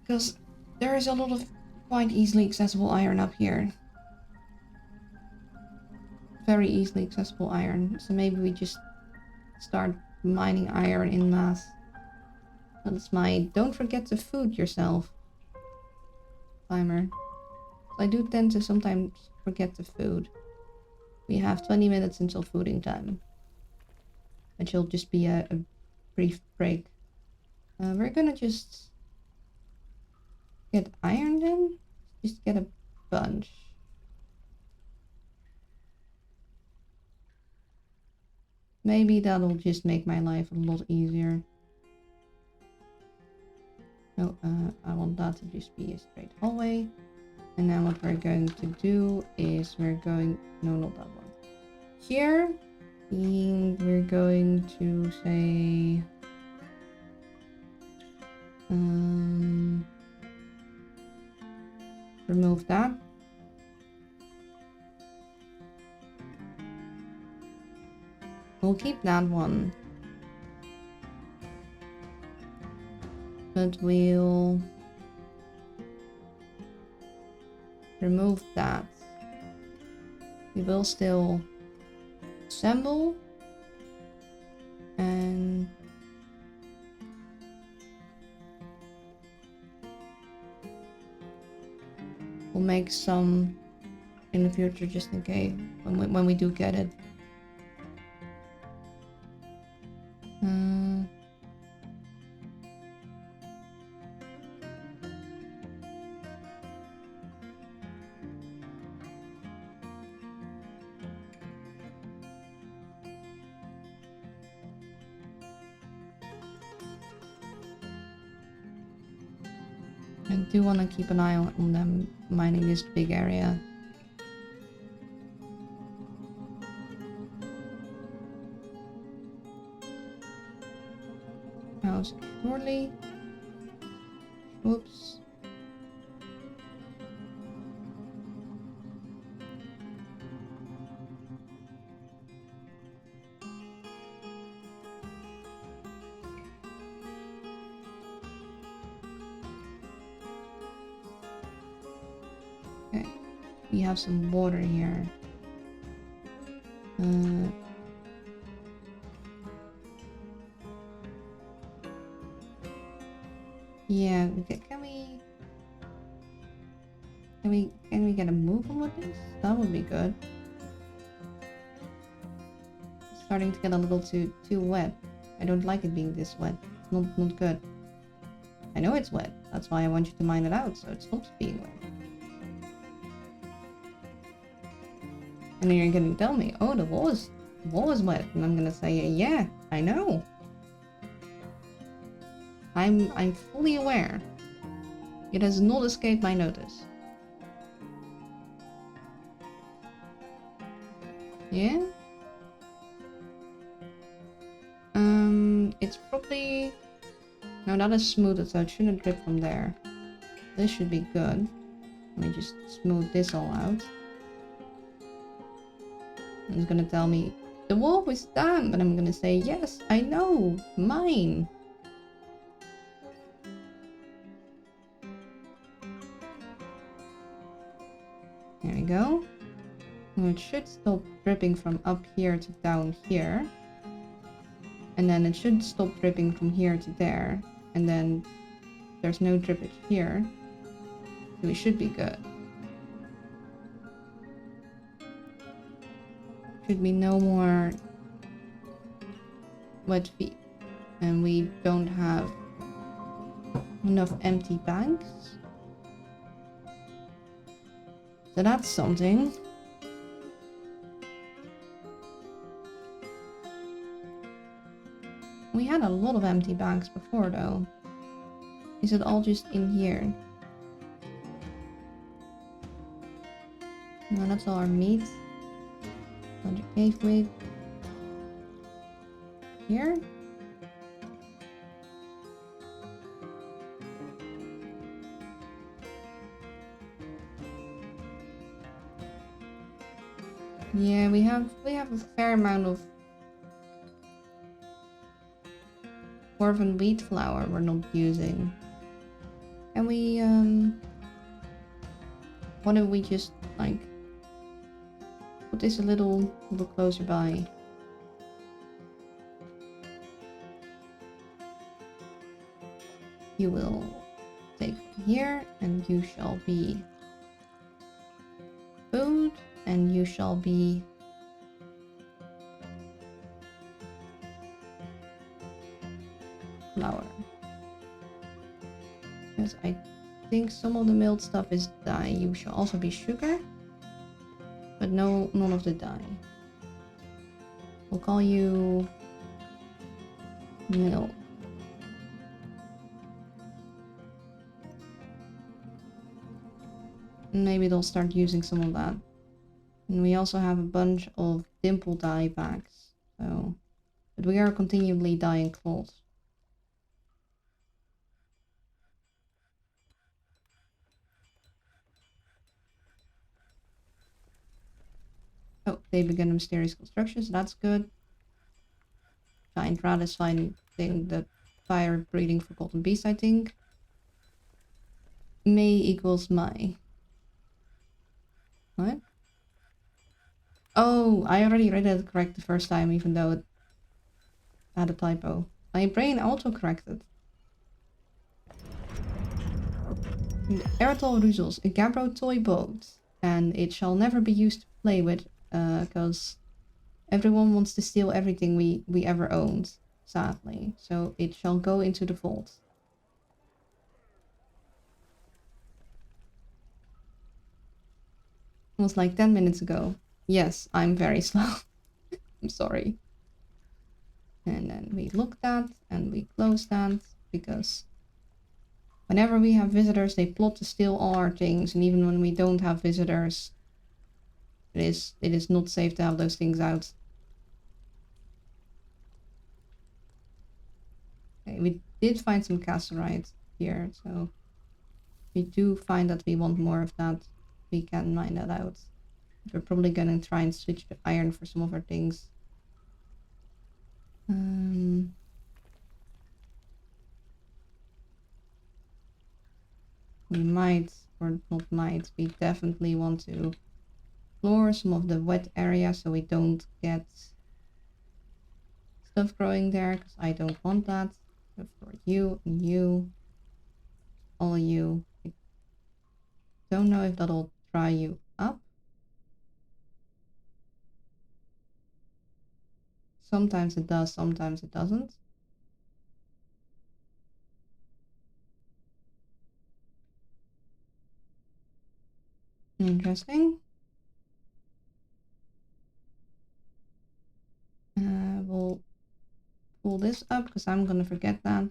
Because there is a lot of quite easily accessible iron up here. Very easily accessible iron. So maybe we just start mining iron in mass. That's my don't forget to food yourself timer. I do tend to sometimes forget the food. We have 20 minutes until fooding time. Which will just be a brief break. We're gonna just get iron then? Just get a bunch. Maybe that'll just make my life a lot easier. No, I want that to just be a straight hallway. And then what we're going to do is we're going... No, not that one. Here, and we're going to say... remove that. We'll keep that one. But we'll remove that. We will still assemble and we'll make some in the future just in case when we do get it. I do want to keep an eye on them mining this big area. Now securely. Whoops. Okay, we have some water here. Yeah, okay, can we get a move on with this? That would be good. It's starting to get a little too wet. I don't like it being this wet. It's not good. I know it's wet. That's why I want you to mine it out so it stops being wet. And then you're gonna tell me, oh, the wall is wet, and I'm gonna say, yeah, I know. I'm fully aware. It has not escaped my notice. Yeah? It's probably... No, that is smoothed, so it shouldn't drip from there. This should be good. Let me just smooth this all out. It's gonna tell me, the wall is damp, and I'm gonna say, yes, I know, mine. There we go. And it should stop dripping from up here to down here. And then it should stop dripping from here to there. And then there's no drippage here. So we should be good. Should be no more wet feet. And we don't have enough empty banks. So that's something. We had a lot of empty bags before though. Is it all just in here? No, that's all our meat. 100 cave weight. Here? Yeah, we have a fair amount of dwarven wheat flour we're not using. And we what if we just like put this a little closer by? You will take from here, and you shall be food, and you shall be flour. Because I think some of the milled stuff is dye. You shall also be sugar, but no, none of the dye. We'll call you milk. Maybe they'll start using some of that. And we also have a bunch of dimple dye bags. So, but we are continually dyeing cloth. Oh, they begin mysterious constructions. That's good. Giant rat is finding the fire breeding forgotten beast, I think. May equals my. What? Oh, I already read it correct the first time, even though it had a typo. My brain auto-corrected. Eritol Ruzels, a Gabbro toy boat. And it shall never be used to play with, because everyone wants to steal everything we ever owned, sadly. So it shall go into the vault. It was like 10 minutes ago. Yes, I'm very slow. I'm sorry. And then we look that and we close that because whenever we have visitors, they plot to steal all our things. And even when we don't have visitors, it is not safe to have those things out. Okay, we did find some cassiterite here, so we do find that we want more of that. We can mine that out. We're probably gonna try and switch to iron for some of our things. We might, or not might, we definitely want to explore some of the wet areas so we don't get stuff growing there, because I don't want that. So for you and you, all of you, I don't know if that'll dry you up. Sometimes it does, sometimes it doesn't. Interesting. We'll pull this up because I'm gonna forget that.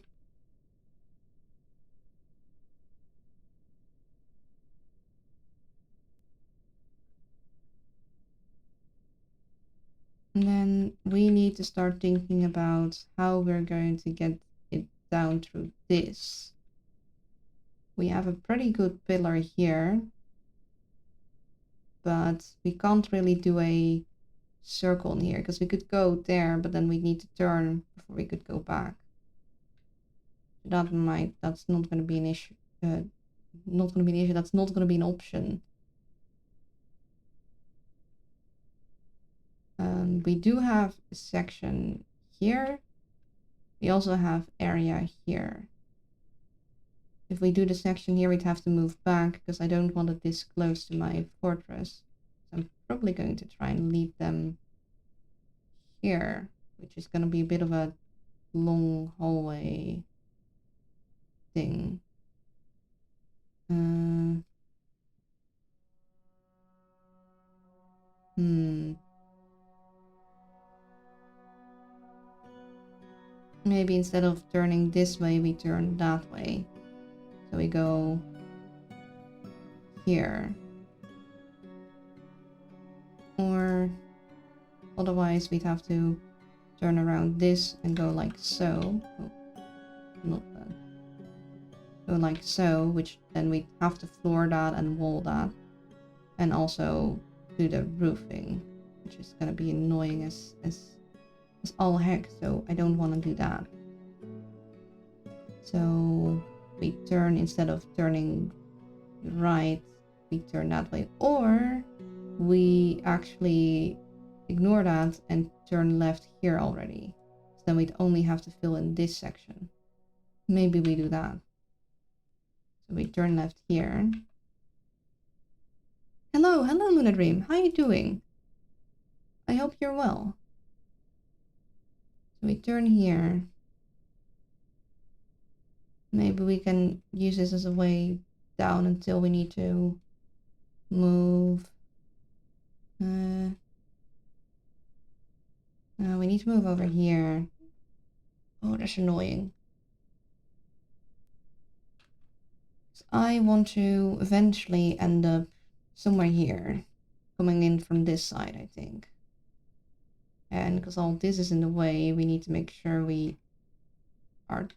And then we need to start thinking about how we're going to get it down through this. We have a pretty good pillar here, but we can't really do a circle in here because we could go there, but then we need to turn before we could go back. That's not going to be an issue. Not going to be an issue. That's not going to be an option. We do have a section here. We also have area here. If we do the section here, we'd have to move back because I don't want it this close to my fortress. So I'm probably going to try and leave them here, which is going to be a bit of a long hallway thing. Maybe instead of turning this way, we turn that way. So we go here. Or otherwise we'd have to turn around this and go like so. Oh, not that. Go like so, which then we have to floor that and wall that. And also do the roofing, which is gonna be annoying as all heck, so I don't want to do that. So we turn, instead of turning right, we turn that way. Or we actually ignore that and turn left here already. So then we'd only have to fill in this section. Maybe we do that. So we turn left here. Hello, Luna Dream. How are you doing? I hope you're well. So we turn here. Maybe we can use this as a way down until we need to move. We need to move over here. Oh, that's annoying. I want to eventually end up somewhere here, coming in from this side, I think. And because all this is in the way, we need to make sure we are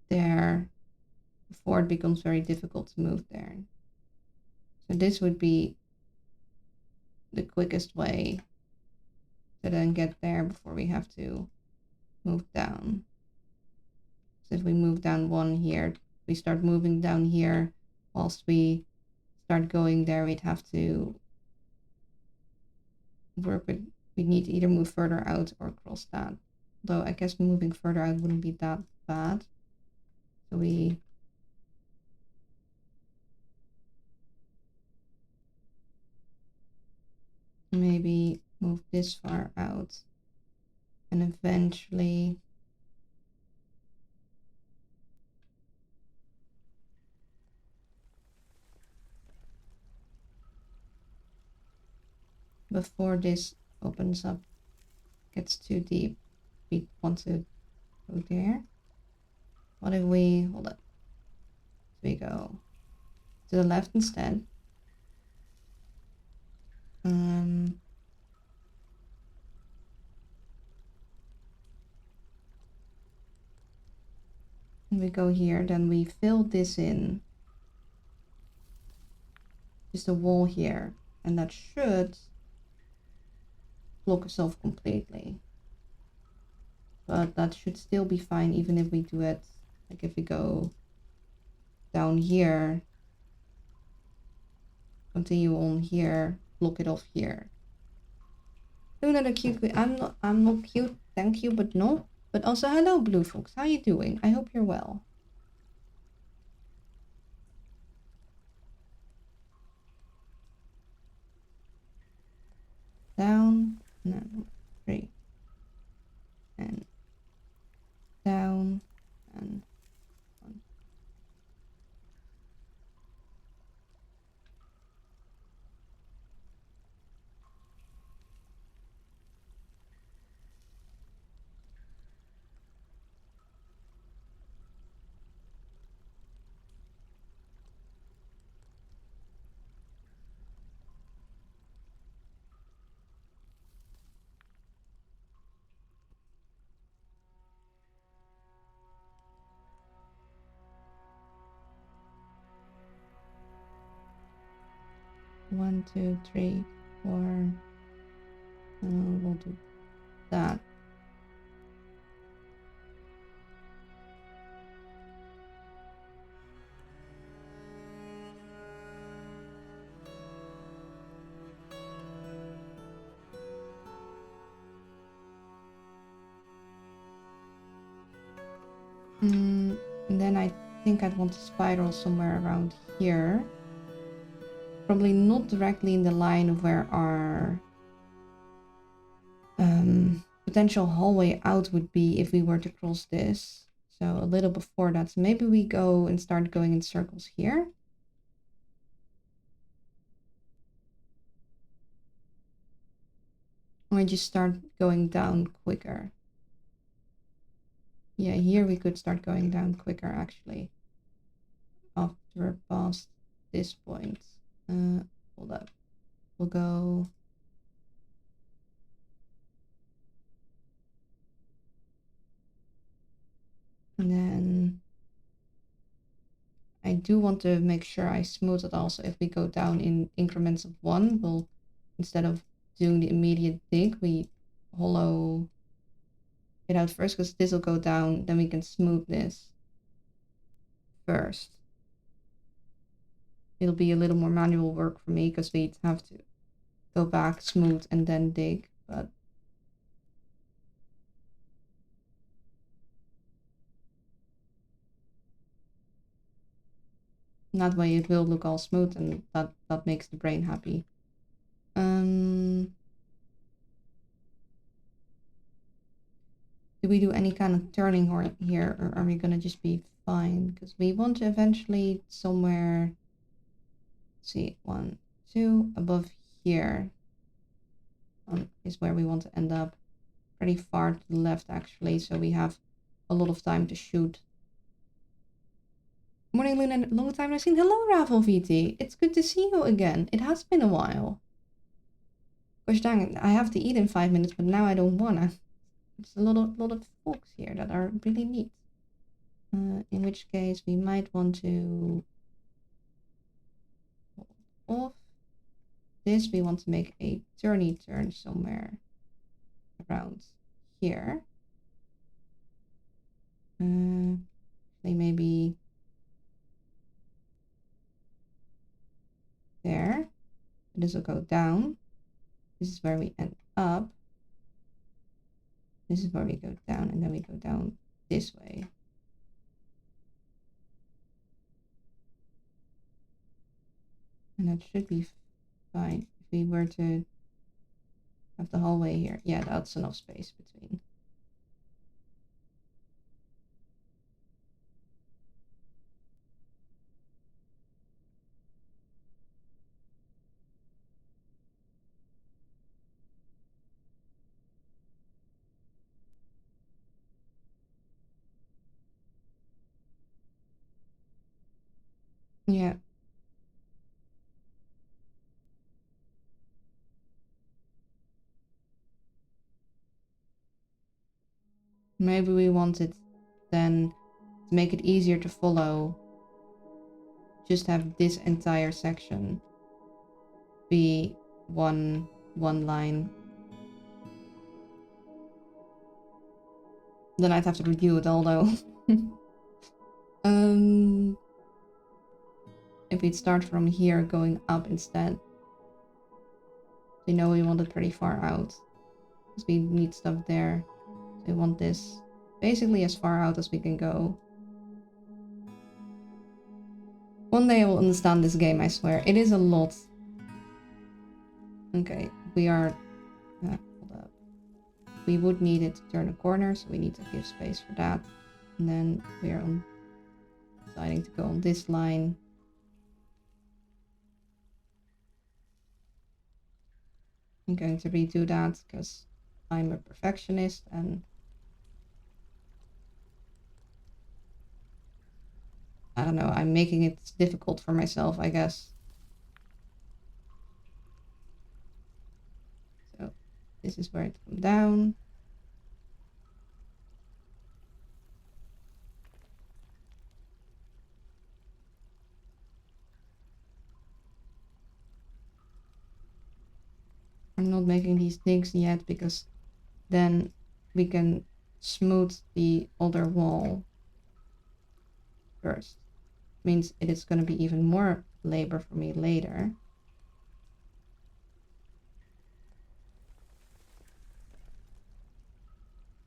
there before it becomes very difficult to move there. So this would be the quickest way to then get there before we have to move down. So if we move down one here, we start moving down here, whilst we start going there, we'd have to work with, we need to either move further out or cross that. Though I guess moving further out wouldn't be that bad. So we maybe move this far out and eventually before this opens up, gets too deep, we want to go there. What if we, hold up, so we go to the left instead. And we go here, then we fill this in, just a wall here, and that should block us off completely. But that should still be fine even if we do it, like if we go down here, continue on here, block it off here. Luna the cute, I'm not cute, thank you, but no. But also hello Blue Fox, how you doing? I hope you're well. Down, and then 3. And down, and 1. One, 2, 3, 4. We'll do that. And then I think I'd want to spiral somewhere around here. Probably not directly in the line of where our potential hallway out would be if we were to cross this. So a little before that. So maybe we go and start going in circles here. Or we just start going down quicker. Yeah, here we could start going down quicker actually. After we're past this point. Hold up. We'll go. And then I do want to make sure I smooth it also. If we go down in increments of 1, we'll, instead of doing the immediate dig, we hollow it out first, because this will go down, then we can smooth this first. It'll be a little more manual work for me, because we'd have to go back, smooth, and then dig, but that way it will look all smooth, and that makes the brain happy. Do we do any kind of turning here, or are we gonna just be fine? Because we want to eventually somewhere, let's see, 1, 2, above here is where we want to end up. Pretty far to the left actually, so we have a lot of time to shoot. Morning Luna, long time no seen. Hello Ravel VT, it's good to see you again. It has been a while. Gosh dang it, I have to eat in 5 minutes, but now I don't wanna. It's a lot of folks here that are really neat. In which case we might want to hold off this. We want to make a turny turn somewhere around here. Maybe there. This will go down. This is where we end up. This is where we go down, and then we go down this way. And that should be fine. If we were to have the hallway here. Yeah, that's enough space between. Yeah. Maybe we wanted then to make it easier to follow. Just have this entire section be one line. Then I'd have to review it all though. If we'd start from here going up instead. We know we want it pretty far out, because we need stuff there. So we want this basically as far out as we can go. One day I will understand this game, I swear. It is a lot. Okay, we are... hold up. We would need it to turn a corner, so we need to give space for that. And then we are deciding to go on this line. I'm going to redo that because I'm a perfectionist and I don't know, I'm making it difficult for myself, I guess. So this is where it comes down. I'm not making these digs yet because then we can smooth the other wall first. Means it is going to be even more labor for me later.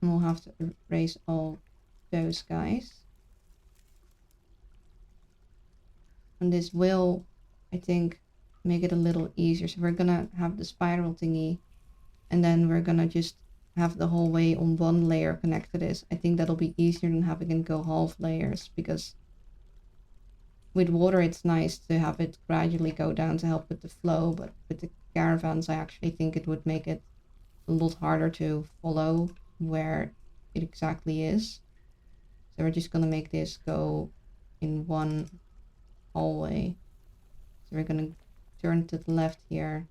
And we'll have to erase all those guys. And this will, I think, make it a little easier. So we're gonna have the spiral thingy, and then we're gonna just have the whole way on one layer connect to this. I think that'll be easier than having it go half layers, because with water it's nice to have it gradually go down to help with the flow, but with the caravans I actually think it would make it a lot harder to follow where it exactly is. So we're just gonna make this go in one hallway. So we're gonna turn to the left here.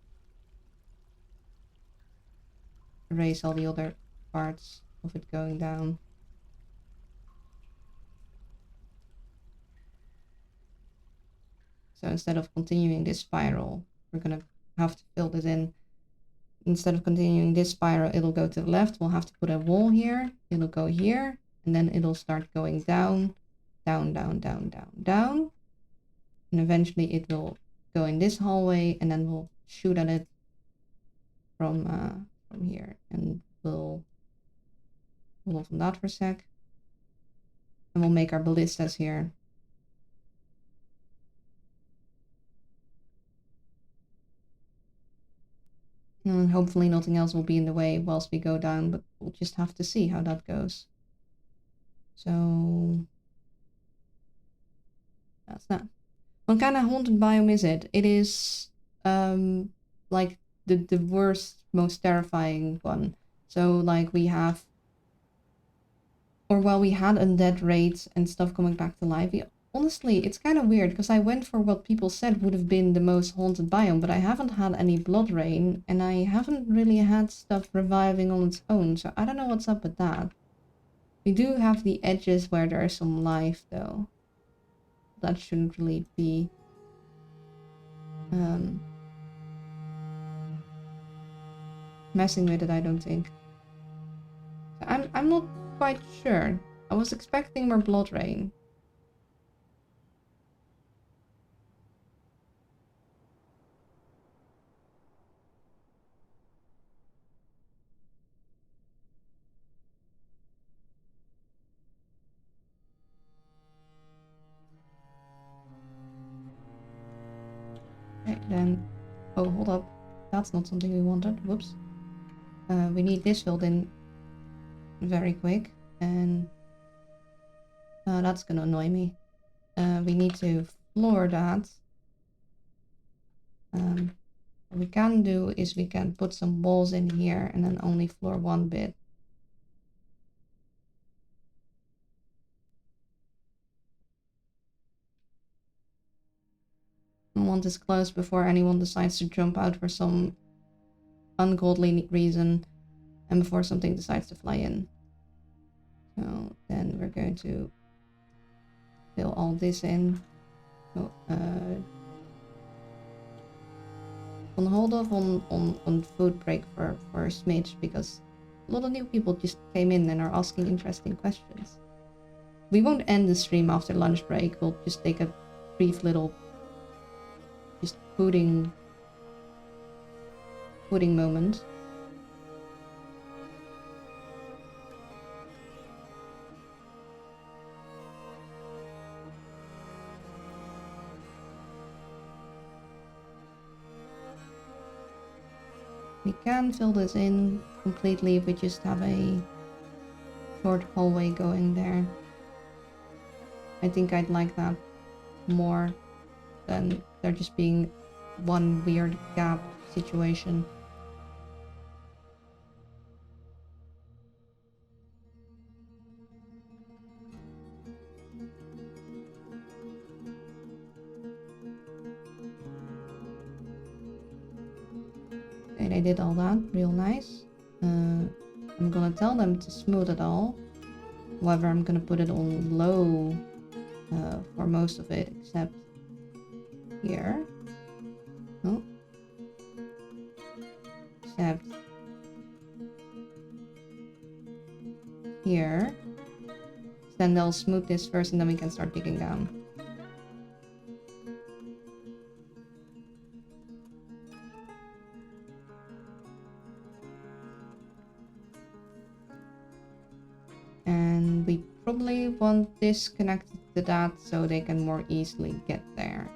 Erase all the other parts of it going down. So instead of continuing this spiral, we're gonna have to fill this in. Instead of continuing this spiral, it'll go to the left. We'll have to put a wall here. It'll go here, and then it'll start going down, down, down, down, down, down. And eventually it will go in this hallway, and then we'll shoot at it from here. And we'll hold off on that for a sec. And we'll make our ballistas here. And hopefully nothing else will be in the way whilst we go down, but we'll just have to see how that goes. So that's that. What kind of haunted biome is it? It is like the worst, most terrifying one. So like we have, or well, we had undead raids and stuff coming back to life. Honestly, it's kind of weird because I went for what people said would have been the most haunted biome, but I haven't had any blood rain and I haven't really had stuff reviving on its own, so I don't know what's up with that. We do have the edges where there is some life though. That shouldn't really be messing with it, I don't think. So I'm not quite sure. I was expecting more blood rain. Okay, then... Oh, hold up. That's not something we wanted. Whoops. We need this filled in very quick. And... that's gonna annoy me. We need to floor that. What we can do is we can put some walls in here and then only floor one bit. I want this closed before anyone decides to jump out for some ungodly reason and before something decides to fly in. So then we're going to fill all this in. So, on hold off on food break for a smidge because a lot of new people just came in and are asking interesting questions. We won't end the stream after lunch break. We'll just take a brief little just pudding moment. We can fill this in completely if we just have a short hallway going there. I think I'd like that more than there just being one weird gap situation. Okay, they did all that, real nice. I'm gonna tell them to smooth it all. However, I'm gonna put it on low for most of it, except here. Oh. Except here. Then they'll smooth this first and then we can start digging down. And we probably want this connected to that so they can more easily get there.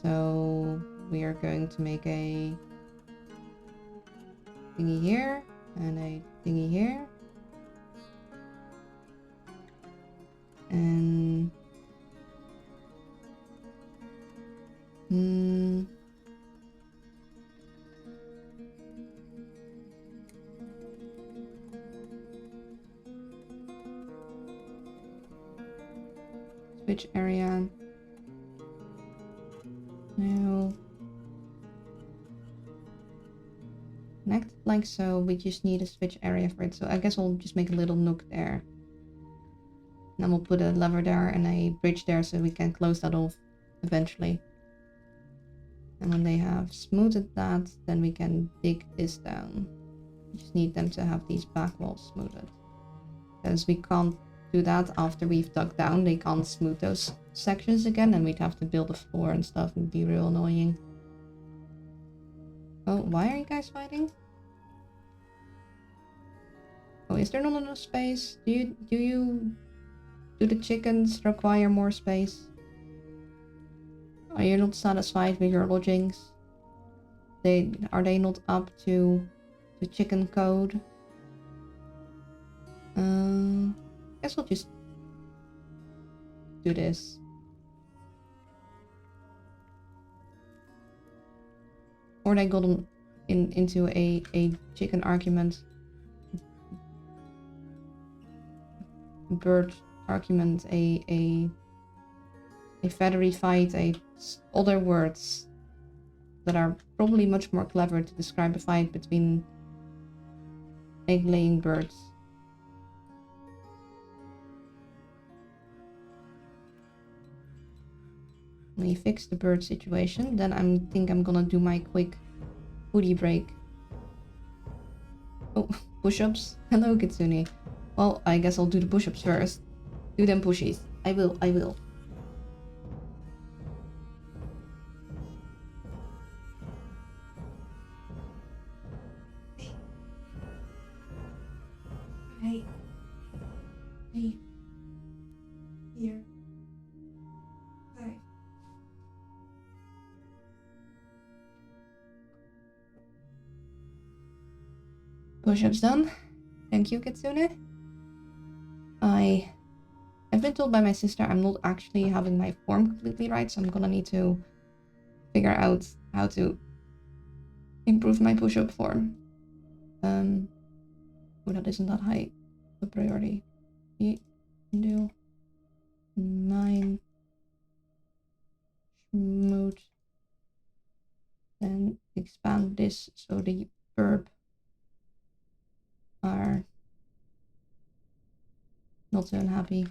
So we are going to make a thingy here and a thingy here. And Switch area. No. Connect like so. We just need a switch area for it. So I guess we'll just make a little nook there. And then we'll put a lever there and a bridge there so we can close that off eventually. And when they have smoothed that, then we can dig this down. We just need them to have these back walls smoothed. Because we can't do that after we've dug down. They can't smooth those sections again, and we'd have to build a floor and stuff. It'd be real annoying. Oh, why are you guys fighting? Oh, is there not enough space? Do the chickens require more space? Are you not satisfied with your lodgings? Are they not up to the chicken code? Guess we'll just do this. Or they got into a chicken argument. Bird argument, a feathery fight, other words that are probably much more clever to describe a fight between egg-laying birds. When we fix the bird situation, then I think I'm gonna do my quick foodie break. Oh, push-ups? Hello, Kitsune. Well, I guess I'll do the push-ups first. Do them pushies. I will. Hey. Here. Hi. Push-ups done. Thank you, Kitsune. I've been told by my sister I'm not actually having my form completely right, so I'm gonna need to figure out how to improve my push-up form. Oh, that isn't that high a priority. Do 9 schmoot. Then expand this so the verb are not so unhappy.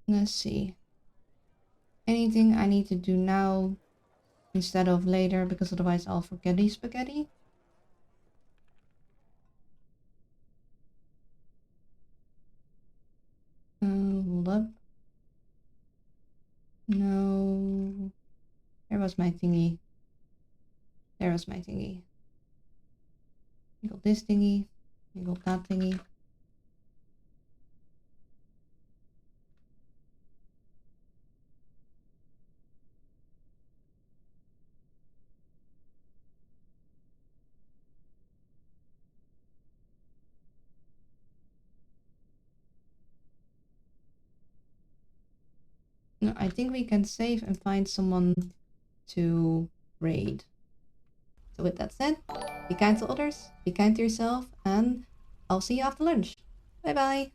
Let's see. Anything I need to do now instead of later, because otherwise I'll forget the spaghetti. Hold up. No. There was my thingy. I got this thingy. I got that thingy. No, I think we can save and find someone to raid. So with that said, be kind to others, be kind to yourself, and I'll see you after lunch. Bye bye!